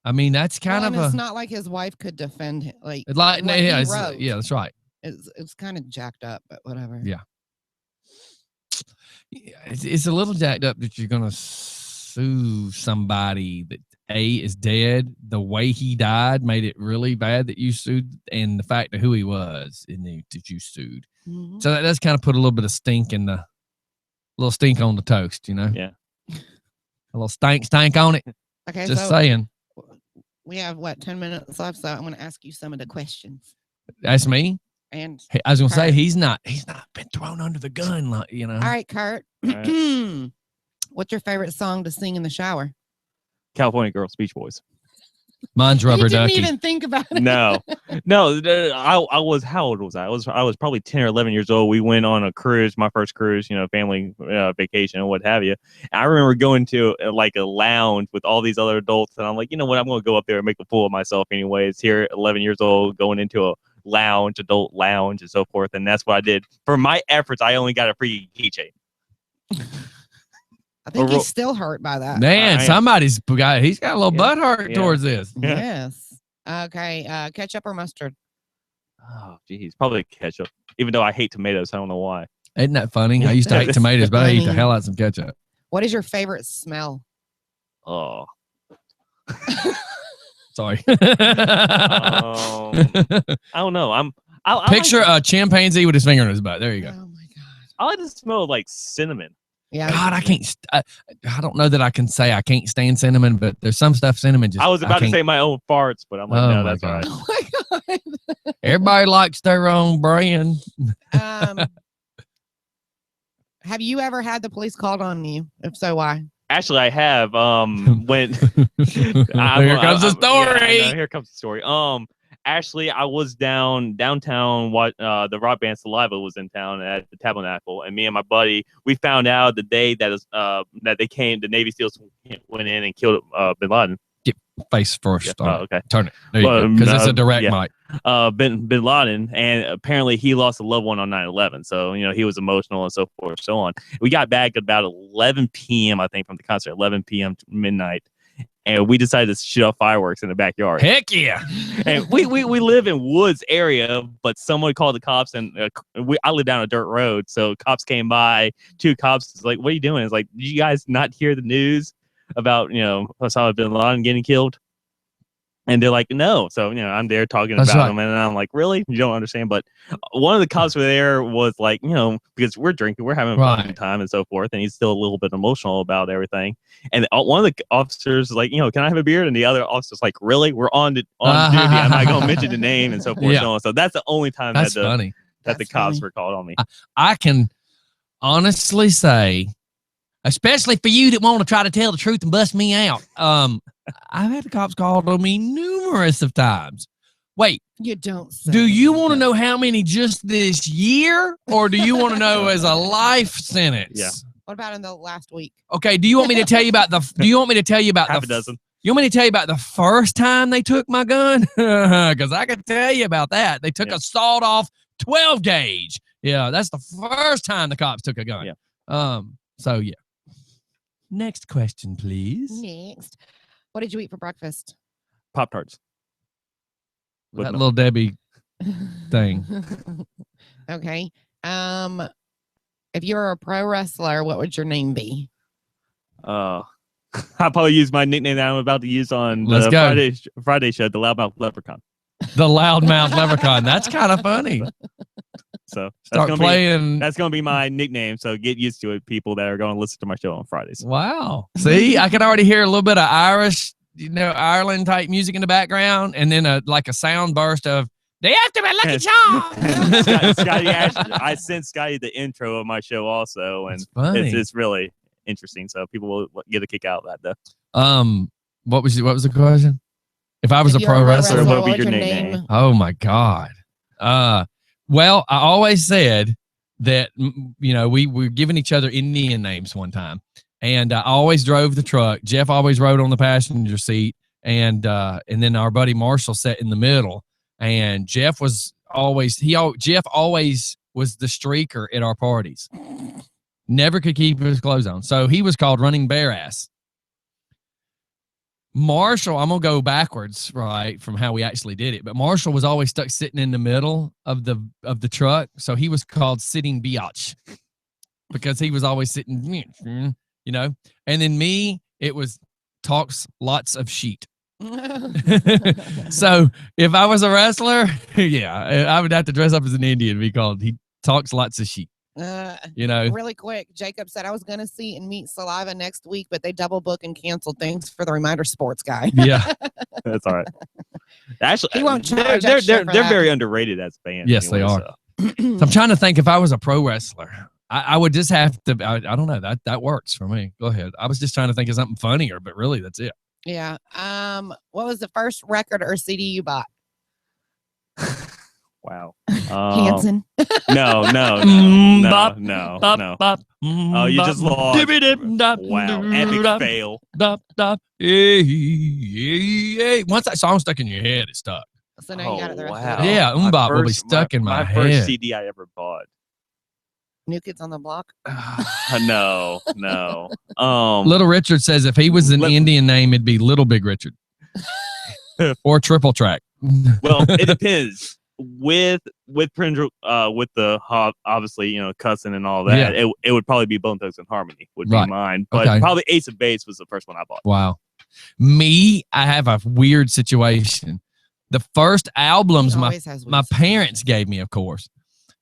That's kind of it's not like his wife could defend him. Yeah, that's right. It's kind of jacked up, but whatever. Yeah. It's a little jacked up that you're gonna sue somebody that is dead. The way he died made it really bad that you sued, and the fact of who he was and that you sued. Mm-hmm. So that does kind of put a little bit of stink on the toast, Yeah. A little stank on it. Okay. Just saying. We have 10 minutes left, so I'm going to ask you some of the questions. That's me. And I was going to say he's not been thrown under the gun, All right, Kurt. All right. What's your favorite song to sing in the shower? California Girls, Beach Boys. Mine's Rubber Ducky. You didn't even think about it. No. I was, how old was I? I was probably 10 or 11 years old. We went on a cruise, my first cruise, family vacation and what have you. And I remember going to like a lounge with all these other adults, and I'm like, you know what? I'm going to go up there and make a fool of myself anyways. Here, 11 years old, going into a adult lounge and so forth. And that's what I did. For my efforts, I only got a free keychain. I think he's still hurt by that. Man, he's got a little butt hurt towards this. Yeah. Yes. Okay. Ketchup or mustard? Oh, geez. Probably ketchup. Even though I hate tomatoes. I don't know why. Isn't that funny? I used to hate tomatoes, but I eat the hell out of some ketchup. What is your favorite smell? Oh. Sorry. I don't know. I Picture a chimpanzee with his finger in his butt. There you go. Oh my god. I like the smell of like cinnamon. Yeah. God, I can't. I don't know that I can say I can't stand cinnamon, but there's some stuff cinnamon just. I was about to say my own farts, but I'm like, no, that's all right. Oh my god. Everybody likes their own brand. Have you ever had the police called on you? If so, why? Actually, I have. When Here comes the story. Here comes the story. Actually, I was downtown. What the rock band Saliva was in town at the Tabernacle, and me and my buddy, we found out the day that the Navy SEALs went in and killed Bin Laden. Get face first. Yeah. Okay. Turn it. There you go. Because it's a direct mic. Bin Laden, and apparently he lost a loved one on 9/11. So he was emotional and so forth, so on. We got back at about 11 p.m. I think from the concert, 11 p.m. to midnight. And we decided to shoot off fireworks in the backyard. Heck yeah! And we live in woods area, but someone called the cops, and I live down a dirt road, so cops came by. 2 cops was like, "What are you doing?" It's like, "Did you guys not hear the news about Osama bin Laden getting killed?" And they're like, "No." So I'm there talking about them, and I'm like, "Really? You don't understand?" But one of the cops were there was like, because we're drinking, we're having a fun time and so forth, and he's still a little bit emotional about everything. And one of the officers is like, "Can I have a beer?" And the other officer's like, "Really? We're on duty. I'm not going to mention the name and so forth." Yeah. So that's the only time that the cops were called on me. I can honestly say, especially for you that want to try to tell the truth and bust me out. I've had the cops called on me numerous of times. Wait, you don't say. Do you want to know how many just this year, or do you want to know as a life sentence? Yeah. What about in the last week? Okay. Do you want me to tell you about the? Do you want me to tell you about half a dozen? You want me to tell you about the first time they took my gun? Because I can tell you about that. They took a sawed-off 12 gauge. Yeah, that's the first time the cops took a gun. Yeah. So yeah. Next question, please. Next. What did you eat for breakfast? Pop-Tarts. That little Debbie thing. Okay. If you're a pro wrestler, what would your name be? I'll probably use my nickname that I'm about to use on the Friday show, the Loudmouth Leprechaun. The Loudmouth Leprechaun. That's kind of funny. So start playing. That's going to be my nickname. So get used to it, people that are going to listen to my show on Fridays. Wow. See, I can already hear a little bit of Irish, Ireland type music in the background, and then a sound burst of "They have to be Lucky Charms." Scotty, I sent Scotty the intro of my show also, and it's really interesting. So people will get a kick out of that, though. What was the question? If I was a pro wrestler, what would be your nickname? Oh my God. Well, I always said that, we were giving each other Indian names one time, and I always drove the truck. Jeff always rode on the passenger seat, and then our buddy Marshall sat in the middle, and Jeff always was the streaker at our parties. Never could keep his clothes on. So he was called Running Bare Ass. Marshall, I'm going to go backwards, right, from how we actually did it. But Marshall was always stuck sitting in the middle of the truck. So he was called Sitting Biatch because he was always sitting, And then me, it was Talks Lots of Sheet. So if I was a wrestler, I would have to dress up as an Indian and be called He Talks Lots of Sheet. Really quick, Jacob said I was going to see and meet Saliva next week, but they double book and canceled. Thanks for the reminder, sports guy. Yeah, that's all right. Actually, he won't charge. They're very underrated as bands. Yes, anyway, they are. So I'm trying to think if I was a pro wrestler, I would just have to. I don't know, that works for me. Go ahead. I was just trying to think of something funnier, but really, that's it. Yeah. What was the first record or CD you bought? Wow. Hanson. No. Bop, No. bop, Oh, you just lost. Wow. Epic fail. Once that song stuck in your head, it stuck. So now you got it the rest wow. of the day. Yeah, Mbop will be stuck in my My first head. CD I ever bought. New Kids on the Block. No. Little Richard says if he was an Let- Indian name, it'd be Little Big Richard. Or Triple Track. Well, it depends. With Prindle, with the obviously cussing and all that, it would probably be Bone Thugs and Harmony would be mine, but Okay. probably Ace of Base was the first one I bought. Wow. Me, I have a weird situation. The first albums my parents gave me, of course.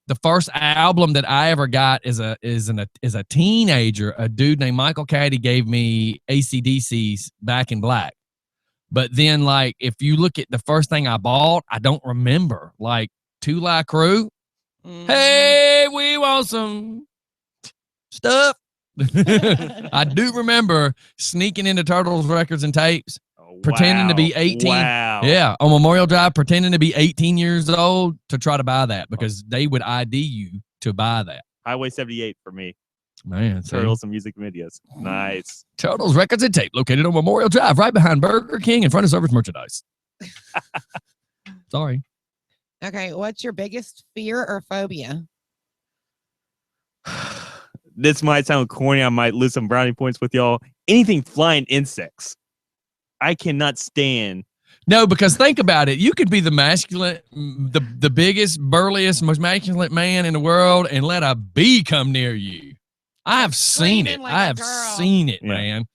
The first album that I ever got as a teenager, a dude named Michael Caddy gave me AC/DC's Back in Black. But then, like, if you look at the first thing I bought, I don't remember. Like, Two Live Crew. Hey, we want some stuff. I do remember sneaking into Turtles records and tapes, pretending to be 18. Wow. Yeah, on Memorial Drive, pretending to be 18 years old to try to buy that because they would ID you to buy that. Highway 78 for me. Man, see? Turtles and music videos. Nice. Turtles records and tape located on Memorial Drive, right behind Burger King in front of Service Merchandise. Sorry. Okay, what's your biggest fear or phobia? This might sound corny. I might lose some brownie points with y'all. Anything flying insects. I cannot stand. No, because think about it. You could be the masculine, the biggest, burliest, most masculine man in the world and let a bee come near you. I have seen it. Like I have seen it, man.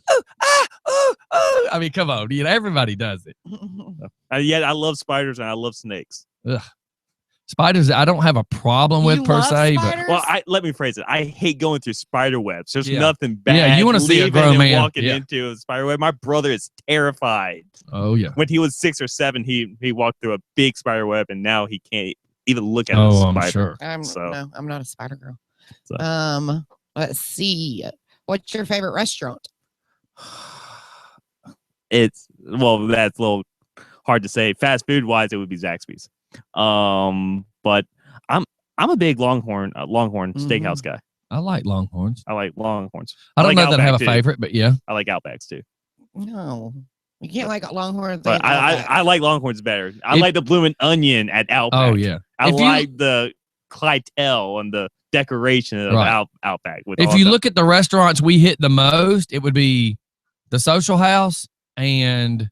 Oh, oh. I mean, come on. Everybody does it. Yet I love spiders and I love snakes. Ugh. Spiders, I don't have a problem with per se, but let me phrase it. I hate going through spider webs. There's nothing bad. Yeah, you want to see a grown man walking into a spider web. My brother is terrified. Oh yeah. When he was 6 or 7, he walked through a big spider web, and now he can't even look at a spider. I'm sure. No, I'm not a spider girl. So. Let's see. What's your favorite restaurant? That's a little hard to say. Fast food wise, it would be Zaxby's. But I'm a big Longhorn steakhouse guy. I like Longhorns. I like Longhorns. I don't like know that I have Outback, a favorite, but yeah. I like Outbacks too. No, you can't like Longhorns. But I like Longhorns better. I like the bloomin' onion at Outback. Oh yeah. I like the Clytel and the decoration of Outback. If you look at the restaurants we hit the most, it would be the Social House and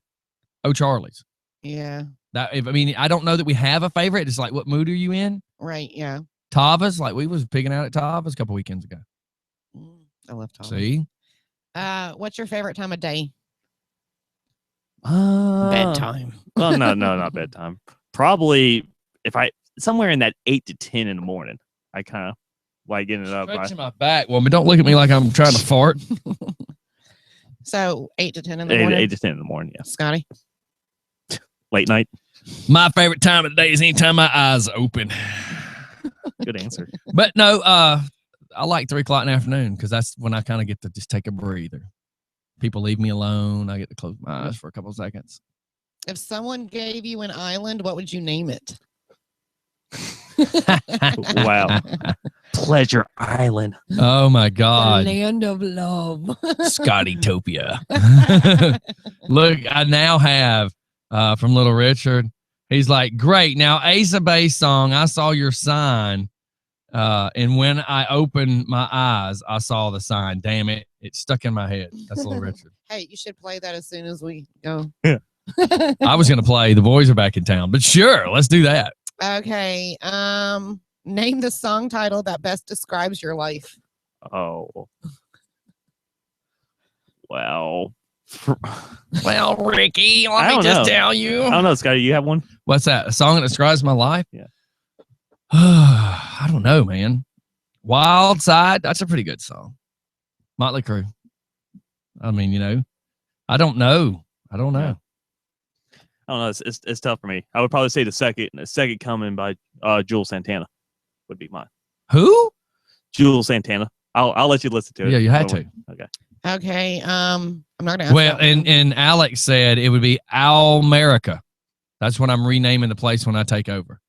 O'Charlie's. Yeah. I don't know that we have a favorite. It's like, what mood are you in? Right. Yeah. Tava's, like we was picking out at Tava's a couple weekends ago. I love Tava's. See? What's your favorite time of day? Bedtime. Well, no, not bedtime. Probably somewhere in that 8 to 10 in the morning. I kind of like getting it up. Stretching my back. Well, but don't look at me like I'm trying to fart. So 8 to 10 in the morning. 8 to 10 in the morning. Yeah. Scotty. Late night. My favorite time of the day is anytime my eyes open. Good answer. But no, I like 3 o'clock in the afternoon because that's when I kind of get to just take a breather. People leave me alone. I get to close my eyes for a couple of seconds. If someone gave you an island, what would you name it? Wow. Pleasure Island. Oh my God. The land of love. Scottytopia. Look, I now have from Little Richard. He's like, great. Now, Ace of Base song, I saw your sign. And when I opened my eyes, I saw the sign. Damn it. It stuck in my head. That's Little Richard. Hey, you should play that as soon as we go. Yeah. I was going to play The Boys Are Back in Town, but sure, let's do that. Okay. Name the song title that best describes your life. Oh. Well, Ricky, let me just tell you. I don't know, Scotty. You have one? What's that? A song that describes my life? Yeah. I don't know, man. Wild Side. That's a pretty good song. Motley Crue. I mean, I don't know. I don't know. It's tough for me. I would probably say the second coming by Jules Santana would be mine. Who? Jules Santana. I'll let you listen to it. Yeah, you had to. Okay. Okay. I'm not gonna ask Well, that one. and Alex said it would be Almerica. That's what I'm renaming the place when I take over.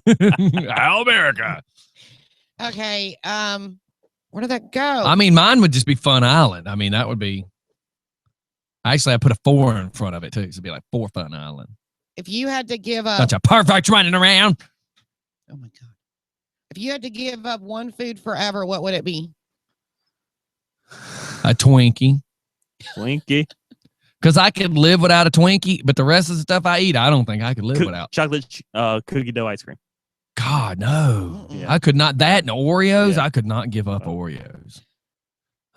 Almerica. Okay. Where did that go? I mean, mine would just be Fun Island. I mean, that would be. Actually, I put a 4 in front of it too, so it'd be like 4 Fun Island. If you had to give up, Bunch of perfect running around. oh my god! If you had to give up one food forever, what would it be? A Twinkie. Twinkie. Because I could live without a Twinkie, but the rest of the stuff I eat, I don't think I could live without. Chocolate cookie dough ice cream. God, no. Yeah. I could not. That and Oreos, Yeah. I could not give up Oreos.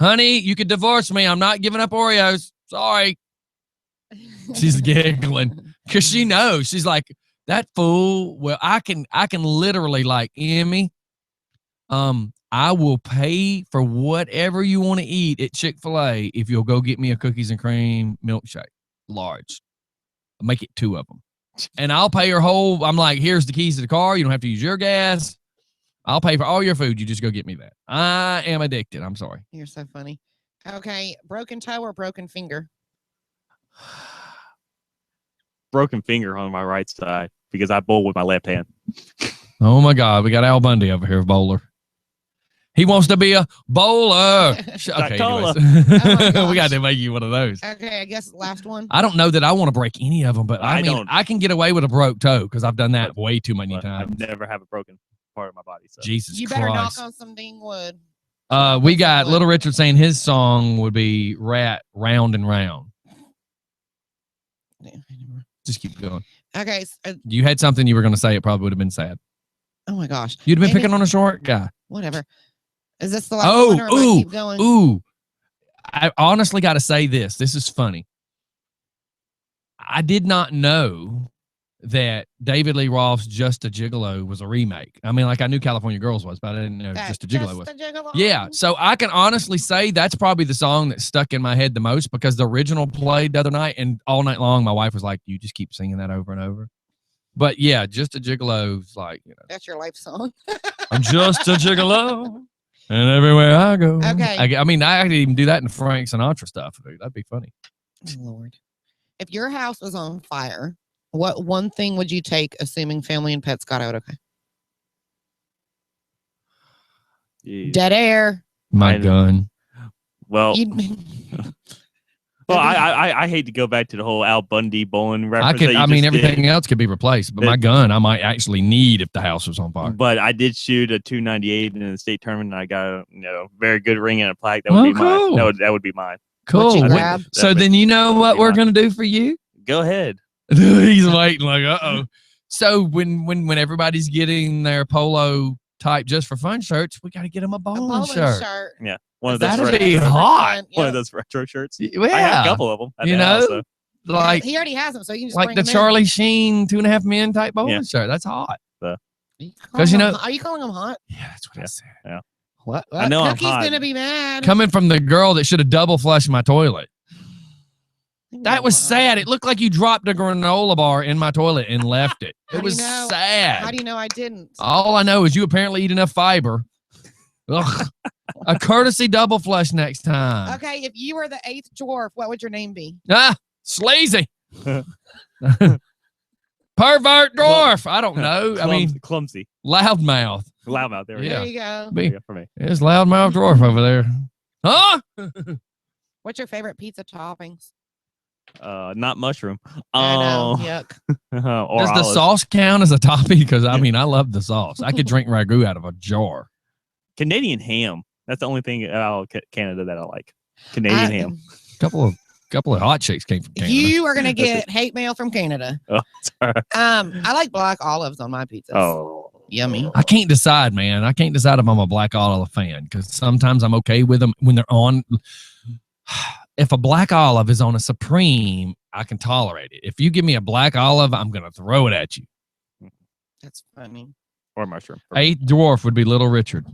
Honey, you could divorce me. I'm not giving up Oreos. Sorry. She's giggling because she knows. She's like, that fool. Well, I can literally like, Emmy, I will pay for whatever you want to eat at Chick-fil-A if you'll go get me a cookies and cream milkshake, large. I'll make it 2 of them. And I'll pay your whole, I'm like, here's the keys to the car. You don't have to use your gas. I'll pay for all your food. You just go get me that. I am addicted. I'm sorry. You're so funny. Okay, broken toe or broken finger? Broken finger on my right side because I bowl with my left hand. Oh my God. We got Al Bundy over here, bowler. He wants to be a bowler. Okay, Cola. anyways. We got to make you one of those. Okay, I guess last one. I don't know that I want to break any of them, but I mean, don't. I can get away with a broke toe because I've done that way too many But I times. never have a broken part of my body. So Jesus You better knock Christ. on some ding wood. We got Little Richard saying his song would be Rat Round and Round. Just keep going. Okay. You had something you were going to say. It probably would have been sad. Oh my gosh. You'd have been Maybe- picking on a short guy. Whatever. Is this the last one or am I keep going? Ooh. I honestly got to say this. This is funny. I did not know that David Lee Roth's Just a Gigolo was a remake. I mean, like I knew California Girls was, but I didn't know Just a Gigolo was. Yeah, so I can honestly say that's probably the song that stuck in my head the most because the original played the other night and all night long my wife was like, you just keep singing that over and over. But yeah, Just a Gigolo's like, you know. That's your life song. I'm just a gigolo and everywhere I go. Okay. I mean, I could even do that in Frank Sinatra stuff. That'd be funny. Oh, Lord. If your house was on fire, what one thing would you take, assuming family and pets got out okay? Jeez. Dead air. My gun. Well, You'd- well, I hate to go back to the whole Al Bundy bowling reference. I mean, everything else could be replaced, but my gun I might actually need if the house was on fire. But I did shoot a 298 in the state tournament. And I got a very good ring and a plaque. That would be cool. mine. That would be mine. Cool. What you grab? So then you know what we're gonna do for you? Go ahead. He's waiting like, uh-oh. So when everybody's getting their polo type just for fun shirts, we got to get them a a bowling bowling shirt. shirt. Yeah, one of those. That'd retro- be hot. One of those retro shirts. Well, I have a couple of them. At you the house, know, so. like He already has them, so you can just like bring the them in. Charlie Sheen 2.5 Men type bowling Yeah. shirt. That's hot. Are 'cause you know- are you calling them hot? Yeah, that's what I said. What? I know I'm Cookie's hot. gonna be mad. Coming from the girl that should have double flushed my toilet. That was sad. It looked like you dropped a granola bar in my toilet and left it. How It do was you know? sad. How do you know I didn't? All I know is you apparently eat enough fiber. Ugh. A courtesy double flush next time. Okay, if you were the 8th dwarf, what would your name be? Ah, sleazy. Pervert dwarf. I don't know. I mean, clumsy. loudmouth. Loudmouth. There we There go. you go. Be- Yeah, for me. It's loudmouth dwarf over there. Huh? What's your favorite pizza toppings? Not mushroom. I know. Oh, Yuck. or Does the olives. sauce count as a topping? Because I mean, I love the sauce. I could drink ragu out of a jar. Canadian ham. That's the only thing out of Canada that I like. Canadian ham. Couple of hot chicks came from Canada. You are gonna get hate mail from Canada. Oh, sorry. I like black olives on my pizzas. Oh, Yummy. I can't decide, man. I can't decide if I'm a black olive fan because sometimes I'm okay with them when they're on. If a black olive is on a Supreme, I can tolerate it. If you give me a black olive, I'm gonna throw it at you. That's funny. or mushroom. 8th dwarf would be Little Richard.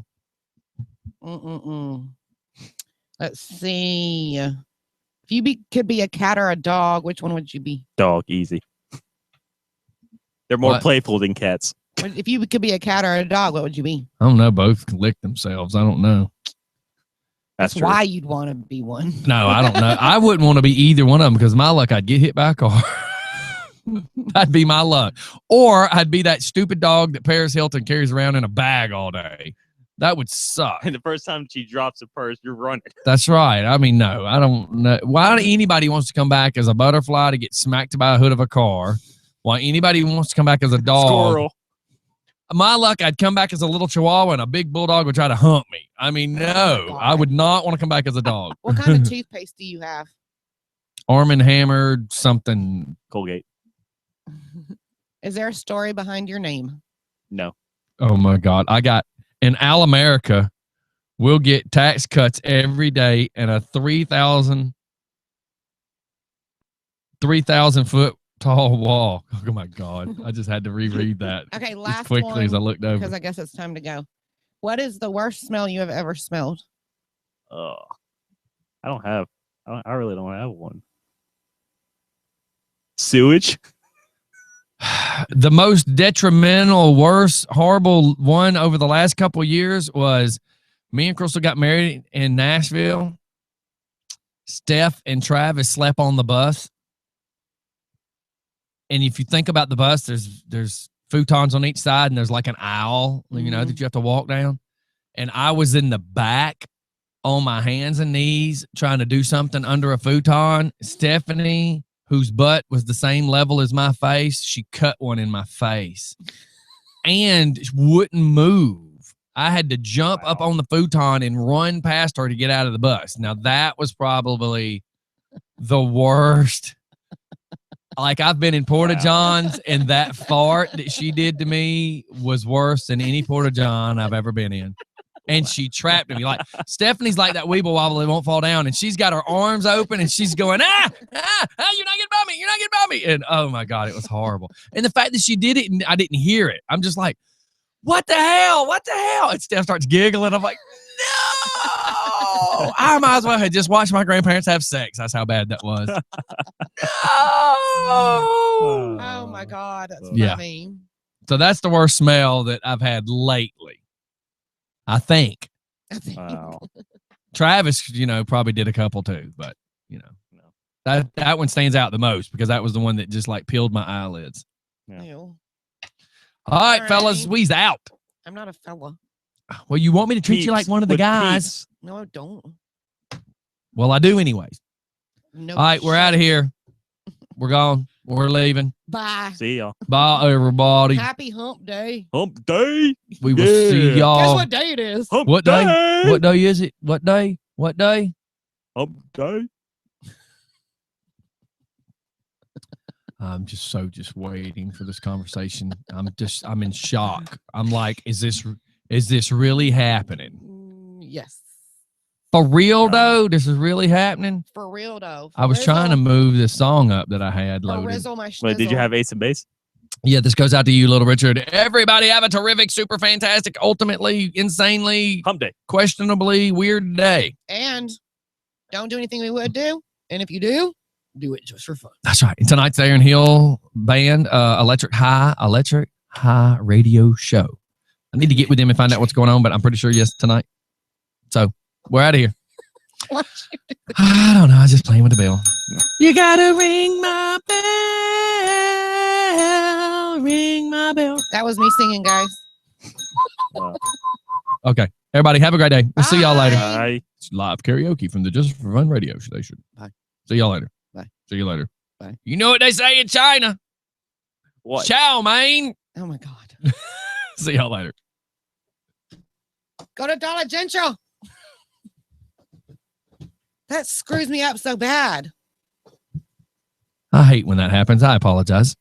Let's see. If you could be a cat or a dog, which one would you be? Dog, easy. They're more What? playful than cats. If you could be a cat or a dog, what would you be? I don't know. Both can lick themselves. I don't know. That's why you'd want to be one. No, I don't know. I wouldn't want to be either one of them because my luck, I'd get hit by a car. That'd be my luck. Or I'd be that stupid dog that Paris Hilton carries around in a bag all day. That would suck. And the first time she drops a purse, you're running. That's right. I mean, no, I don't know. Why anybody wants to come back as a butterfly to get smacked by a hood of a car? Why anybody wants to come back as a dog? Squirrel. My luck, I'd come back as a little chihuahua and a big bulldog would try to hump me. I mean, no, I would not want to come back as a dog. What kind of toothpaste do you have? Arm & Hammer, something. Colgate. Is there a story behind your name? No. Oh, my God. I got, in All-America, we'll get tax cuts every day and a 3,000 foot tall wall. Oh my God. I just had to reread that. Okay, last as quickly one, as I looked over. because I guess it's time to go. What is the worst smell you have ever smelled? I really don't have one. Sewage? The most detrimental, worst, horrible one over the last couple of years was me and Crystal got married in Nashville. Steph and Travis slept on the bus. And if you think about the bus, there's futons on each side, and there's like an aisle, you know, that you have to walk down. And I was in the back on my hands and knees trying to do something under a futon. Stephanie, whose butt was the same level as my face, she cut one in my face and wouldn't move. I had to jump up on the futon and run past her to get out of the bus. Now, that was probably the worst. Like, I've been in Porta-Johns, and that fart that she did to me was worse than any Porta-John I've ever been in. And she trapped me. Like, Stephanie's like that weeble wobble that won't fall down, and she's got her arms open, and she's going, you're not getting by me, you're not getting by me. And, oh, my God, it was horrible. And the fact that she did it, and I didn't hear it. I'm just like, what the hell? What the hell? And Steph starts giggling. I'm like, no! I might as well have just watched my grandparents have sex. That's how bad that was. No! Oh my God, that's Yeah. funny. So that's the worst smell that I've had lately, I think. Wow. Travis, probably did a couple too, but that one stands out the most because that was the one that just like peeled my eyelids. Yeah. Ew. All right, fellas, we's out. I'm not a fella. Well, you want me to treat you like one of the guys? No, I don't. Well, I do anyways. No. All right, we're out of here. We're gone. We're leaving. Bye. See y'all. Bye, everybody. Happy hump day. Hump day. We will see Guess y'all. what day it is? Hump What day? What day is it? What day? What day? Hump day. I'm just waiting for this conversation. I'm in shock. I'm like, is this really happening? Yes. For real though? This is really happening? For real though. I was trying to move this song up that I had loaded. Wait, did you have Ace and Bass? Yeah, this goes out to you, Little Richard. Everybody have a terrific, super fantastic, ultimately, insanely, hump day, questionably weird day. And don't do anything we would do. And if you do it just for fun. That's right. And tonight's Aaron Hill Band, Electric High Radio Show. I need to get with them and find out what's going on, but I'm pretty sure yes tonight. So we're out of here. I don't know. I was just playing with the bell. You gotta ring my bell. Ring my bell. That was me singing, guys. Okay. Everybody have a great day. We'll see y'all later. Bye. It's live karaoke from the Just for Fun radio station. Bye. See y'all later. Bye. See you later. Bye. You know what they say in China? What? Chow mein. Oh my God. See y'all later. Go to Dollar General. That screws me up so bad. I hate when that happens. I apologize.